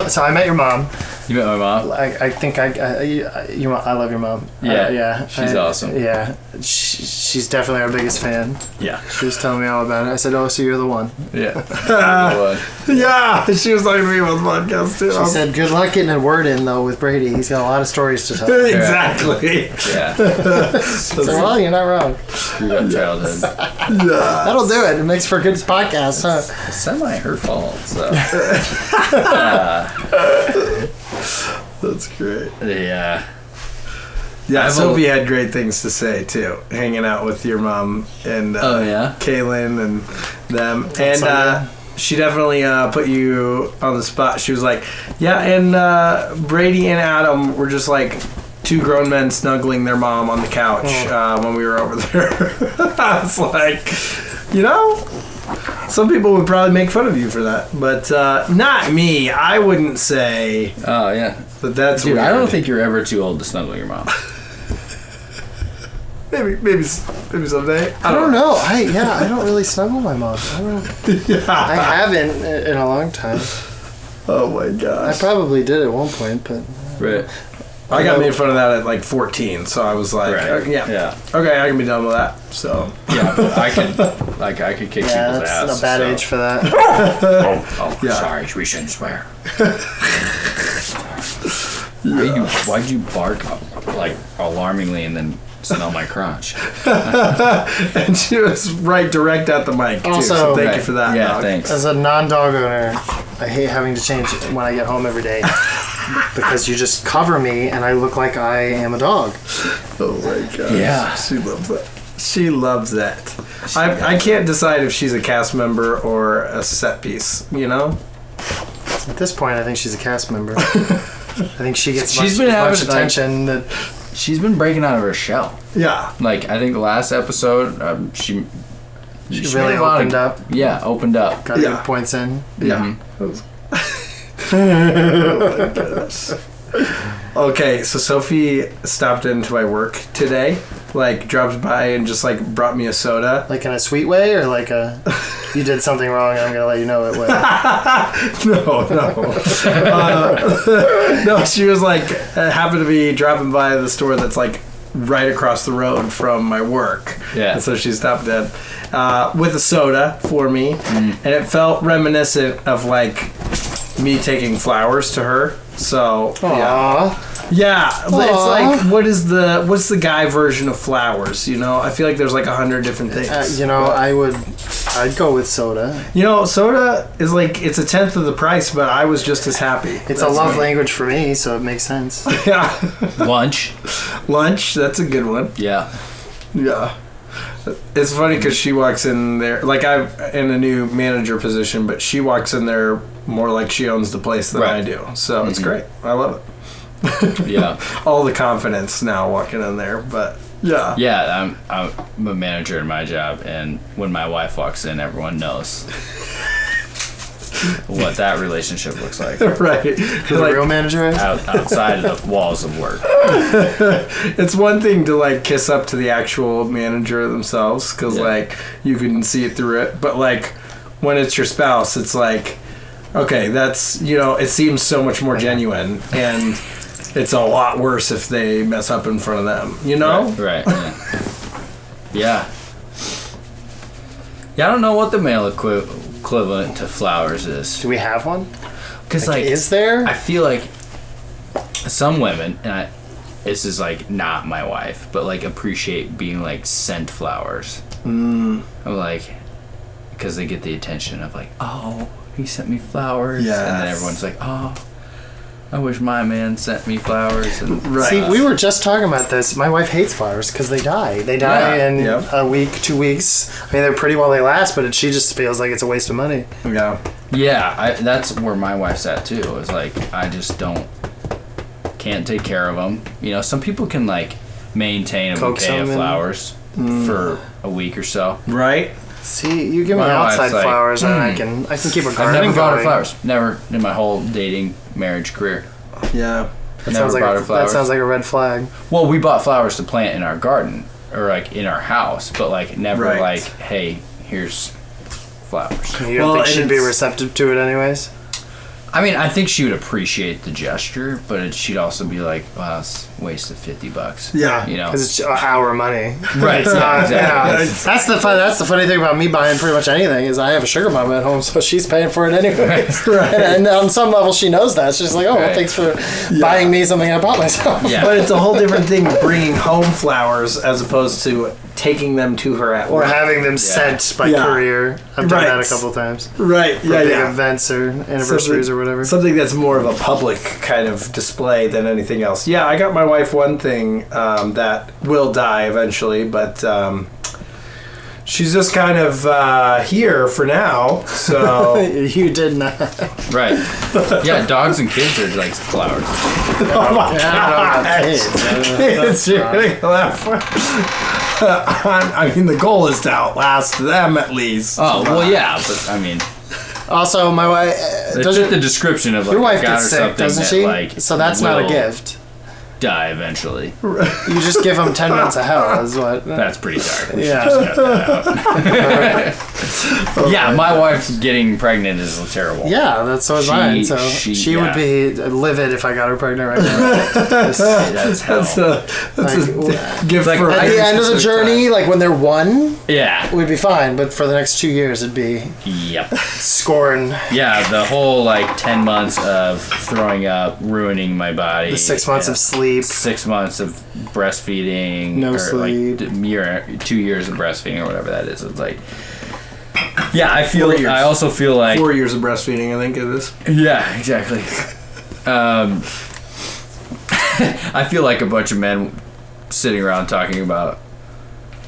So I met your mom. You met my mom? I think I love your mom. Yeah. She's awesome. Yeah. She's definitely our biggest fan. Yeah. She was telling me all about it. I said, oh, so you're the one. Yeah. Yeah. She was talking to me about the podcast too. She said, good luck getting a word in, though, with Brady. He's got a lot of stories to tell. Exactly. Yeah. So, well, you're not wrong. Screwed up childhood. Yeah. That'll do it. It makes for a good podcast, huh? It's semi her fault, so. That's great. Yeah. Yeah, Sophie had great things to say too, hanging out with your mom and Kaylin and them. And she definitely put you on the spot. She was like, yeah, and Brady and Adam were just like two grown men snuggling their mom on the couch when we were over there. I was like, some people would probably make fun of you for that, but not me. I wouldn't say. Oh, yeah. But that's Dude, weird. I don't think you're ever too old to snuggle your mom. Maybe someday. I don't know. I don't really snuggle my mom. I haven't in a long time. Oh my gosh. I probably did at one point, but Right. I got made fun of that at like 14, so I was like, okay, I can be done with that. So yeah, but I could kick people's ass. That's a bad age for that. Sorry, we shouldn't swear. Why'd you bark like alarmingly and then smell my crotch? And she was direct at the mic too. Also, so thank you for that. Yeah, dog. thanks. As a non-dog owner, I hate having to change it when I get home every day because you just cover me and I look like I am a dog. Oh my gosh. Yeah. She loves that. She loves that. I can't decide if she's a cast member or a set piece, At this point, I think she's a cast member. I think she gets much attention. She's been breaking out of her shell. Yeah. Like, I think the last episode, she really opened up. Yeah, opened up. Got good points in. Yeah. Oh my gosh. Okay, so Sophie stopped into my work today. Like, dropped by and just, brought me a soda. Like in a sweet way or like a, you did something wrong and I'm going to let you know it way? No. No, she was happened to be dropping by the store that's right across the road from my work. Yeah. And so she stopped in with a soda for me. And it felt reminiscent of me taking flowers to her. So, yeah, it's what's the guy version of flowers? I feel like there's 100 different things. I'd go with soda. Soda is it's a tenth of the price, but I was just as happy. It's a love language for me, so it makes sense. Yeah. Lunch, that's a good one. Yeah. Yeah. It's funny because she walks in there, I'm in a new manager position, but she walks in there more like she owns the place than I do. So it's great. I love it. Yeah. All the confidence now walking in there, but yeah. Yeah, I'm a manager in my job, and when my wife walks in, everyone knows what that relationship looks like. Right. Who the real manager is? Outside of the walls of work. It's one thing to kiss up to the actual manager themselves, because you can see it through it, but when it's your spouse, it's okay, that's it seems so much more genuine, and it's a lot worse if they mess up in front of them, Right. Yeah. Yeah, I don't know what the male equivalent to flowers is. Do we have one? Because is there? I feel like some women, and this is not my wife, but appreciate being sent flowers. Because they get the attention of oh, he sent me flowers. Yes. And then everyone's oh, I wish my man sent me flowers. And See, we were just talking about this. My wife hates flowers because they die. They die in a week, 2 weeks. I mean, they're pretty while they last, but she just feels like it's a waste of money. Yeah. Yeah, that's where my wife's at too. It's I just can't take care of them. Some people can maintain a bouquet of flowers for a week or so. Right. See, you give me outside flowers, and I can keep a garden going. I've never bought her flowers. Never in my whole dating marriage career. Yeah. That sounds like a red flag. Well, we bought flowers to plant in our garden or in our house, but never hey, here's flowers. You don't think she'd be receptive to it anyways? I mean, I think she would appreciate the gesture, but she'd also be like, "Wow, it's a waste of $50." Yeah, you know, because it's our money. Right. It's not, exactly. That's the funny thing about me buying pretty much anything is I have a sugar mama at home, so she's paying for it anyway. Right. And on some level, she knows that. She's like, "Oh, well, thanks for buying me something I bought myself." Yeah. But it's a whole different thing bringing home flowers as opposed to taking them to her at or work. having them sent by courier. I've done that a couple times. Right. For big events or anniversaries or whatever. Something that's more of a public kind of display than anything else. Yeah, I got my wife one thing that will die eventually, but she's just kind of here for now. So you did not. Right. Yeah, dogs and kids are like flowers. Oh my God. It's I mean, the goal is to outlast them at least. Oh, well, yeah, but I mean... Also, my wife... Doesn't the description of like, your wife got gets her sick, doesn't that, she? Like, so that's not a gift. Die eventually. You just give them 10 minutes of hell is what... That's pretty dark. We yeah. should just cut that out. Yeah, my wife getting pregnant is terrible. Yeah, that's so is mine. So she would be livid if I got her pregnant right now. That's hell. That's a gift like, for at the end of the journey, like when they're one, we'd be fine. But for the next 2 years, it'd be scorn. Yeah, the whole like 10 months of throwing up, ruining my body. The 6 months of sleep. 6 months of breastfeeding. No or sleep. Like 2 years of breastfeeding or whatever that is. It's like... Yeah, I also feel like... 4 years of breastfeeding, I think it is. Yeah, exactly. I feel like a bunch of men sitting around talking about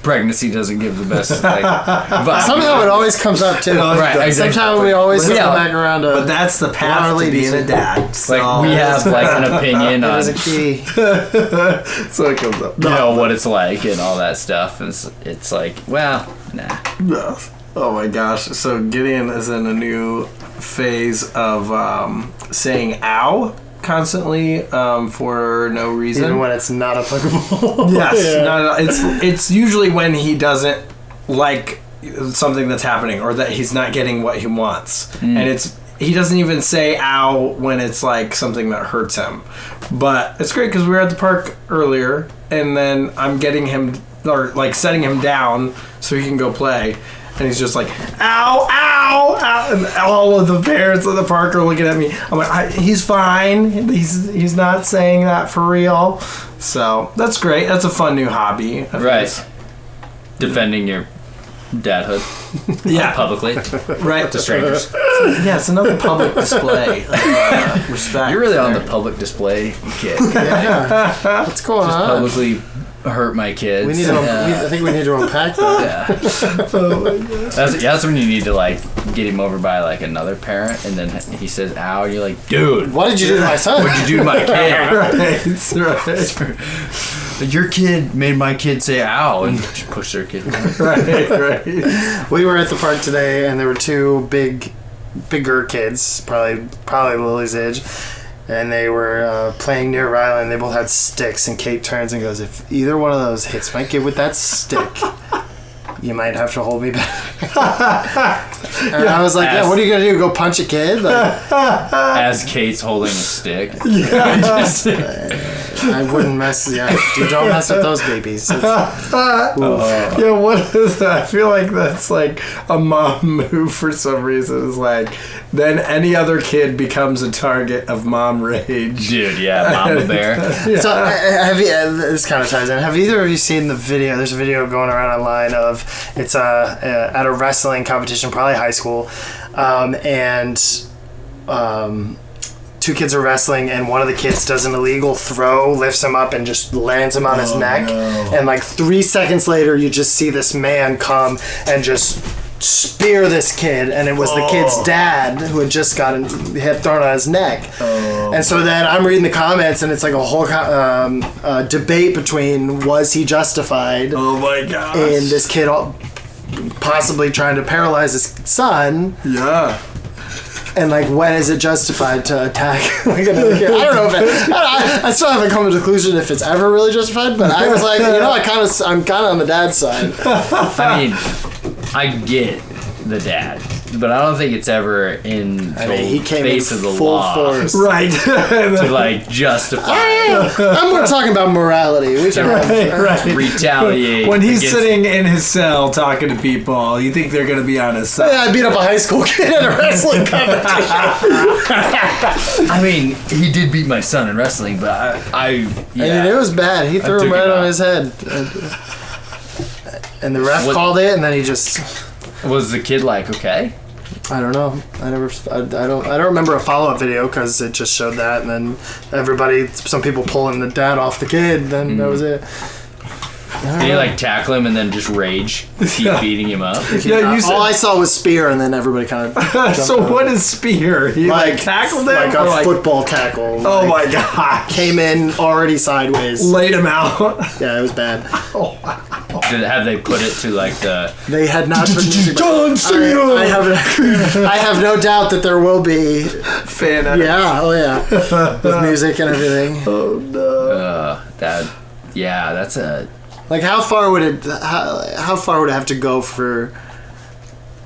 pregnancy doesn't give the best vibe. Somehow it always comes up too. Right, exactly. Sometimes we always come back around to... But that's the path to being a dad. So. Like, we have like an opinion on... There's a key. So it comes up. You know, what it's like and all that stuff. And it's like, well, nah. No. Oh my gosh. So Gideon is in a new phase of saying ow constantly for no reason. Even when it's not applicable. Yes. Yeah. It's usually when he doesn't like something that's happening or that he's not getting what he wants. And he doesn't even say ow when it's like something that hurts him. But it's great because we were at the park earlier and then I'm getting him or like setting him down so he can go play. And he's just like, ow, ow, ow. And all of the parents of the park are looking at me. I'm like, he's fine. He's not saying that for real. So that's great. That's a fun new hobby. Right. Defending your dadhood. Yeah. Publicly. Right. To strangers. Yeah, it's another public display of respect. You're really on the public display kick. Yeah. What's going on? Publicly hurt my kids. We need to. I think we need to unpack that. Yeah. Oh my God. That's when you need to like get him over by like another parent, and then he says "ow," and you're like, "Dude, what did you do to my son? What'd you do to my kid?" Right. Your kid made my kid say "ow," and she pushed their kid. Right. We were at the park today, and there were two bigger kids, probably Lily's age. And they were playing near Riley, and they both had sticks. And Kate turns and goes, "If either one of those hits my kid with that stick, you might have to hold me back." And I was like, "Yeah, what are you gonna do? Go punch a kid?" Like, as Kate's holding a stick. I wouldn't mess. Yeah, dude, don't mess with those babies. Yeah, what is that? I feel like that's like a mom move for some reason. It's like then any other kid becomes a target of mom rage. Dude, yeah, mama bear. Yeah. So have you? This kind of ties in. Have either of you seen the video? There's a video going around online of it's at a wrestling competition, probably high school, and two kids are wrestling, and one of the kids does an illegal throw, lifts him up, and just lands him on his neck. No. And like 3 seconds later, you just see this man come and just spear this kid, and it was the kid's dad who had just gotten hit thrown on his neck. And so then I'm reading the comments, and it's like a whole debate between was he justified oh my gosh in this kid possibly trying to paralyze his son, and like when is it justified to attack like another kid? I don't know if I still haven't come to the conclusion if it's ever really justified, but I was like, I'm kind of on the dad's side. I mean, I get the dad. but I don't think it's ever in he came face in of the full law, force. Right? to like justify. I'm more talking about morality. We can right. Retaliate when he's sitting in his cell talking to people. You think they're gonna be on his side? Yeah, I beat up a high school kid at a wrestling competition. I mean, he did beat my son in wrestling, but I mean, it was bad. He threw him right on his head. And the ref called it, and then he just... Was the kid like, okay? I don't know. I don't remember a follow-up video because it just showed that, and then some people pulling the dad off the kid, then that was it. Did he like tackle him and then just rage? Keep beating him up? Yeah, all I saw was spear, and then everybody kind of. So what is spear? He like tackled him, like a football tackle. Oh my god! Came in already sideways, laid him out. Yeah, it was bad. Oh wow! Have they put it to like the? They had not put it to John Cena. I have no doubt that there will be fan edits. Yeah, oh yeah, with music and everything. Oh no! That's a. Like how far would it have to go for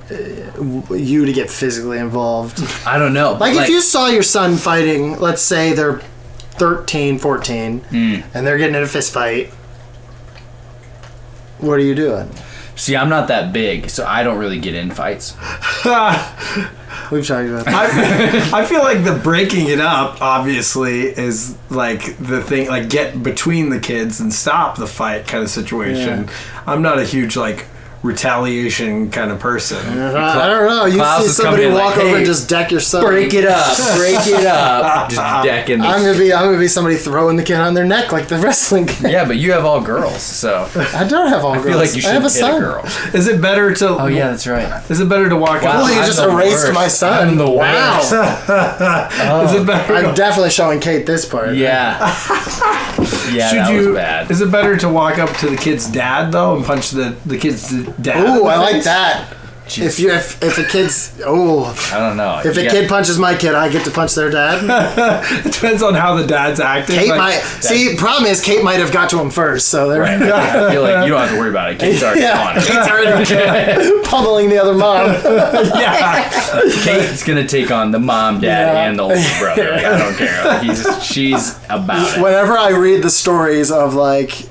you to get physically involved? I don't know. Like if you saw your son fighting, let's say they're 13, 14, and they're getting in a fist fight, what are you doing? See, I'm not that big, so I don't really get in fights. We've talked about that. I feel like the breaking it up, obviously, is like the thing, like get between the kids and stop the fight kind of situation. Yeah. I'm not a huge like retaliation kind of person. I don't know. You see somebody walk over and just deck your son. Break it up. Just decking. I'm gonna be somebody throwing the kid on their neck like the wrestling kid. Yeah, but you have all girls, so I don't have all girls. I feel like you should hit a girl. Is it better to? Oh yeah, that's right. Is it better to walk out? Well, you just erased my son. I'm the worst. Wow. Is it better? I'm definitely showing Kate this part. Yeah. Yeah, that was bad. Is it better to walk up to the kid's dad though and punch the kid's dad? Ooh, I like that. If a kid's I don't know. If a kid punches my kid, I get to punch their dad. It depends on how the dad's acting. Kate problem is Kate might have got to him first, so there. Right. I feel like you don't have to worry about it. Kate's already on it. Kate's already pummeling the other mom. Yeah. Kate's gonna take on the mom, dad, and the older brother. Like, I don't care. She's about it. Whenever I read the stories of like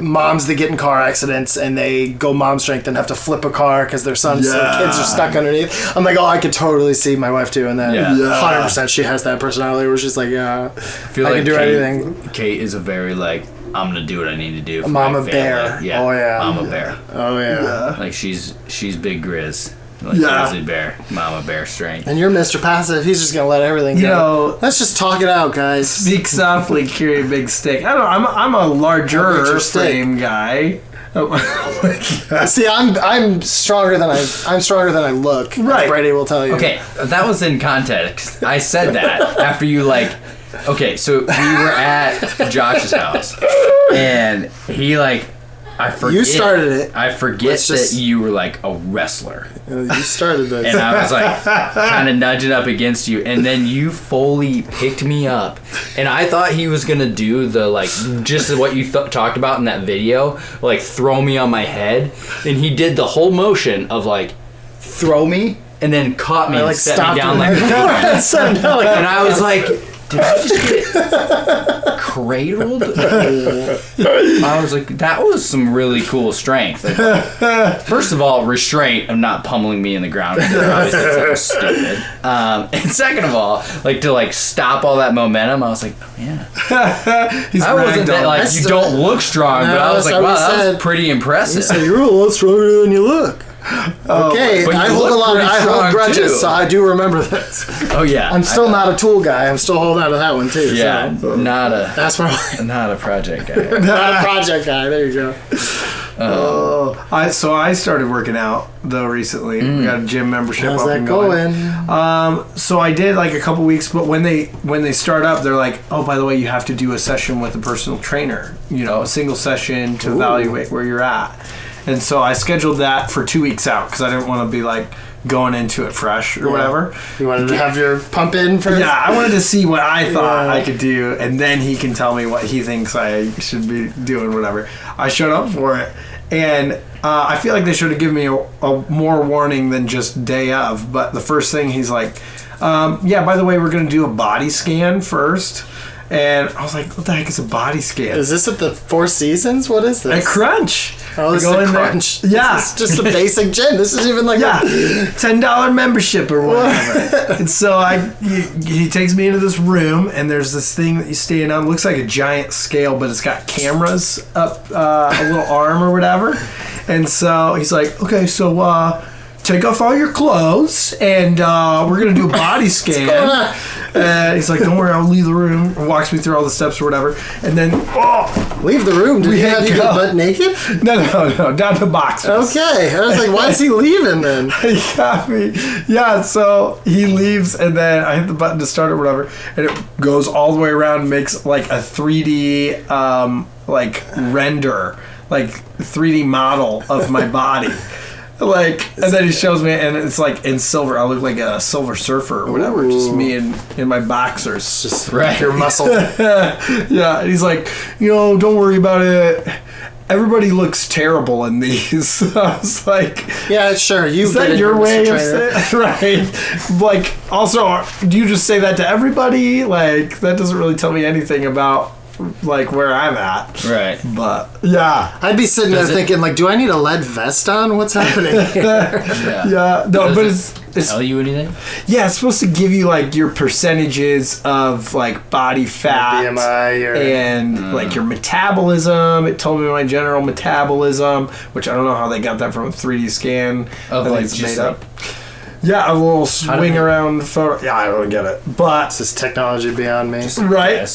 moms that get in car accidents and they go mom strength and have to flip a car because their kids are stuck underneath, I'm like, I could totally see my wife doing that. 100%. She has that personality where she's like, I can do anything. Kate is a very like, I'm gonna do what I need to do for Mama my bear. family. Yeah. Oh yeah. Mama bear. Oh yeah. Like she's big grizz. Like grizzly bear, mama bear strength. And you're Mr. Passive. He's just gonna let everything go. Let's just talk it out, guys. Speak softly, carry a big stick. I don't know. I'm a larger frame guy. See, I'm stronger than I look. Right. Brady will tell you. Okay, that was in context. I said that after you like. Okay, so we were at Josh's house, and he like. I forget. You started it. I forget that you were like a wrestler. You started this. And I was like kind of nudging up against you. And then you fully picked me up. And I thought he was going to do the like, just what you talked about in that video, like throw me on my head. And he did the whole motion of like, throw me and then caught me and set me down like and I was like, did I just get cradled? I was like, that was some really cool strength. Like, first of all, restraint of not pummeling me in the ground because obviously it's stupid. And second of all, like to like stop all that momentum, I was like, oh yeah. I wasn't that like you don't look strong, but I was like, wow, that was pretty impressive. So you're a lot stronger than you look. Okay, I hold grudges, so I do remember this. Oh yeah, I'm still not a tool guy. I'm still holding out of that one too. Yeah, so. not a project guy. Not a project guy. There you go. So I started working out though recently. We got a gym membership. How's up that and going? So I did like a couple weeks, but when they start up, they're like, oh, by the way, you have to do a session with a personal trainer. You know, a single session to evaluate where you're at. And so I scheduled that for 2 weeks out because I didn't want to be like going into it fresh or whatever. You wanted to have your pump in first? Yeah, I wanted to see what I thought I could do, and then he can tell me what he thinks I should be doing, whatever. I showed up for it, and I feel like they should have given me a more warning than just day of. But the first thing he's like, yeah, by the way, we're going to do a body scan first. And I was like, what the heck is a body scan? Is this at the Four Seasons? What is this? A Crunch. Oh, this is a Crunch. Yeah. This is just a basic gym. This is even like $10 membership or whatever. And so he takes me into this room, and there's this thing that you stand on. It looks like a giant scale, but it's got cameras up a little arm or whatever. And so he's like, okay, so take off all your clothes, and we're going to do a body scan. And he's like, don't worry, I'll leave the room. Walks me through all the steps or whatever. And then, leave the room? Did he have to get butt naked? No, down to boxers. Okay. I was like, why is he leaving then? He got me. Yeah, so he leaves, and then I hit the button to start or whatever, and it goes all the way around, makes like a 3D render, like 3D model of my body. And then he shows me, and it's like in silver. I look like a silver surfer or whatever. Ooh. Just me in my boxers. Just your muscle. Yeah, and he's like, don't worry about it. Everybody looks terrible in these. I was like, yeah, sure. Is that your way of saying it? Right. Like, also, do you just say that to everybody? Like, that doesn't really tell me anything about like where I'm at. Right. But yeah. I'd be sitting there thinking, like, do I need a lead vest on? What's happening here? Yeah. No, but it's tell you anything? Yeah, it's supposed to give you like your percentages of like body fat, BMI, and like your metabolism. It told me my general metabolism, which I don't know how they got that from a 3D scan. Of like just made up. Yeah, a little swing around photo. Yeah, I don't get it. But this is technology beyond me. Right.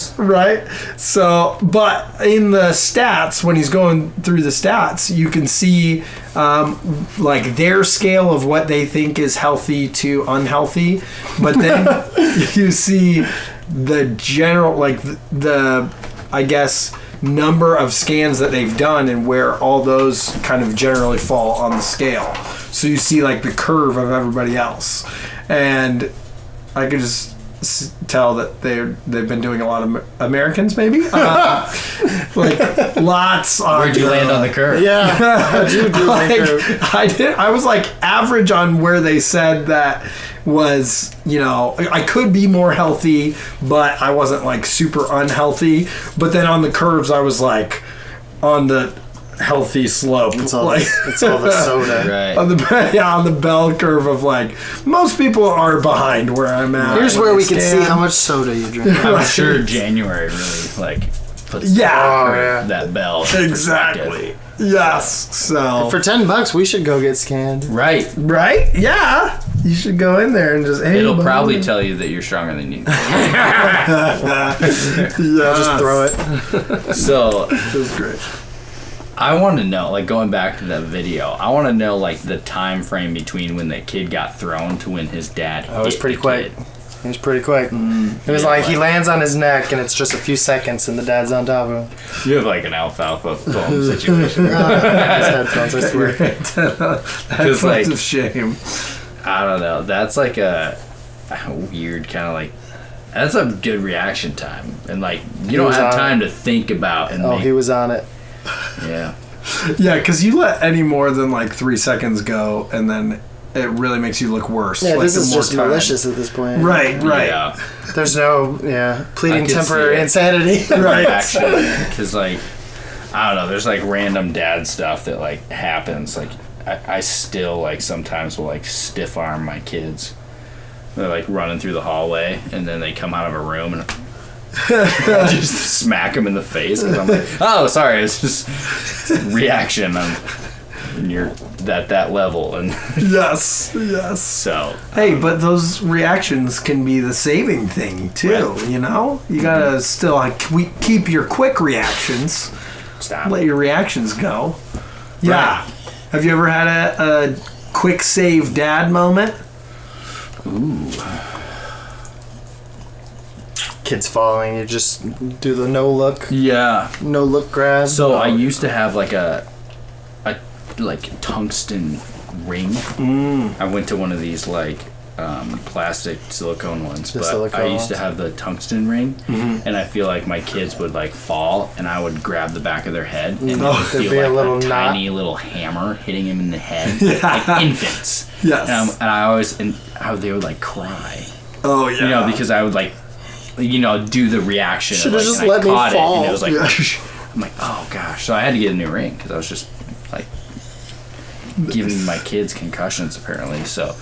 So, but in the stats, when he's going through the stats, you can see like their scale of what they think is healthy to unhealthy. But then you see the general, like the I guess, number of scans that they've done and where all those kind of generally fall on the scale. So you see like the curve of everybody else, and I could just tell that they've been doing a lot of Americans, maybe like lots. Where'd you land on the curve? Yeah, how'd you do I did. I was like average on where they said that was, I could be more healthy, but I wasn't like super unhealthy. But then on the curves, I was like on the healthy slope. It's all the soda. Right. On the bell curve of like most people are behind where I'm at. Here's where we can see how much soda you drink. I'm sure January really puts that bell. Exactly. Yes. So for $10 we should go get scanned. Right. Yeah. You should go in there and just. It'll probably tell you that you're stronger than you. Yeah. Just throw it. So it was great. I want to know, like, going back to that video, I want to know, like, the time frame between when the kid got thrown to when his dad it was pretty quick. It was pretty quick. It was like he lands on his neck and it's just a few seconds and the dad's on top of him. You have like an alfalfa foam situation. Headphones, I swear. That's like of shame. I don't know. That's like a weird kind of like. That's a good reaction time, and like you don't have time to think about. And he was on it. Yeah. Yeah, because you let any more than like 3 seconds go, and then it really makes you look worse. Yeah, like, this is just malicious at this point. Right. Yeah. There's no pleading temporary insanity. Right. Because like I don't know, there's like random dad stuff that like happens. Like I still like sometimes will like stiff arm my kids. They're like running through the hallway, and then they come out of a room and. Just smack him in the face because I'm like, oh, sorry, it's just reaction. And you're at that level, and yes. So hey, but those reactions can be the saving thing too. Right. You gotta still keep your quick reactions. Stop. Let your reactions go. Right. Yeah. Have you ever had a quick save dad moment? Ooh. Kids falling, you just do the no look grab. So I used to have like a like tungsten ring. I went to one of these like plastic silicone ones, but I used to have the tungsten ring, and I feel like my kids would like fall, and I would grab the back of their head, and it would feel like a tiny little hammer hitting him in the head, like infants. Yes. And I always, and how they would like cry. Oh yeah. You know, because I would like, you know, do the reaction. Should have just let me fall. And it was like, I'm like, oh gosh. So I had to get a new ring because I was just like giving my kids concussions apparently. So,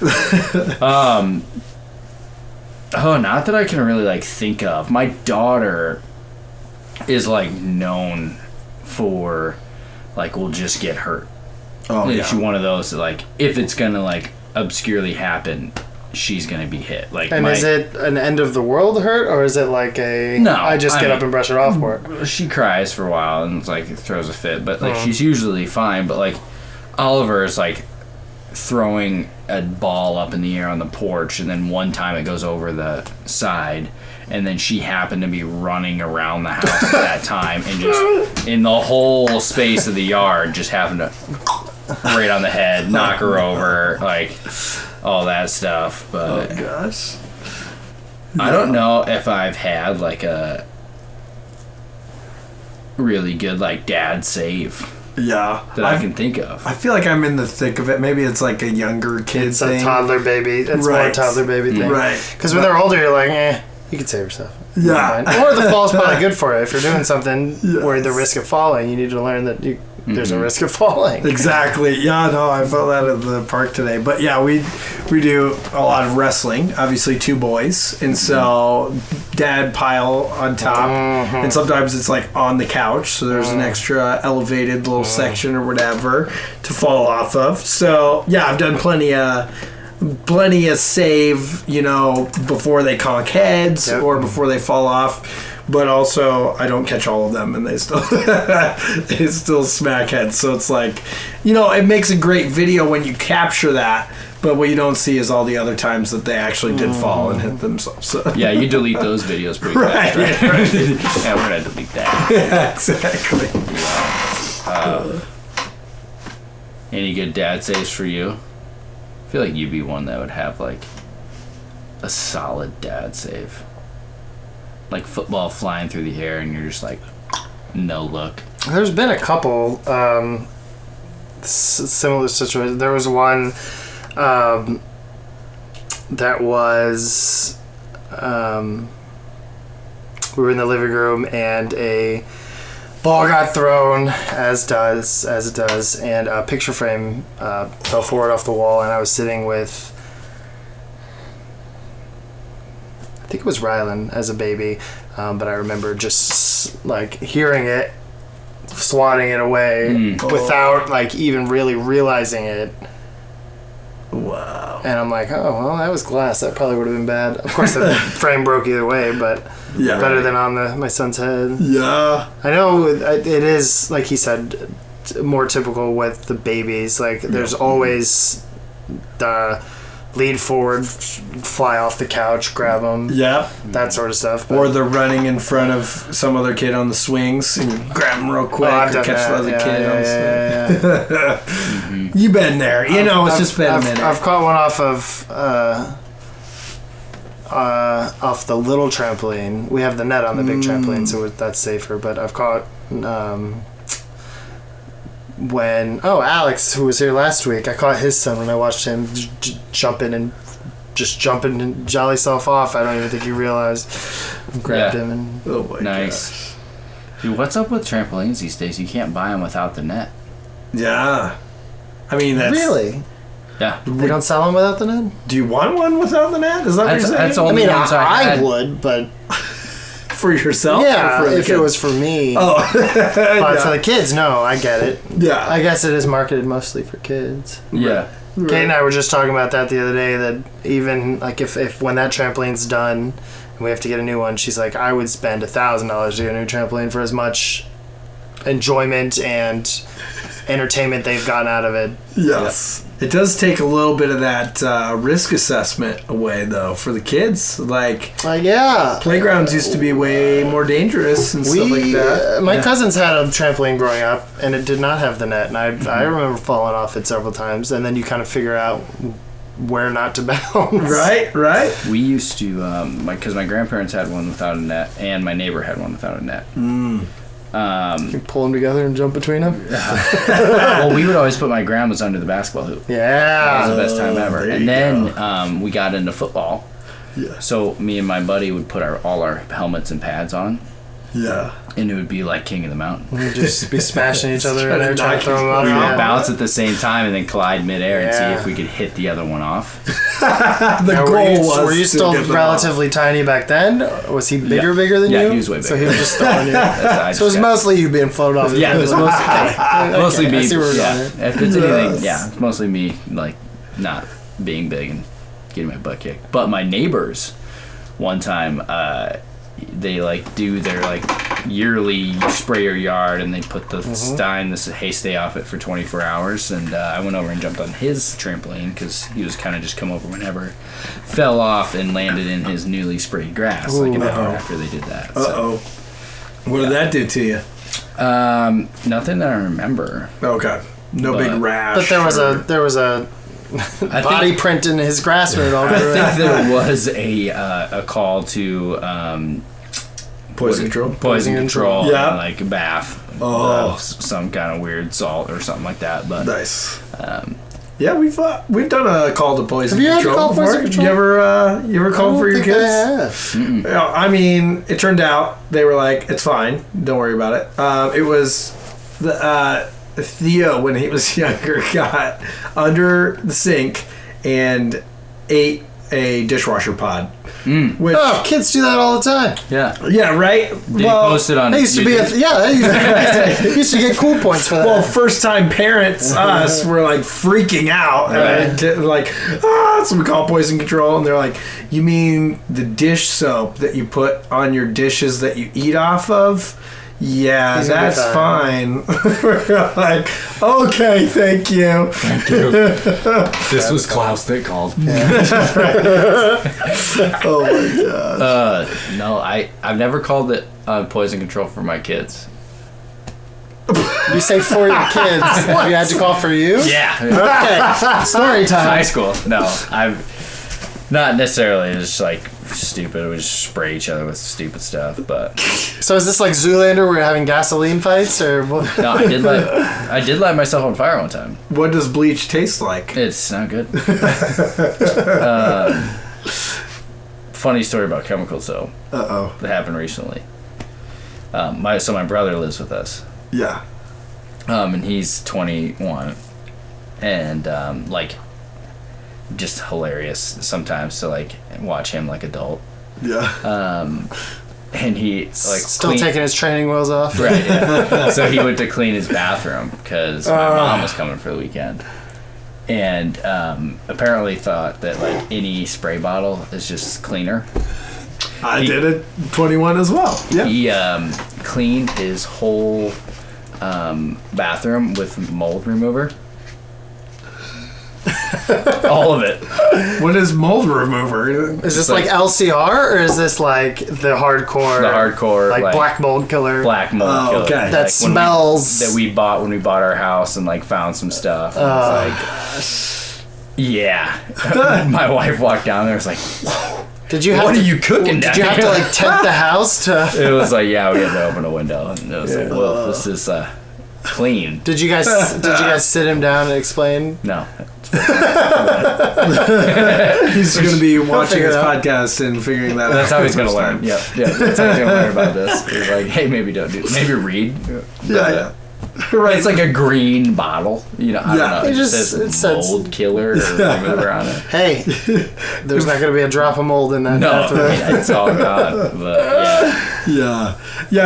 not that I can really like think of. My daughter is like known for like will just get hurt. Oh yeah. She's one of those that like if it's gonna like obscurely happen, she's gonna be hit. Like, and is it an end of the world hurt, or is it like I just get up and brush her off for it? She cries for a while and like throws a fit, but like she's usually fine. But like Oliver is like throwing a ball up in the air on the porch, and then one time it goes over the side, and then she happened to be running around the house at that time, and just in the whole space of the yard, just happened to right on the head, knock her over, like all that stuff. But oh gosh, I don't know if I've had like a really good like dad save. Yeah, that I can think of. I feel like I'm in the thick of it. Maybe it's like a younger kid thing. It's a toddler baby. It's more a toddler baby thing. Right. Because when they're older, you're like, you can save yourself. Yeah. Or the fall's probably good for it. If you're doing something where the risk of falling, you need to learn that there's a risk of falling. Exactly. Yeah, no, I felt that at the park today. But yeah, we do a lot of wrestling. Obviously, 2 boys. And so dad pile on top. And sometimes it's like on the couch. So there's an extra elevated little section or whatever to fall off of. So yeah, I've done plenty of save, you know, before they conk heads or before they fall off. But also, I don't catch all of them, and they still smack heads. So it's like, you know, it makes a great video when you capture that. But what you don't see is all the other times that they actually did fall and hit themselves. So. Yeah, you delete those videos pretty fast, right? Yeah, we're gonna delete that. Yeah, exactly. Any good dad saves for you? I feel like you'd be one that would have like a solid dad save. Like football flying through the air and you're just like, no look. There's been a couple similar situations. There was one that was we were in the living room and a ball got thrown, as it does, and a picture frame fell forward off the wall, and I was sitting with, I think it was Rylan as a baby, but I remember just like hearing it, swatting it away without like even really realizing it. Wow. And I'm like, oh, well, that was glass. That probably would have been bad. Of course, the frame broke either way, but better than on my son's head. Yeah. I know it is, like he said, more typical with the babies. Like, there's always the lead forward, fly off the couch, grab them. Yeah. That sort of stuff. Or they're running in front of some other kid on the swings and you grab them real quick or catch the other kid on the swing. You've been there. You know, it's just been a minute. I've caught one off the little trampoline. We have the net on the big trampoline, so that's safer. But I've caught when Alex, who was here last week, I caught his son when I watched him jumping and jolly self off. I don't even think he realized. Grabbed him and oh my gosh. Dude, what's up with trampolines these days? You can't buy them without the net. Yeah. I mean, that's... Really? Yeah. They don't sell them without the net? Do you want one without the net? Is that what you're saying? That's only I would, but... For yourself? Yeah, or for if it was for me. Oh. But for the kids, no, I get it. Yeah. I guess it is marketed mostly for kids. Yeah. Right. Kate and I were just talking about that the other day, that even like if when that trampoline's done and we have to get a new one, she's like, I would spend $1,000 to get a new trampoline for as much enjoyment and entertainment they've gotten out of it. Yes. It does take a little bit of that risk assessment away, though, for the kids. Like, yeah. Playgrounds used to be way more dangerous and stuff like that. My cousins had a trampoline growing up, and it did not have the net. And I remember falling off it several times. And then you kind of figure out where not to bounce. Right. We used to, because my grandparents had one without a net, and my neighbor had one without a net. You pull them together and jump between them? Well, we would always put my grandma's under the basketball hoop. Yeah. That was the best time ever. And then we got into football. Yeah. So me and my buddy would put all our helmets and pads on. Yeah. And it would be like King of the Mountain. We'd just be smashing each other in there, trying to throw them off. We would bounce at the same time and then collide midair and see if we could hit the other one off. The goal was. Were you still relatively tiny back then? Was he bigger than you? Yeah, he was way bigger. So he was just throwing you. So it was mostly you being floated off. Yeah, it was mostly me. I see where we're going. If it's anything, it's mostly me, like, not being big and getting my butt kicked. But my neighbors, one time, they like do their like yearly spray your yard, and they put the this hay stay off it for 24 hours. And I went over and jumped on his trampoline because he was kind of just come over whenever, fell off and landed in his newly sprayed grass like an hour after they did that. What did that do to you? Nothing that I remember. Okay. No big rash. But there was a body print in his grass root all over. I think there was a call to poison control. Yeah, and like a bath. Some kind of weird salt or something like that. But nice. Yeah, we've done a call to poison control. Have you ever called poison control? You ever called for your kids? I I mean, it turned out they were like, it's fine, don't worry about it. It was Theo, when he was younger, got under the sink and ate a dishwasher pod. Which, kids do that all the time. Yeah, right? Did you post it on They used to YouTube? used to get cool points for that. Well, first time parents, us, were like freaking out. Right. So we call poison control, and they're like, you mean the dish soap that you put on your dishes that you eat off of? Yeah, that's fine. We're like, okay, thank you. This was Klaus that called. Oh my gosh. No, I've never called it poison control for my kids. You say for your kids. You had to call for you? Yeah. Okay. Story time. High school. No, I've not necessarily. It's just like stupid. We just spray each other with stupid stuff. But so is this like Zoolander where you're having gasoline fights or what? No, I did light myself on fire one time. What does bleach taste like? It's not good. Funny story about chemicals though. That happened recently. My brother lives with us. Yeah. And he's 21, and like, just hilarious sometimes to like watch him like adult. Yeah. And he like still taking his training wheels off. Right. Yeah. So he went to clean his bathroom because my mom was coming for the weekend, and apparently thought that like any spray bottle is just cleaner. I did it 21 as well. Yeah. He cleaned his whole bathroom with mold remover. All of it. What is mold remover? Is this like LCR or is this like the hardcore like black mold killer? Black mold killer. Okay. That like smells that we bought when we bought our house and like found some stuff. And it's like, yeah. My wife walked down there and was like, whoa. Did you have what are you cooking down Did you have here? to like tent the house to? It was like, yeah, we had to open a window, and it was like, well, this is clean. Did you guys sit him down and explain? No. He's going to be watching this podcast and figuring that out. That's how he's going to learn. Yeah. That's how he's going to learn about this. He's like, hey, maybe don't do. Maybe read. Yeah. Right. It's like a green bottle. You know, I don't know. It says mold killer or whatever on it. Hey, there's not going to be a drop of mold in that bathroom. No, it's all gone. But yeah.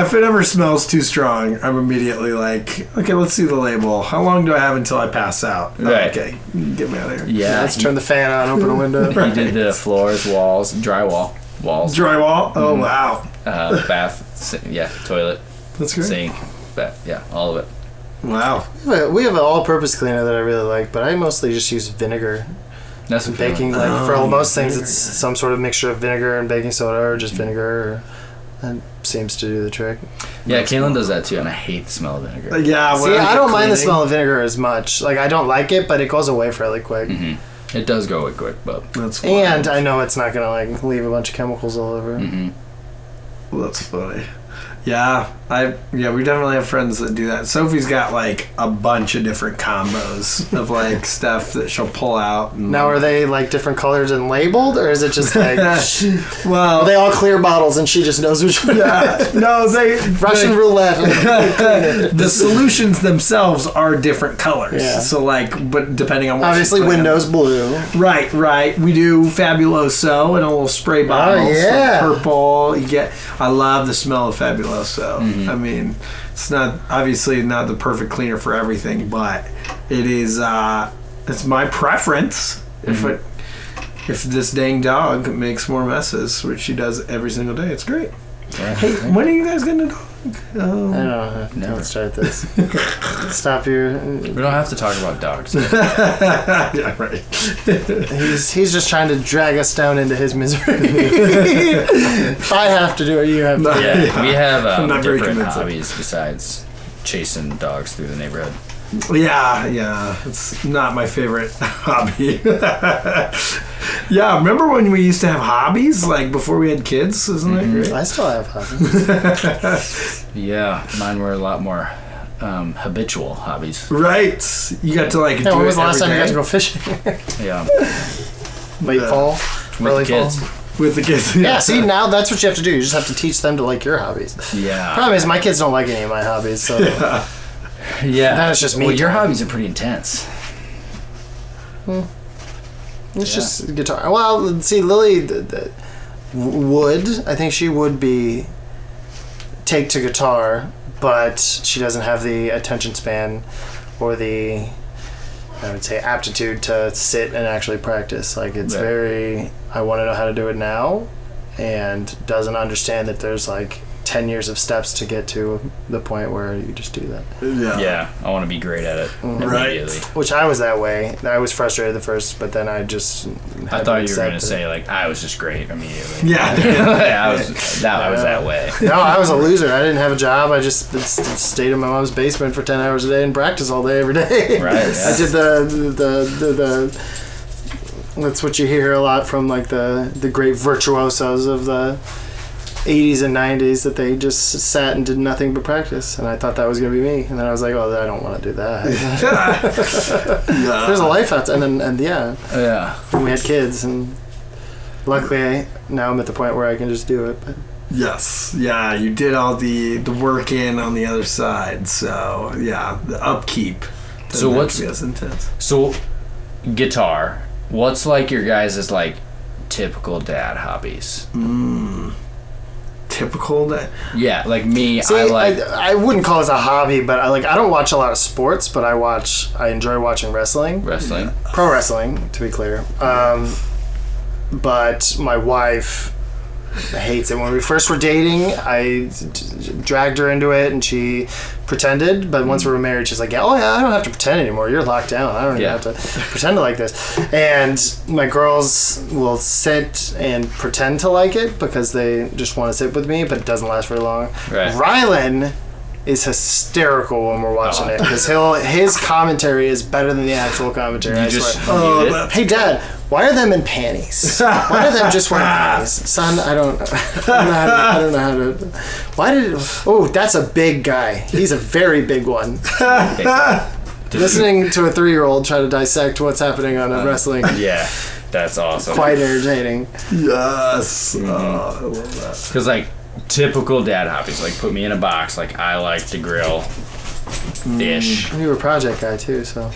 If it ever smells too strong, I'm immediately like, okay, let's see the label. How long do I have until I pass out? Right. Okay, get me out of here. Yeah. Let's turn the fan on, open a window. He did the floors, walls, drywall, walls. Drywall? Oh, wow. Bath, toilet. That's great. Sink, all of it. Wow. We have an all-purpose cleaner that I really like, but I mostly just use vinegar. That's baking. Like for most things, it's some sort of mixture of vinegar and baking soda, or just vinegar. That seems to do the trick. Yeah, Kaylin does that too, and I hate the smell of vinegar. Yeah, see, I don't mind the smell of vinegar as much. Like, I don't like it, but it goes away fairly quick. Mm-hmm. It does go away quick, but that's funny. And I know it's not gonna like leave a bunch of chemicals all over. Mm-hmm. Well, that's funny. Yeah, we definitely have friends that do that. Sophie's got like a bunch of different combos of like stuff that she'll pull out. And now, are they like different colors and labeled, or is it just like well, are they all clear bottles and she just knows which one? Yeah, no, Russian roulette. The solutions themselves are different colors. Yeah. So like, but depending on what obviously Windows blue. Right. We do Fabuloso in a little spray bottle. Oh yeah, so purple. I love the smell of Fabuloso. I mean, it's obviously not the perfect cleaner for everything, but it is. It's my preference. If this dang dog makes more messes, which she does every single day, it's great. Yeah. Hey, when are you guys getting a dog? I don't know. Never start this. Stop your. We don't have to talk about dogs. Yeah, right. He's just trying to drag us down into his misery. If I have to do it, you have to. Yeah, we have different hobbies besides chasing dogs through the neighborhood. Yeah, it's not my favorite hobby. Yeah, remember when we used to have hobbies, like before we had kids? Isn't that great? I still have hobbies. Yeah, mine were a lot more habitual hobbies. Right. You got to like do when was it the last time day? you got to go fishing? Yeah. Late fall? Early fall? With the kids. Yeah, see, now that's what you have to do. You just have to teach them to like your hobbies. Yeah. Problem is, my kids don't like any of my hobbies, so... Yeah. That is just me. Well, your hobbies are pretty intense. It's just guitar. Well, see, Lily I think she would take to guitar, but she doesn't have the attention span or the, I would say, aptitude to sit and actually practice. Like, it's very, I want to know how to do it now, and doesn't understand that there's like 10 years of steps to get to the point where you just do that. Yeah, I want to be great at it immediately. Which I was that way. I was frustrated at first, but then I just I thought you were going to say, like, I was just great immediately. Yeah. I was that way. No, I was a loser. I didn't have a job. I just stayed in my mom's basement for 10 hours a day and practiced all day, every day. Right, yeah. I did the that's what you hear a lot from, like, the great virtuosos of the 80s and 90s, that they just sat and did nothing but practice, and I thought that was going to be me, and then I was like, oh, I don't want to do that. There's a life outside, and we had kids, and luckily now I'm at the point where I can just do it. But yes, yeah, you did all the work in on the other side, so yeah, the upkeep. So what's intense? So guitar, what's like your guys' like typical dad hobbies? Typical day. Yeah, like me. See, I wouldn't call it a hobby, but I don't watch a lot of sports, but I enjoy watching wrestling. Pro wrestling, to be clear. But my wife hates it. When we first were dating, I dragged her into it, and she pretended, but once we were married, she's like, I don't have to pretend anymore. You're locked down. I don't even have to pretend to like this. And my girls will sit and pretend to like it because they just want to sit with me, but it doesn't last very long. Right. Rylan is hysterical when we're watching it, because his commentary is better than the actual commentary. I swear. Hey, Dad, why are them in panties? Why are them just wearing panties? Son, I don't know how to. Why did? Oh, that's a big guy. He's a very big one. Listening to a 3-year-old try to dissect what's happening on a wrestling. Yeah, that's awesome. Quite entertaining. Yes. I love that. Because like typical dad hobbies, like put me in a box. Like I like to grill fish. You were a project guy too, so.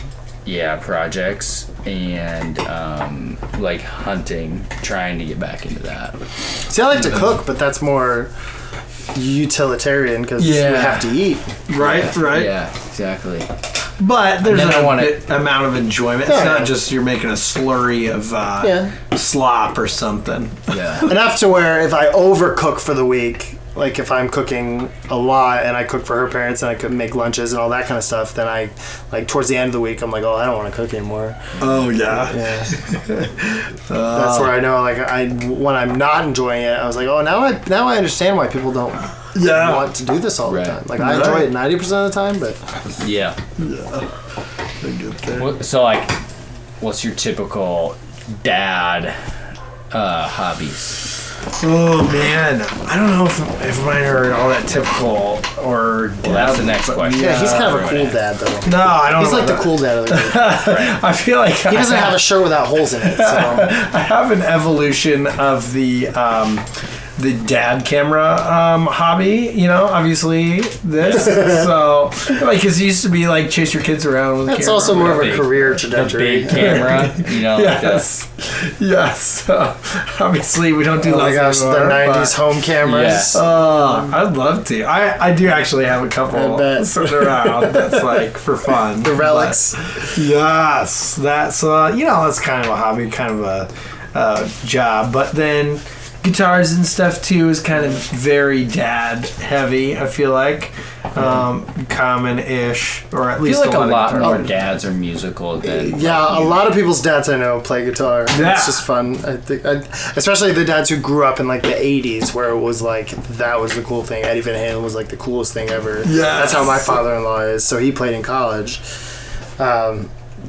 Yeah, projects and like hunting, trying to get back into that. See, I like to cook, but that's more utilitarian because we have to eat. Right. Yeah, exactly. But there's an amount of enjoyment. It's not just you're making a slurry of slop or something. Yeah. Enough to where if I overcook for the week, like if I'm cooking a lot and I cook for her parents and I could make lunches and all that kind of stuff, then I like towards the end of the week I'm like, oh, I don't want to cook anymore. Oh yeah. That's where I know like when I'm not enjoying it, I was like, oh, now I understand why people don't want to do this all the time. Like I enjoy it 90% of the time, but so like, what's your typical dad hobbies? Oh man, I don't know if mine are all that typical or. Well, that's the next question. Yeah, he's kind of a cool dad though. No, I don't. He's like the cool dad of the group. Right. I feel like he doesn't have a shirt without holes in it. So I have an evolution of the dad camera hobby. You know, obviously this. So like, cause it used to be like chase your kids around with. That's camera. also more of a career trajectory. The big camera, you know. Yes. Yes. Obviously, we don't do those gosh, anymore, the 90s home cameras. Yeah. I'd love to. I do actually have a couple sitting around that's like for fun. The relics. But, yes. That's, that's kind of a hobby, kind of a job. But then guitars and stuff too is kind of very dad heavy, I feel like. Common-ish, or at least I feel like a lot of more dads are musical than a lot of people's dads I know play guitar. Yeah. It's just fun. I think, especially the dads who grew up in like the 80s where it was like that was the cool thing. Eddie Van Halen was like the coolest thing ever. Yeah. That's how my father-in-law is. So he played in college.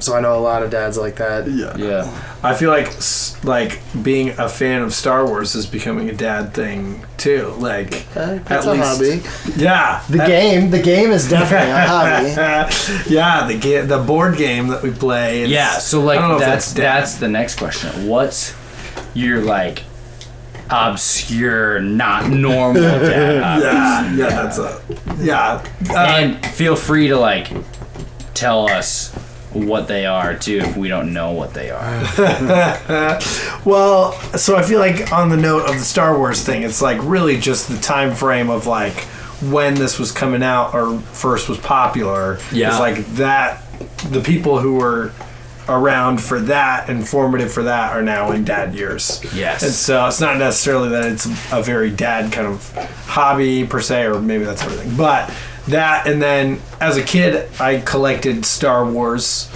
So I know a lot of dads like that. Yeah. I feel like being a fan of Star Wars is becoming a dad thing too. Like that's a hobby. Yeah. The game is definitely a hobby. Yeah, the board game that we play. So like that's the next question. What's your like obscure, not normal dad hobbies? And feel free to like tell us what they are too if we don't know what they are. Well, so I feel like on the note of the Star Wars thing, it's like really just the time frame of like when this was coming out or first was popular. It's like that the people who were around for that and formative for that are now in dad years. Yes. And so it's not necessarily that it's a very dad kind of hobby per se, or maybe that's everything, but that, and then as a kid, I collected Star Wars,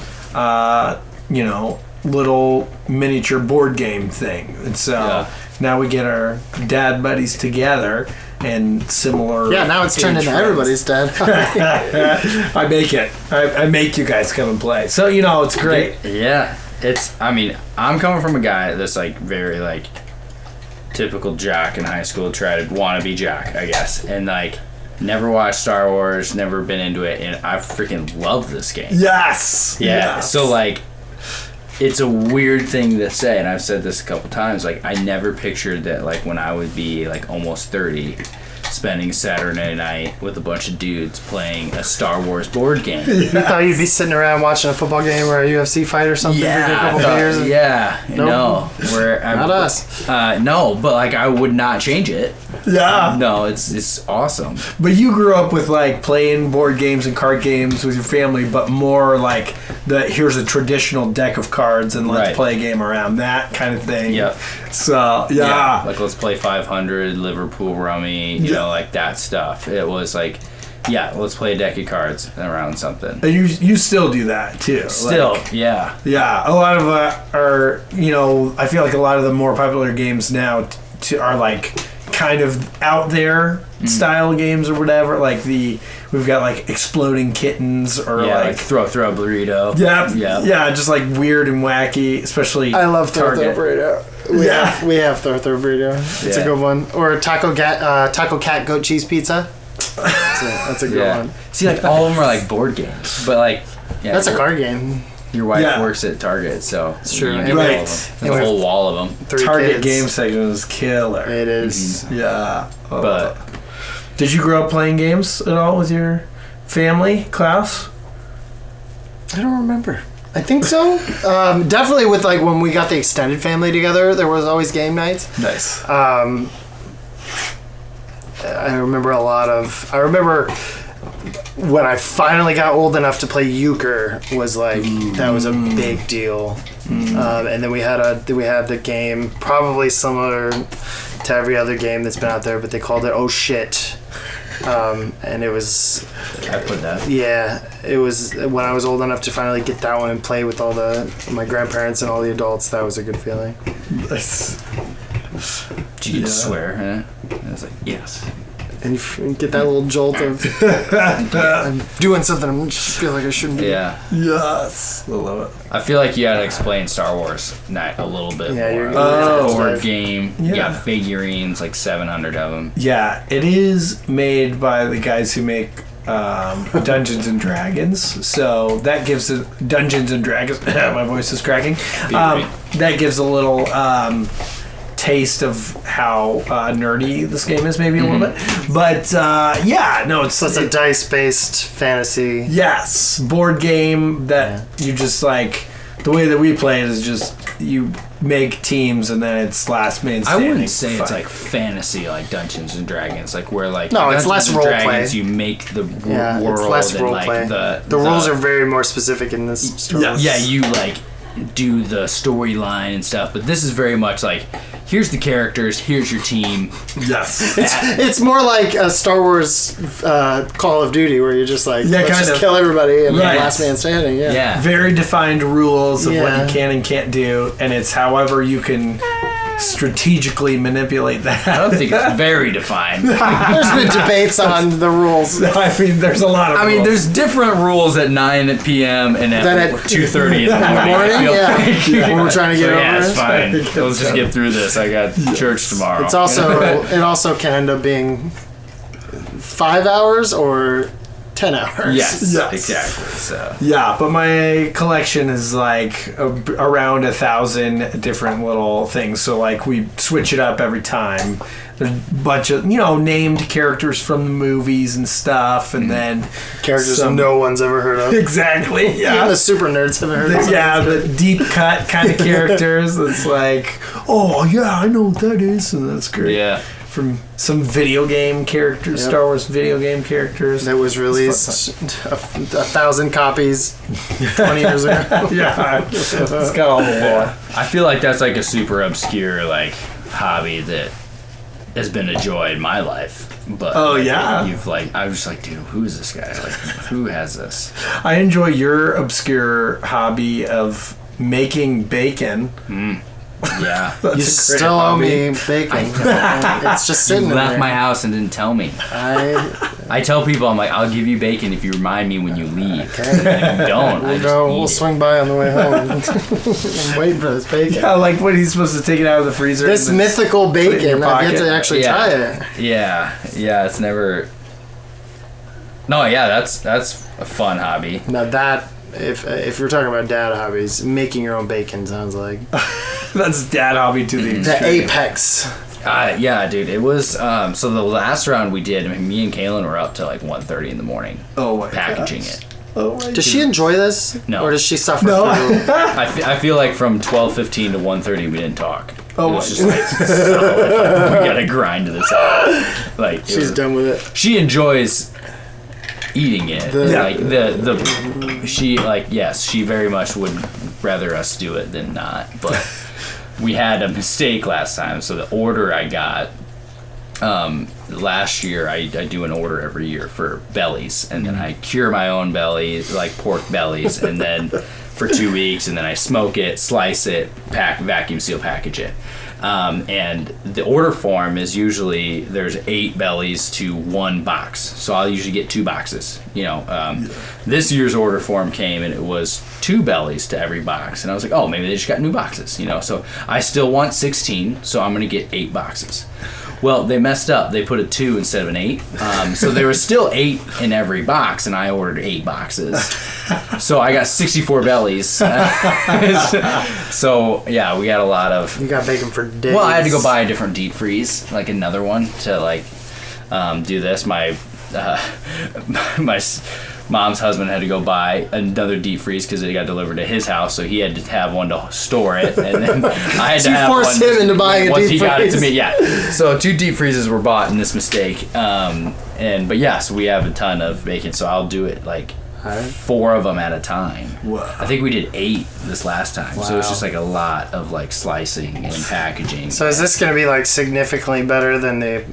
little miniature board game thing. And so now we get our dad buddies together and similar. Yeah, now it's turned into everybody's dad. I make it. I make you guys come and play. So, it's great. Yeah. I'm coming from a guy that's like very like typical jock in high school, want to be jock, I guess. And like, never watched Star Wars, never been into it, and I freaking love this game. Yes! Yeah, yes. So like, it's a weird thing to say, and I've said this a couple times, like, I never pictured that, like, when I would be, like, almost 30, spending Saturday night with a bunch of dudes playing a Star Wars board game. You thought you'd be sitting around watching a football game or a UFC fight or something? Yeah, a couple beers and... No. Not us. No, but, like, I would not change it. Yeah. No, it's awesome. But you grew up with like playing board games and card games with your family, but more like here's a traditional deck of cards and let's play a game around that kind of thing. Yep. So yeah. Like let's play 500, Liverpool Rummy, you know, like that stuff. It was like, let's play a deck of cards around something. And you still do that too. Still, like, yeah. Yeah, a lot of are I feel like a lot of the more popular games now are like kind of out there style games or whatever. Like we've got like Exploding Kittens or like throw a burrito. Yeah, just like weird and wacky, especially I love throw burrito. We have throw burrito. It's a good one. Or Taco Cat goat cheese pizza. That's a good one. See, like all of them are like board games, but like that's a card game. Your wife works at Target, so it's true. You get all of them. There's a whole wall of them. Target game section is killer. It is. Mm-hmm. Yeah. But did you grow up playing games at all with your family, Klaus? I don't remember. I think so. Definitely with like when we got the extended family together, there was always game nights. Nice. I remember when I finally got old enough to play euchre was like that was a big deal. And then we had the game probably similar to every other game that's been out there, but they called it Oh Shit. And it was... I put that. Yeah, it was when I was old enough to finally get that one and play with all my grandparents and all the adults. That was a good feeling. Nice. Did you swear? Huh? I was like, yes. And you get that little jolt of I'm doing something I just feel like I shouldn't be. Yeah. Yes. I love it. I feel like you gotta explain Star Wars a little bit more. Board game. Yeah. You got figurines, like 700 of them. Yeah, it is made by the guys who make Dungeons and Dragons. So that gives it Dungeons and Dragons. My voice is cracking. That gives a little taste of how nerdy this game is, maybe a little bit, but it's a dice-based fantasy. Yes, board game that you just like. The way that we play it is just you make teams and then it's last man standing. I wouldn't say it's like fantasy, like Dungeons and Dragons, like where like no, it's less role play. You make the world. It's less role and play. Like the rules are very more specific in this story. Yeah, you like do the storyline and stuff, but this is very much like, here's the characters, here's your team. Yes. It's more like a Star Wars Call of Duty where you're just like, let's just kill everybody and last man standing. Yeah. Very defined rules of what you can and can't do, and it's however you can strategically manipulate that. I don't think it's very defined. There's been debates on the rules. I mean, there's a lot of rules. I mean, there's different rules at 9 p.m. and at 2:30 in the morning. When we're trying to get over it's fine. Let's just get through this. I got church tomorrow. It also can end up being 5 hours or 10 hours. Yes, exactly. So yeah, but my collection is like around 1,000 different little things. So like we switch it up every time. There's a bunch of named characters from the movies and stuff, and then characters no one's ever heard of. Exactly. Yeah, even the super nerds haven't heard of. Yeah, the deep cut kind of characters. That's like, oh yeah, I know what that is, and that's great. Yeah. From some video game characters, Star Wars video game characters. That was released 1,000 copies 20 years ago. Yeah. It's got all the lore. I feel like that's like a super obscure like hobby that has been a joy in my life. But you've like, I was just like, dude, who is this guy? Like, who has this? I enjoy your obscure hobby of making bacon. Yeah. You still owe me bacon. It's just sitting there. You left my house and didn't tell me. I tell people, I'm like, I'll give you bacon if you remind me when you leave. Okay. And if you don't, we'll swing by on the way home. I'm waiting for this bacon. Yeah, like when he's supposed to take it out of the freezer. This mythical bacon, I've yet to actually try it. Yeah, it's never... No, yeah, that's a fun hobby. Now that... If you're talking about dad hobbies, making your own bacon sounds like that's dad hobby to the apex. Yeah, dude. It was so the last round we did, me and Kaylin were up till like 1:30 in the morning. Packaging it. Oh my Does she enjoy this? No. Or does she suffer through? I feel like from 12:15 to 1:30 we didn't talk. Oh, it was just like, we gotta grind this out. Like she's done with it. She enjoys eating it. She very much would rather us do it than not. But we had a mistake last time. So the order I got last year, I do an order every year for bellies, and then I cure my own bellies, like pork bellies, and then for 2 weeks, and then I smoke it, slice it, vacuum seal package it. And the order form is usually there's 8 bellies to 1 box. So I'll usually get 2 boxes. This year's order form came and it was 2 bellies to every box. And I was like, oh, maybe they just got new boxes. So I still want 16, so I'm going to get 8 boxes. Well, they messed up. They put a 2 instead of an 8. So there was still 8 in every box, and I ordered 8 boxes. So I got 64 bellies. So, yeah, we got a lot of... You got bacon for days. Well, I had to go buy a different deep freeze, like another one, to, like, do this. My mom's husband had to go buy another deep freeze because it got delivered to his house, so he had to have one to store it, and then I had to have one. You forced him into buying a deep freeze. Once he got it to me, yeah. So 2 deep freezes were bought in this mistake, but yes, we have a ton of bacon, so I'll do it like 4 of them at a time. Whoa. I think we did 8 this last time. Wow. So it's just like a lot of like slicing and packaging. So is this going to be like significantly better than the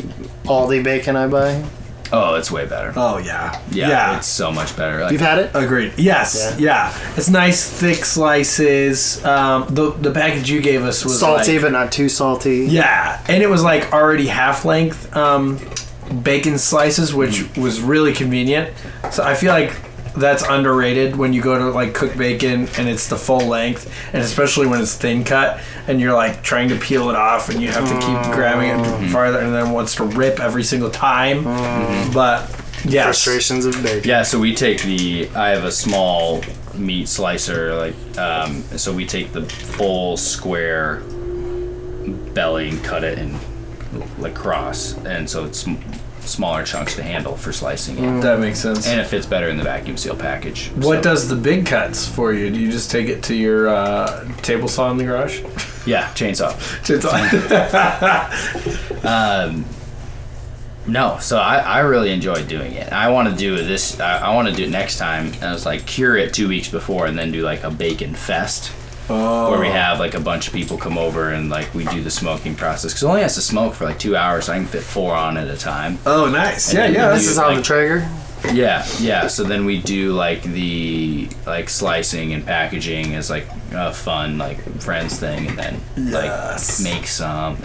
Aldi bacon I buy? Oh, it's way better. Oh, yeah. Yeah. It's so much better. Like, You've had it? Agreed. Yes. Yeah. It's nice, thick slices. The package you gave us was salty, like, but not too salty. Yeah. And it was like already half length bacon slices, which was really convenient. So I feel like that's underrated when you go to like cook bacon and it's the full length, and especially when it's thin cut and you're like trying to peel it off and you have to keep grabbing it farther and then wants to rip every single time. But yes. Frustrations of bacon. Yeah, so we take I have a small meat slicer, like, so we take the full square belly and cut it in like cross, and so it's smaller chunks to handle for slicing it. That makes sense. And it fits better in the vacuum seal package. What does the big cuts for you? Do you just take it to your table saw in the garage? Yeah, chainsaw. No, so I really enjoy doing it. I want to do this. I want to do it next time. And I was like, cure it 2 weeks before, and then do like a bacon fest. Where we have like a bunch of people come over and like we do the smoking process, because it only has to smoke for like 2 hours, so I can fit 4 on at a time. Oh, nice. And Yeah. This is on the Traeger? Yeah. So then we do like the like slicing and packaging as like a fun like friends thing, and then like make some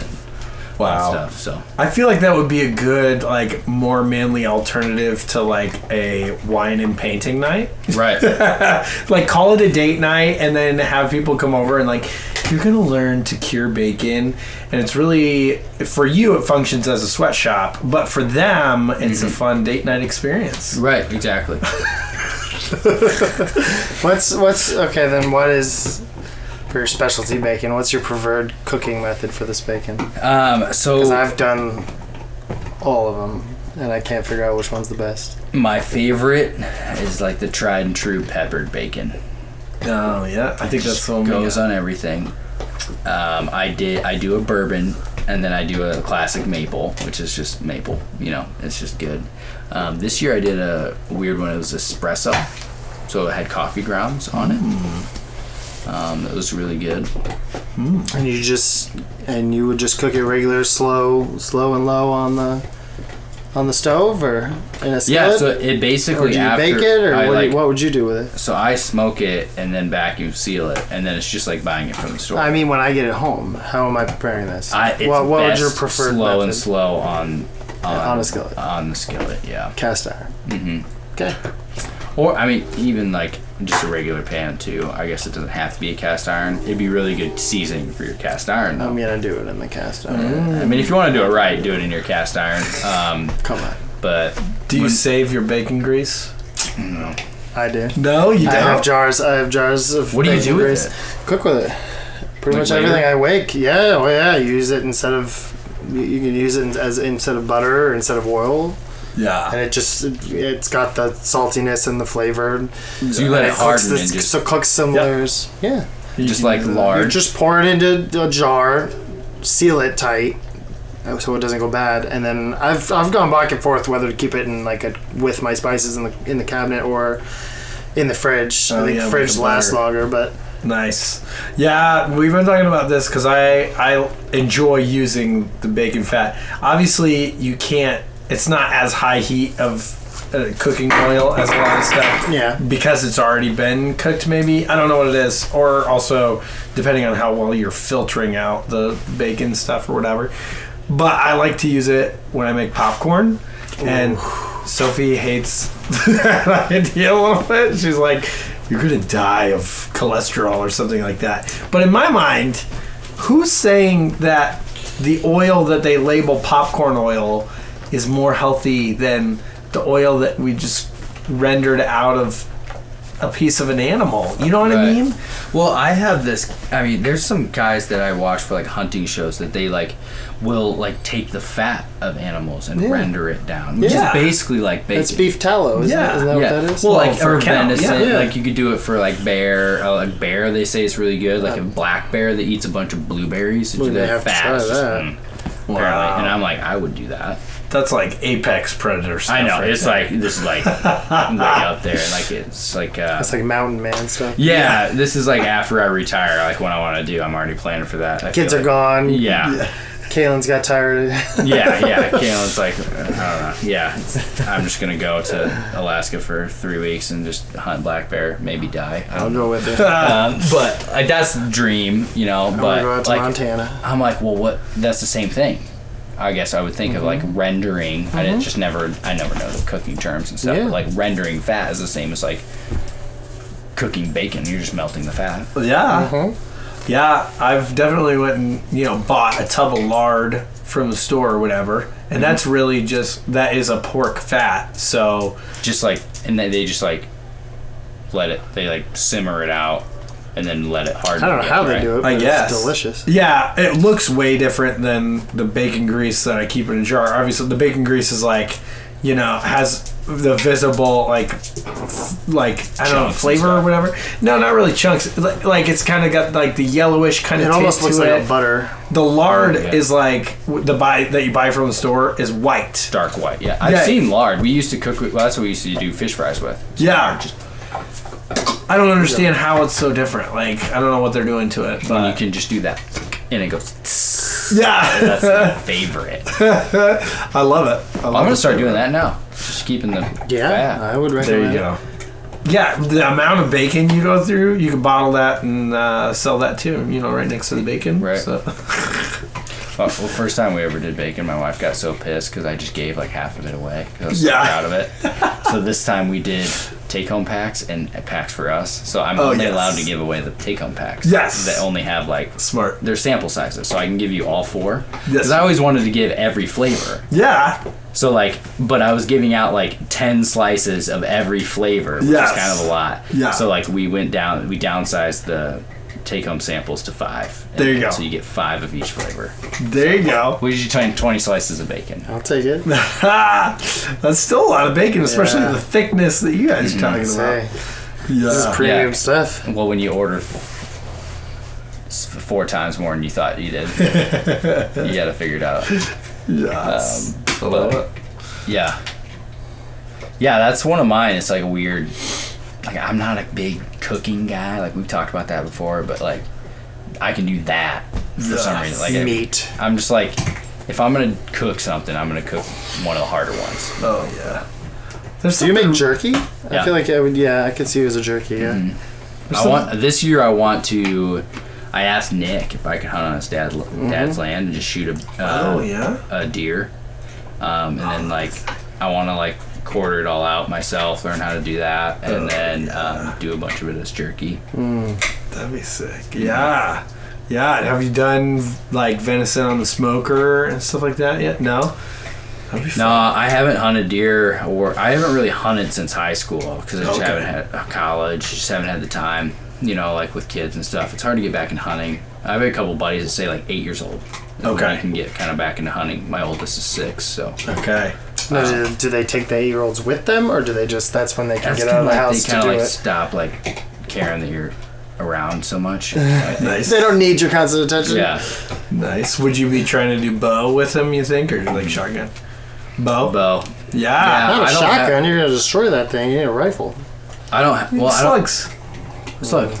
and stuff. So I feel like that would be a good like more manly alternative to like a wine and painting night. Right. Like call it a date night and then have people come over and like you're gonna learn to cure bacon, and it's really for you it functions as a sweatshop, but for them it's a fun date night experience. Right. Exactly. What's okay then? What is for your specialty bacon? What's your preferred cooking method for this bacon? So Because I've done all of them, and I can't figure out which one's the best. my favorite is like the tried and true peppered bacon. Oh yeah, I think that's the one goes on everything. I do a bourbon, and then I do a classic maple, which is just maple. You know, it's just good. This year I did a weird one. It was espresso, so it had coffee grounds on it. It was really good. And you would just cook it regular, slow and low on the stove or in a skillet? Yeah, so it basically or do you after bake it, or I what would you do with it? So I smoke it and then vacuum seal it, and then it's just like buying it from the store. I mean, when I get it home, how am I preparing this? It's what would best your preferred slow method? and slow on a skillet. On the skillet, yeah. Cast iron. Okay. Or I mean, even like just a regular pan too. I guess it doesn't have to be a cast iron. It'd be really good seasoning for your cast iron, though. I'm gonna do it in the cast iron. I mean, if you want to do it right, do it in your cast iron. Come on. But Do you save your bacon grease? no. I do. No, you don't. I have jars of What do you bacon do with grease. it? Cook with it. Pretty Like much everything later? I wake. Yeah, well, yeah. Use it instead of. You can use it as instead of butter or instead of oil, Yeah. and it's got the saltiness and the flavor. So you let it harden and so just cook similars. Yeah. just like You lard. just pour it into a jar, seal it tight, so it doesn't go bad. And then I've gone back and forth whether to keep it in with my spices in the cabinet or in the fridge. I think with fridge the lasts butter. longer, but Nice. Yeah, we've been talking about this because I enjoy using the bacon fat. Obviously, you can't. It's not as high heat of cooking oil as a lot of stuff. Yeah. Because it's already been cooked. Maybe I don't know what it is, or also depending on how well you're filtering out the bacon stuff or whatever. But I like to use it when I make popcorn, and Sophie hates that idea a little bit. She's like, you're gonna die of cholesterol or something like that. But in my mind, who's saying that the oil that they label popcorn oil is more healthy than the oil that we just rendered out of a piece of an animal? You know what I mean? Well, I have this. I mean, there's some guys that I watch for like hunting shows that they like will like take the fat of animals and render it down, which is basically like bacon. that's beef tallow. Isn't that what that is? Well, like for for venison, cow, like you could do it for like bear. Like bear, they say it's really good. Like a black bear that eats a bunch of blueberries. Well, they have to try that. Apparently, and I'm like, I would do that. That's like apex predator stuff. I know. Right It's there. like, this is like way up there. Like, it's like... it's like mountain man stuff. Yeah, this is like after I retire, like what I want to do. I'm already planning for that. Kids are gone. Yeah. Kaylin's got tired. yeah. Kaylin's like, I don't know. Yeah, I'm just going to go to Alaska for 3 weeks and just hunt black bear, maybe die. I'll go with it. But like, that's the dream, you know. I'm but gonna go out to like, Montana. I'm like, well, what? That's the same thing. I guess I would think of like rendering. I never know the cooking terms and stuff. Yeah. But like rendering fat is the same as like cooking bacon. You're just melting the fat. Yeah. Yeah, I've definitely went and, bought a tub of lard from the store or whatever. And that's really that is a pork fat. So just like, and then they just like they like simmer it out and then let it harden. I don't know how they do it, but I guess. It's delicious. Yeah, it looks way different than the bacon grease that I keep in a jar. Obviously, the bacon grease is like, has the visible like I don't know, flavor or whatever. No, not really chunks. Like it's kind of got like the yellowish kind of. It almost looks like a butter. The lard is like that you buy from the store is white, dark white. Yeah, I've seen lard. We used to cook with. Well, that's what we used to do fish fries with. Yeah. I don't understand how it's so different. Like, I don't know what they're doing to it, but you can just do that, and it goes. Yeah, that's my favorite. I love it. I'm gonna start doing that now. Just keeping the fat. I would recommend. There you go. Yeah, the amount of bacon you go through, you can bottle that and sell that too. Right next to the bacon. Right. So. Well, first time we ever did bacon, my wife got so pissed because I just gave like half of it away. I was so proud of it. So this time we did take-home packs and packs for us. So I'm only allowed to give away the take-home packs. Yes. That only have like smart. They're sample sizes, so I can give you all 4. Yes. Because I always wanted to give every flavor. Yeah. So but I was giving out like 10 slices of every flavor, which is kind of a lot. Yeah. So like we downsized the take-home samples to 5. There you go. So you get 5 of each flavor. There you go. We usually 20 slices of bacon. I'll take it. That's still a lot of bacon, especially the thickness that you guys are talking about. This is premium stuff. Well, when you order 4 times more than you thought you did, you got to figure it out. Yes. I love it. Yeah. Yeah, that's one of mine. It's like a weird... Like, I'm not a big cooking guy. Like, we've talked about that before, but, like, I can do that for some reason. Like, meat. I'm just like, if I'm going to cook something, I'm going to cook one of the harder ones. Oh, yeah. Do you make jerky? Yeah. I feel like I could see you as a jerky, yeah. Mm-hmm. This year I asked Nick if I could hunt on his dad's land and just shoot a deer. And then, like, I want to, like, quarter it all out myself, learn how to do that, and then do a bunch of it as jerky. That'd be sick. Yeah. Yeah. Have you done like venison on the smoker and stuff like that yet? No? That'd be fun. No, I haven't hunted deer, or I haven't really hunted since high school because I just haven't had college, just haven't had the time, like with kids and stuff. It's hard to get back in hunting. I have a couple buddies that say like 8 years old. I can get kind of back into hunting. My oldest is 6, so. Okay. Now, do they take the 8-year-olds with them, or do they that's when they can get out of the house to do it? They kind of stop like caring that you're around so much. Nice. They don't need your constant attention. Yeah. Nice. Would you be trying to do bow with them, you think, or like shotgun? Bow. Yeah. Not a shotgun. You're gonna destroy that thing. You need a rifle. I don't. Slugs. Slug.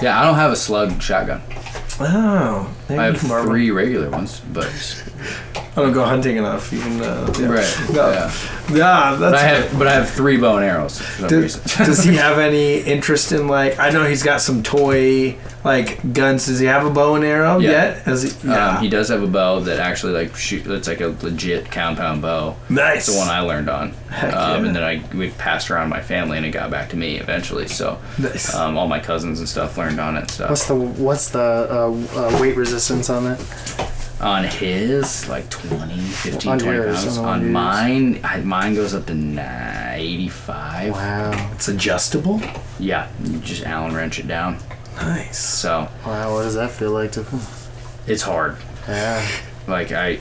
Yeah, I don't have a slug shotgun. Oh. I have 3 regular ones, but I don't go hunting enough. Even right. No. Yeah. That's. But I have 3 bow and arrows. Does he have any interest in like? I know he's got some toy like guns. Does he have a bow and arrow yet? He does have a bow that actually like shoot. It's like a legit compound bow. Nice. It's the one I learned on. Yeah. And then we passed around my family, and it got back to me eventually. So nice. All my cousins and stuff learned on it and stuff. What's the weight resistance on that? On his, like 15, 20 yours, pounds. On mine goes up to 85. Wow. It's adjustable? Yeah, you just Allen wrench it down. Nice. So. Wow, what does that feel like to? It's hard. Yeah. Like I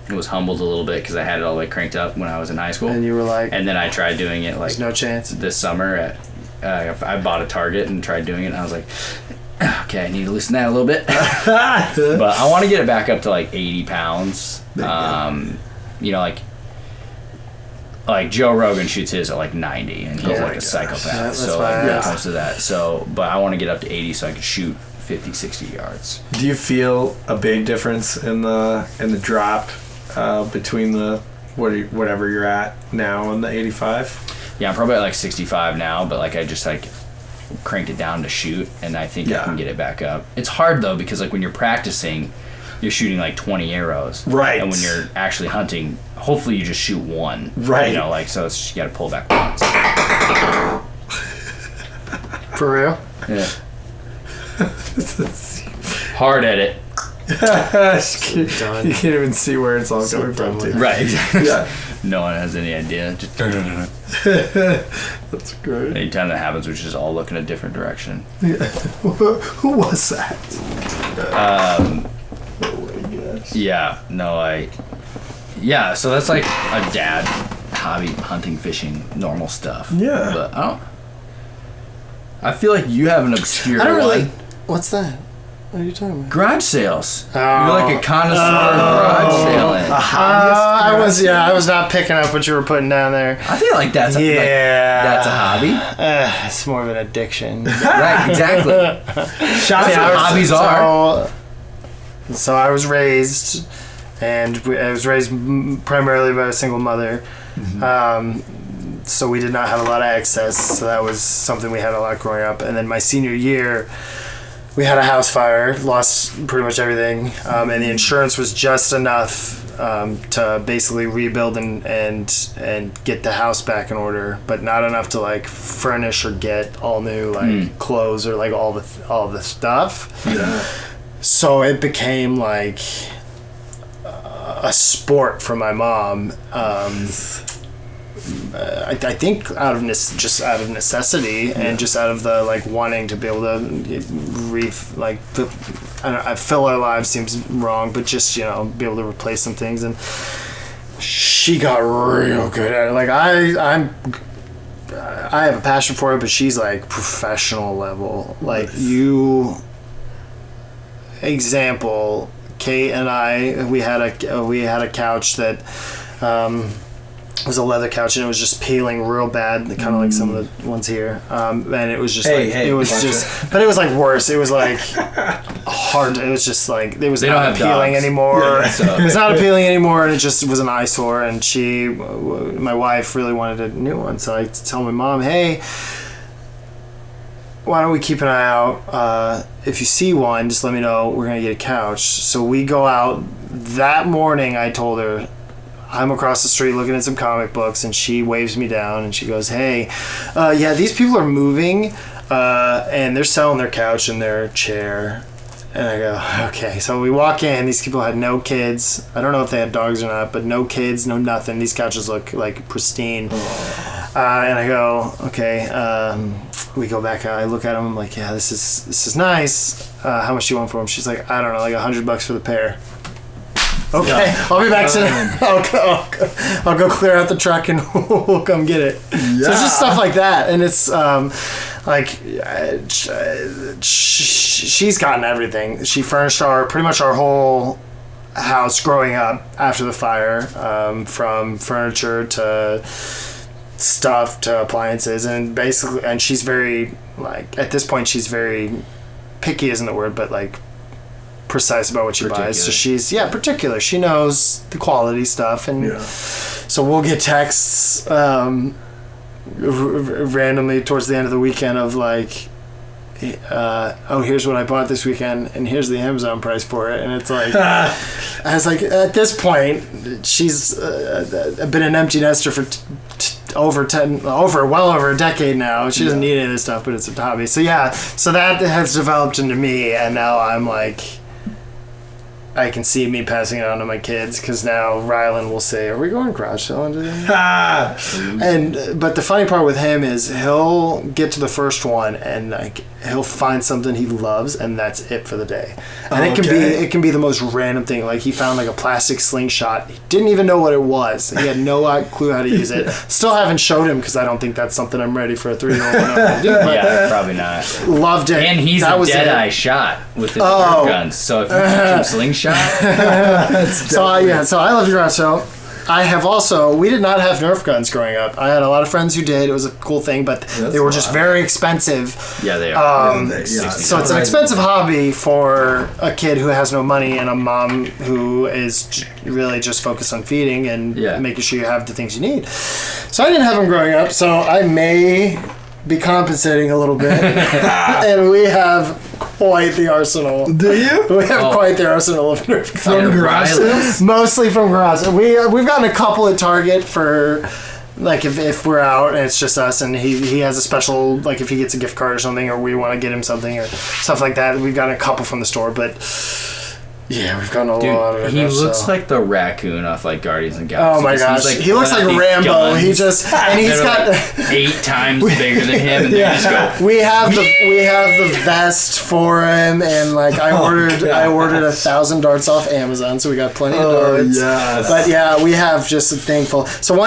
was humbled a little bit because I had it all like cranked up when I was in high school. And you were like. And then I tried doing it like. There's no chance. This summer I bought a target and tried doing it, and I was like, okay, I need to loosen that a little bit. But I want to get it back up to like 80 pounds. You know, like Joe Rogan shoots his at like 90, and he's like a psychopath. Yeah, so when it comes to that, but I want to get up to 80 so I can shoot 50, 60 yards. Do you feel a big difference in the drop between the whatever you're at now and the 85? Yeah, I'm probably at like 65 now, but like I just like cranked it down to shoot, and I think I can get it back up. It's hard though, because like when you're practicing, you're shooting like 20 arrows, right? And when you're actually hunting, hopefully you just shoot one, right? You know, like so it's, you got to pull back once. For real? Yeah. Hard edit. You can't even see where it's all coming from. Right, exactly. Yeah. No one has any idea. Just That's great. Anytime that happens, we're just all looking a different direction. Yeah. Who was that? Oh my gosh. Yeah. No, yeah, so that's like a dad hobby, hunting, fishing, normal stuff. Yeah. But I feel like you have an obscure one. What's that? What are you talking about? Garage sales. You're like a connoisseur of garage sailing. I was not picking up what you were putting down there. I feel like that's a hobby. It's more of an addiction. Right, exactly. That's what hobbies are. So I was raised, and I was raised primarily by a single mother. Mm-hmm. So we did not have a lot of access. So that was something we had a lot growing up. And then my senior year, we had a house fire, lost pretty much everything, and the insurance was just enough to basically rebuild and get the house back in order, but not enough to like furnish or get all new clothes or like all the stuff. Yeah. So it became like a sport for my mom. I think out of necessity and just out of the like wanting to be able to fill our lives seems wrong, but just be able to replace some things, and she got real good at it. Like I have a passion for it, but she's like professional level. Like example, Kate and I, we had a couch that. It was a leather couch, and it was just peeling real bad, kind of like some of the ones here. And it was just but it was like worse. It was like hard. It was just like it was not appealing anymore. Yeah, so. It was not appealing anymore, and it just was an eyesore. And my wife, really wanted a new one, so I tell my mom, "Hey, why don't we keep an eye out? If you see one, just let me know. We're gonna get a couch." So we go out that morning. I told her. I'm across the street looking at some comic books, and she waves me down, and she goes, "Hey, these people are moving, and they're selling their couch and their chair." And I go, "Okay." So we walk in. These people had no kids. I don't know if they had dogs or not, but no kids, no nothing. These couches look like pristine. And I go, "Okay." We go back out. I look at them. I'm like, "Yeah, this is nice. How much do you want for them?" She's like, "I don't know, like $100 for the pair." Okay, yeah. I'll be back soon. I'll go clear out the truck and we'll come get it. Yeah. So it's just stuff like that, and it's she's gotten everything. She furnished pretty much our whole house growing up after the fire, from furniture to stuff to appliances, and she's very at this point she's very picky isn't the word, but like precise about what she buys. So she's particular. She knows the quality stuff, and so we'll get texts randomly towards the end of the weekend of like, here's what I bought this weekend, and here's the Amazon price for it. And it's like I was like, at this point she's been an empty nester for well over a decade now. She doesn't need any of this stuff, but it's a hobby. So that has developed into me, and now I'm like, I can see me passing it on to my kids because now Rylan will say, "Are we going garage selling today?" But the funny part with him is he'll get to the first one and like he'll find something he loves and that's it for the day. And it can be the most random thing. Like he found like a plastic slingshot. He didn't even know what it was. He had no clue how to use it. Still haven't showed him because I don't think that's something I'm ready for a 3-year-old to do. Yeah, probably not. Loved it. And he's a dead-eye shot with his Nerf guns. So if you teach him slingshot, so I love your garage sale. I have also, we did not have Nerf guns growing up. I had a lot of friends who did. It was a cool thing, but they were just very expensive. Yeah, they are. So it's an expensive hobby for a kid who has no money and a mom who is really just focused on feeding and making sure you have the things you need. So I didn't have them growing up, so I may be compensating a little bit. And we have quite the arsenal. Do you? We have quite the arsenal of Nerf guns. From garage sales? Mostly from garage. We've gotten a couple at Target for like if we're out and it's just us and he has a special, like if he gets a gift card or something or we want to get him something or stuff like that. We've gotten a couple from the store, but yeah, we've gotten a lot of it. He looks like the raccoon off like Guardians and Galaxy. Oh my gosh, he looks like Rambo. Guns, he just and he's got like 8 times bigger than him, and they just go. We have the vest for him, and like I ordered 1,000 darts off Amazon, so we got plenty of darts. Yes. But yeah, we have just a thingful. So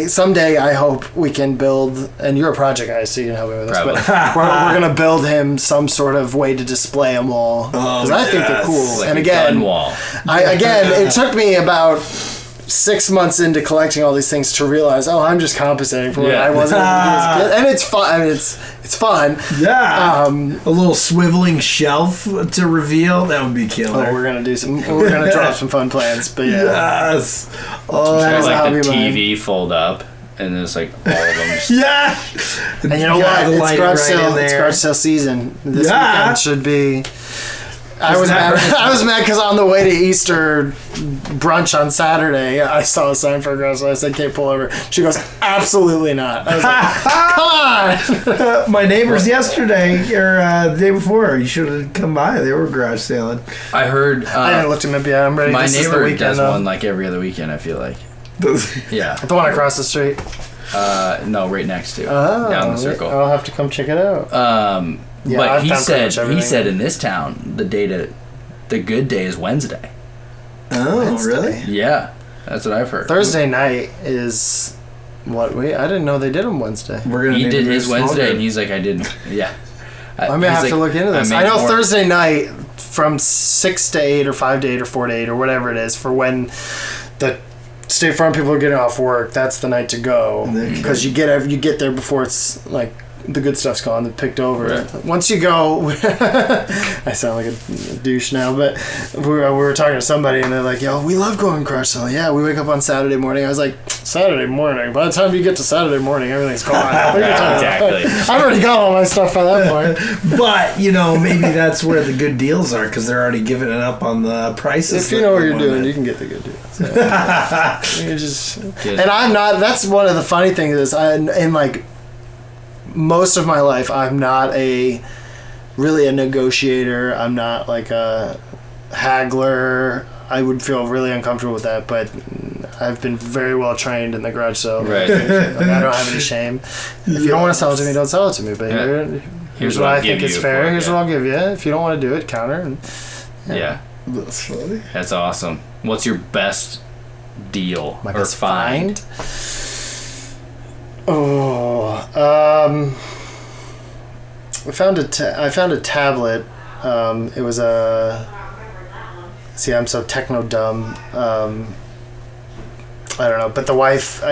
someday, I hope we can build. And you're a project guy, so you can help me with this. Probably. But we're gonna build him some sort of way to display them all because I think they're cool. Like and again. Wall. It took me about 6 months into collecting all these things to realize, I'm just compensating for what I wasn't able to do as a kid. And it's fun. I mean, it's fun. Yeah. A little swiveling shelf to reveal. That would be killer. We're gonna drop some fun plans. But yeah. Yes. That is like the TV fold up. And there's like all of them. Yeah. And you know what? It's garage sale season. This weekend should be. I was mad because on the way to Easter brunch on Saturday, I saw a sign for a girl, so I said, "Kate, pull over." She goes, "Absolutely not." I was like, "Come on!" My neighbors yesterday or the day before, you should have come by. They were garage sailing. I heard. I didn't look them up yet. I'm ready. My neighbor does one like every other weekend. I feel like. Yeah. The one across the street. No, right next to. Down the circle. I'll have to come check it out. Yeah, but he said in this town the good day is Wednesday. Oh, Wednesday. Really? Yeah, that's what I've heard. Thursday night is I didn't know they did them Wednesday. He did his Wednesday, and he's like, I didn't. Yeah. I may have to look into this. I know Thursday night from 6 to 8 or 5 to 8 or 4 to 8 or whatever it is for when the State Farm people are getting off work. That's the night to go because you get there before it's like. The good stuff's gone. They're picked over. Right. Once you go, I sound like a douche now, but we were talking to somebody and they're like, "Yo, we love going garage sale. Yeah, we wake up on Saturday morning." I was like, "Saturday morning? By the time you get to Saturday morning, everything's gone." Exactly. I've already got all my stuff by that point. But maybe that's where the good deals are because they're already giving it up on the prices. If you know what you're doing, you can get the good deals. And I'm not. That's one of the funny things is most of my life, I'm not really a negotiator. I'm not like a haggler. I would feel really uncomfortable with that, but I've been very well trained in the garage sale. Right. I don't have any shame. If you don't want to sell it to me, don't sell it to me. But here's what I think is fair. Here's what I'll give you. If you don't want to do it, counter. Yeah. That's funny. That's awesome. What's your best deal My or best find? I found a tablet. It was I'm so techno dumb. I don't know, but the wife,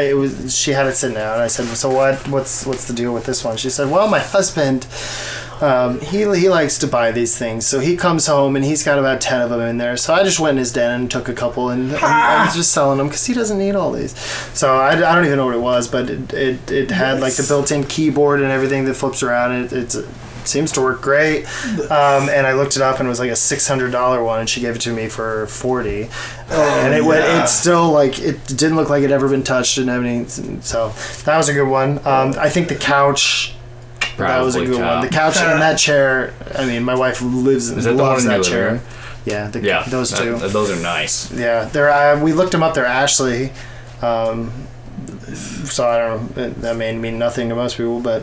she had it sitting out, and I said, "So what's the deal with this one?" She said, "Well, my husband, he likes to buy these things, so he comes home and he's got about 10 of them in there. So I just went in his den and took a couple, and I was just selling them because he doesn't need all these. So I don't even know what it was, but it had like the built-in keyboard and everything that flips around. It seems to work great. And I looked it up and it was like a $600 one, and she gave it to me for $40. And it's still like, it didn't look like it ever been touched and everything. So that was a good one. I think the couch. That was a good one. The couch and that chair. I mean, my wife loves that chair. Yeah, those two. Those are nice. Yeah, they're. We looked them up. They're Ashley. So I don't know. That may mean nothing to most people, but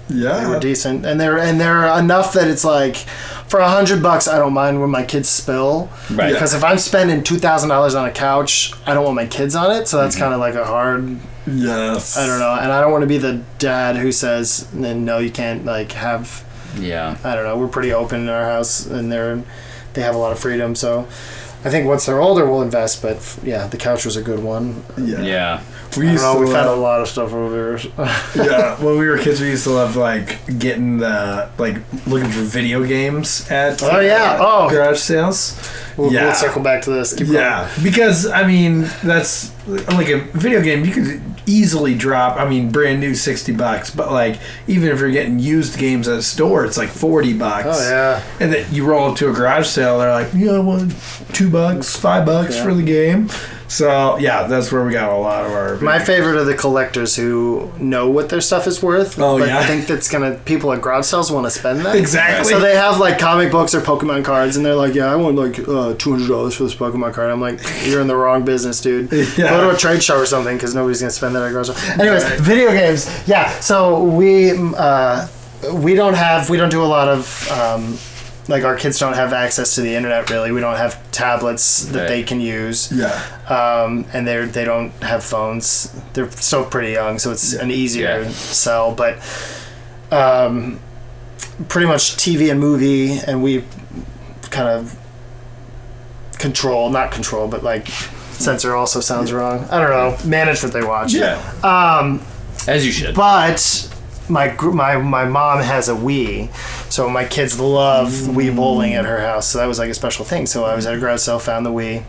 they were decent, and they're enough that it's like for $100, I don't mind when my kids spill. Right. Because if I'm spending $2,000 on a couch, I don't want my kids on it. So that's kind of like a hard. Yes. I don't know, and I don't want to be the dad who says, "No, you can't like have." Yeah. I don't know. We're pretty open in our house, and they have a lot of freedom. So I think once they're older, we'll invest. But yeah, the couch was a good one. Yeah. We found a lot of stuff over there. Yeah, when we were kids, we used to love like getting looking for video games at garage sales. We'll circle back to this. Keep going. Because I mean that's like a video game you could easily drop. I mean, brand new $60, but like even if you're getting used games at a store, it's like $40. Oh yeah. And then you roll up to a garage sale, they're like, I want $2, $5 for the game. So yeah, that's where we got a lot of our. My favorite are the collectors who know what their stuff is worth. But think that's people at garage sales want to spend that. Exactly. So they have like comic books or Pokemon cards, and they're like, I want like $200 for this Pokemon card. I'm like, you're in the wrong business, dude. Yeah. Go to a trade show or something because nobody's gonna spend that at garage sale. Anyways, video games. Yeah. So we don't do a lot of. Like our kids don't have access to the internet really. We don't have tablets that they can use. Yeah. And they don't have phones. They're still pretty young, so it's an easier sell. But pretty much TV and movie, and we kind of not control, but like censor also sounds wrong. I don't know. Manage what they watch. Yeah. As you should. But my mom has a Wii, so my kids love Wii bowling at her house. So that was like a special thing. So I was at a garage sale, found the Wii.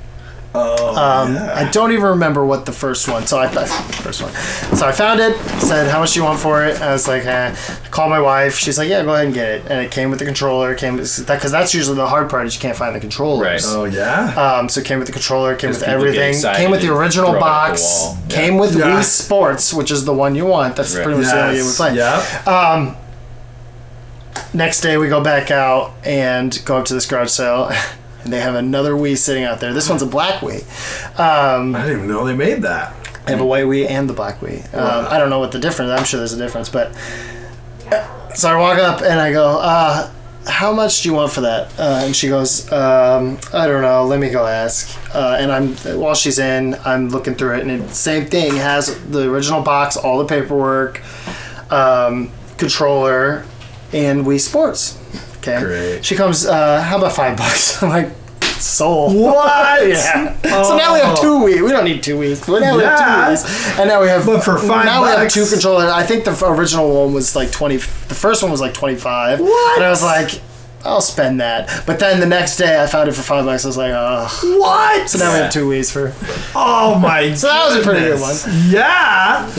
I don't even remember what the first one. So I found it. Said, "How much do you want for it?" I was like, I called my wife. She's like, "Yeah, go ahead and get it." And it came with the controller. Because that's usually the hard part is you can't find the controllers. Right. Oh yeah. So it came with the controller. Came with everything. Came with the original box. Came with Wii Sports, which is the one you want. That's pretty much the only game we play. Yeah. Next day we go back out and go up to this garage sale. And they have another Wii sitting out there. This one's a black Wii. I didn't even know they made that. They have a white Wii and the black Wii. I don't know what the difference is. I'm sure there's a difference. But so I walk up and I go, how much do you want for that? And she goes, I don't know. Let me go ask. And while she's in, I'm looking through it. And same thing. Has the original box, all the paperwork, controller, and Wii Sports. Okay. Great. She comes, how about $5? I'm like, sold. What? Yeah. So now we have two Wii. We don't need two Wiis. But now we have two Wiis. And now we have. But for $5. Now we have two controllers. I think the original one was like 20. The first one was like 25. What? And I was like, I'll spend that. But then the next day I found it for $5. I was like, oh. What? So now we have two Wiis for. Oh my. So that was a pretty good one. Yeah.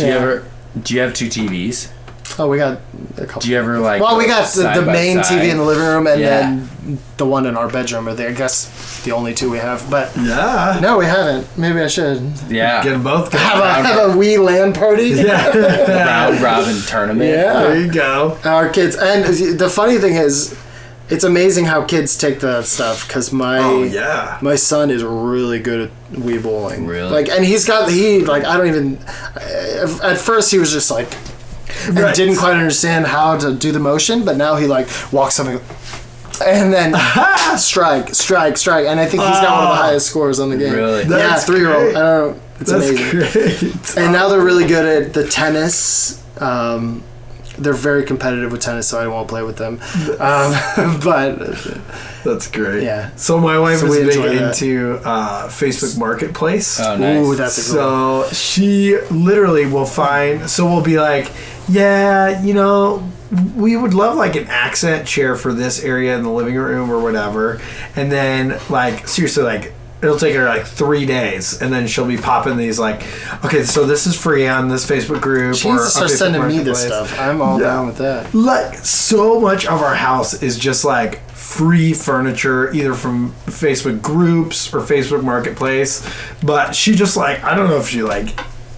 Do you have two TVs? Oh, we got a couple. Do you ever like? Well, we got the main TV in the living room, and then the one in our bedroom. Are there? I guess the only two we have. But no, we haven't. Maybe I should. Yeah, get them both. Have a Wii LAN party. Yeah, round robin tournament. Yeah, there you go. Our kids, and the funny thing is, it's amazing how kids take that stuff. Because my son is really good at Wii bowling. Really, and I don't even. At first, he was just like. And didn't quite understand how to do the motion, but now he walks up and then strike, and I think he's got one of the highest scores on the game. Really? That's 3-year-old. I don't know. It's amazing. Great. And now they're really good at the tennis. They're very competitive with tennis, so I won't play with them. But that's great. Yeah. So my wife is big into Facebook Marketplace. Oh, nice. Ooh, that's a cool one. So she literally will find. So we'll be like, yeah, we would love an accent chair for this area in the living room or whatever, and then seriously it'll take her 3 days, and then she'll be popping these okay, so this is free on this Facebook group. Jesus, start sending me this stuff. I'm all down with that. So much of our house is just free furniture, either from Facebook groups or Facebook Marketplace. But she just I don't know if she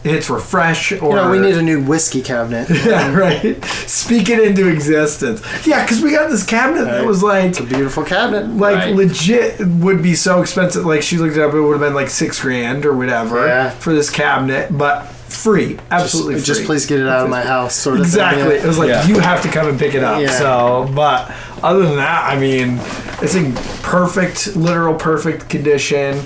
hits refresh or we need a new whiskey cabinet. Yeah, right. Speak it into existence. Yeah, because we got this cabinet that was like it's a beautiful cabinet. Like legit would be so expensive. Like she looked it up, it would have been like $6,000 or whatever for this cabinet, but free, absolutely free. Just please get it out of my house, sort of. Exactly. Thing, It was like you have to come and pick it up. Yeah. So, but other than that, I mean, it's in perfect condition.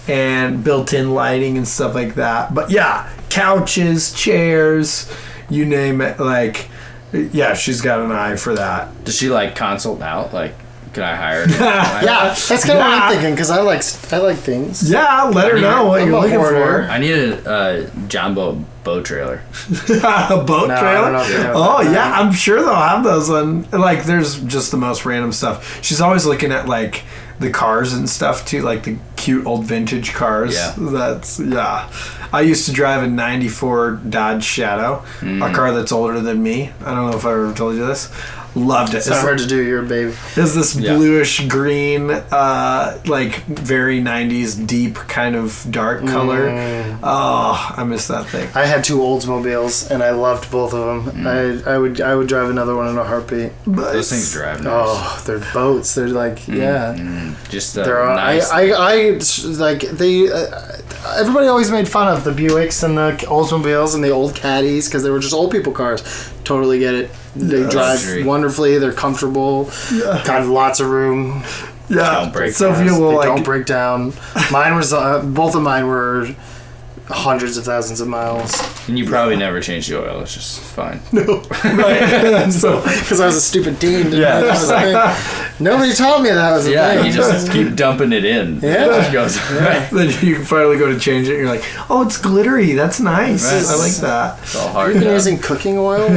And built-in lighting and stuff like that. But yeah, couches, chairs, you name it. Like, yeah, she's got an eye for that. Does she like consult out? Like, can I hire her? Yeah, that's kind of what I'm thinking because I like things. Yeah, let her know what you're looking for. I need a Jumbo boat trailer. A boat trailer? Yeah, I'm sure they'll have those on. Like, there's just the most random stuff. She's always looking at like the cars and stuff too, like the cute old vintage cars. Yeah. I used to drive a 94 Dodge Shadow, a car that's older than me. I don't know if I ever told you this. Loved it. It's not hard to do. You're a baby. It's this bluish green, like very 90s deep kind of dark color. Oh, I miss that thing. I had two Oldsmobiles and I loved both of them. I would drive another one in a heartbeat. Those things drive nice. Oh, they're boats. They're like just they're nice. I like they. Everybody always made fun of the Buicks and the Oldsmobiles and the old Caddies because they were just old people cars. Totally get it. They drive wonderfully. They're comfortable. Got lots of room. Yeah. Don't break so down. They don't break down. Mine was both of mine were hundreds of thousands of miles. And you probably never changed the oil. It's just fine. No. Right. So because I was a stupid teen. Nobody taught me that was a thing. You just keep dumping it in. Yeah. It just goes. Then you can finally go to change it and you're like, oh, it's glittery. That's nice. I like that. It's all hard. You've been using cooking oil?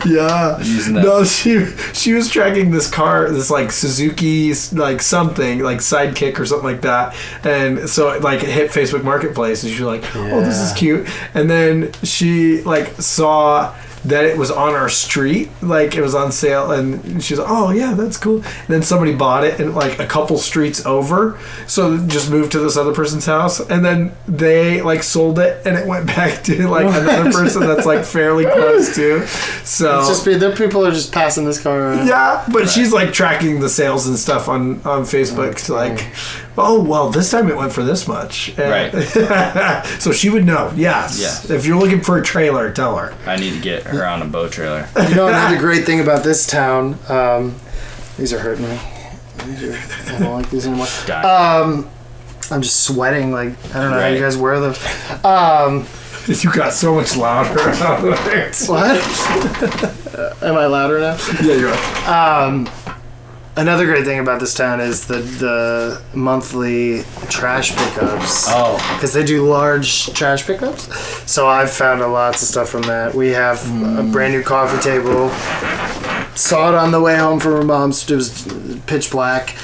Yeah. Using that. No, she was tracking this car, this like Suzuki, like something, like Sidekick or something like that. And so it like hit Facebook Marketplace and she was like, oh, this is cute. And then she like saw that it was on our street, like it was on sale, and she's like, oh yeah, that's cool. And then somebody bought it and like a couple streets over, so just moved to this other person's house, and then they like sold it and it went back to like another person that's like fairly close to. So it's just the people are just passing this car around. Yeah, but she's like tracking the sales and stuff on Facebook to like, oh well, this time it went for this much. Right. So she would know. Yes. If you're looking for a trailer, tell her. I need to get her on a boat trailer. Another great thing about this town, these are hurting me. I don't like these anymore. I'm just sweating. Like, I don't know how you guys wear those. You got so much louder. What? Am I louder now? Yeah, you are. Another great thing about this town is the monthly trash pickups. Oh. Because they do large trash pickups. So I've found lots of stuff from that. We have a brand new coffee table. Saw it on the way home from her mom's. It was pitch black.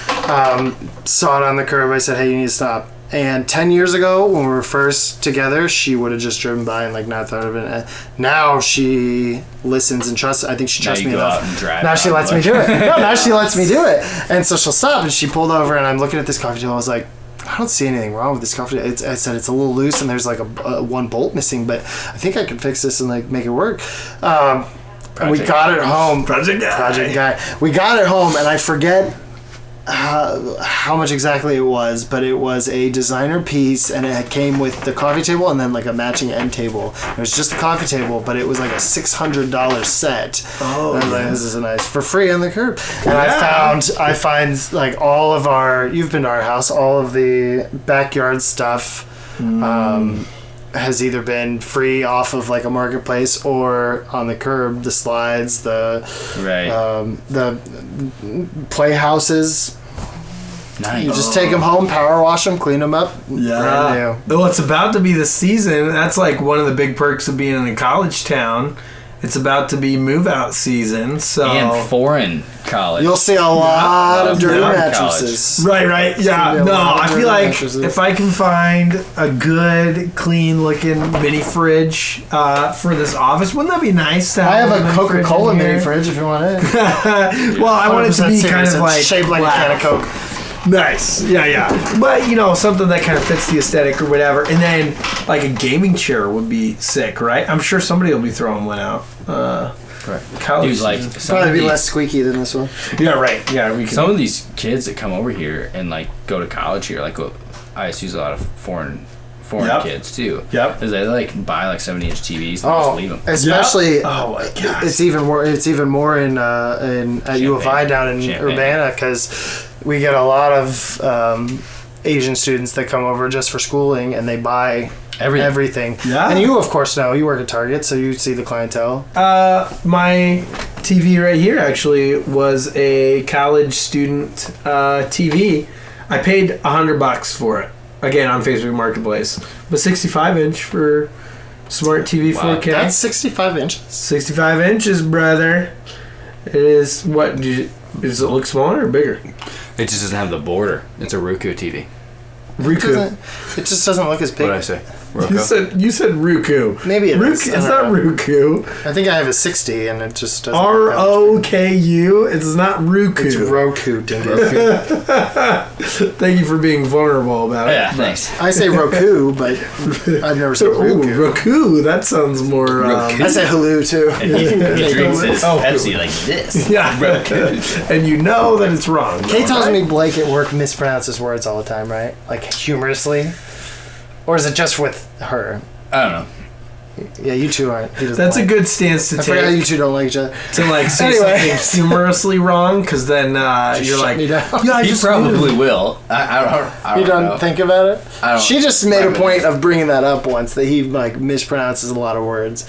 Saw it on the curb. I said, hey, you need to stop. And 10 years ago, when we were first together, she would have just driven by and like not thought of it. Now she listens and trusts. I think she trusts me enough. Now she lets me do it. No, now she lets me do it. And so she'll stop. And she pulled over, and I'm looking at this coffee table. I was like, I don't see anything wrong with this coffee table. I said it's a little loose, and there's like a one bolt missing, but I think I can fix this and like make it work. And we got it home. Project guy. We got it home, and I forget how much exactly it was, but it was a designer piece, and it came with the coffee table and then like a matching end table. It was just the coffee table, but it was like a $600 set. Oh, and I was like, this is nice for free on the curb. And I find like all of you've been to our house, all of the backyard stuff has either been free off of like a marketplace or on the curb. The slides, the playhouses. Nice. You just take them home, power wash them, clean them up. Yeah. Well, it's about to be the season. That's like one of the big perks of being in a college town. It's about to be move-out season, so... And foreign college. You'll see a lot of dirty mattresses. Right, yeah. No, I feel like if I can find a good, clean-looking mini fridge for this office, wouldn't that be nice to have? I have a Coca-Cola mini fridge if you want it. Well, I want it to be kind of like... shaped like a can of Coke. Nice. Yeah. But, you know, something that kind of fits the aesthetic or whatever. And then, like, a gaming chair would be sick, right? I'm sure somebody will be throwing one out. College. Dude, probably be less squeaky than this one. Yeah, right. Yeah, some of these kids that come over here and, like, go to college here, like, ISU's a lot of foreign kids too. Yep. Because they like buy like 70-inch TVs and just leave them. Especially, oh my god, it's even more in at U of I down in Urbana, because we get a lot of Asian students that come over just for schooling and they buy everything. Yeah. And you of course know, you work at Target, so you see the clientele. My TV right here actually was a college student TV. I paid $100 for it. Again, on Facebook Marketplace. But 65-inch for Smart TV 4K. That's 65 inches. 65 inches, brother. It is, what, does it look smaller or bigger? It just doesn't have the border. It's a Roku TV. Roku. It just doesn't look as big. What did I say? Roku? You said Roku. Maybe it is. It's not Roku. I think I have a 60 and it just doesn't. ROKU. It's not Roku. It's Roku. Thank you for being vulnerable about it. Yeah, thanks. I say Roku, but I've never said Roku. Roku. That sounds more. I say Hulu too. He drinks his Pepsi like this. Yeah. And you know that it's wrong. Kate tells me Blake at work mispronounces words all the time, right? Like humorously. Or is it just with her? I don't know. Yeah, you two aren't. That's a good stance to take. I forgot you two don't like each other. To like say something humorously wrong, because then you're like, yeah, he probably will. I don't you don't know. Think about it? She just made a point this. of bringing that up once, that he like mispronounces a lot of words,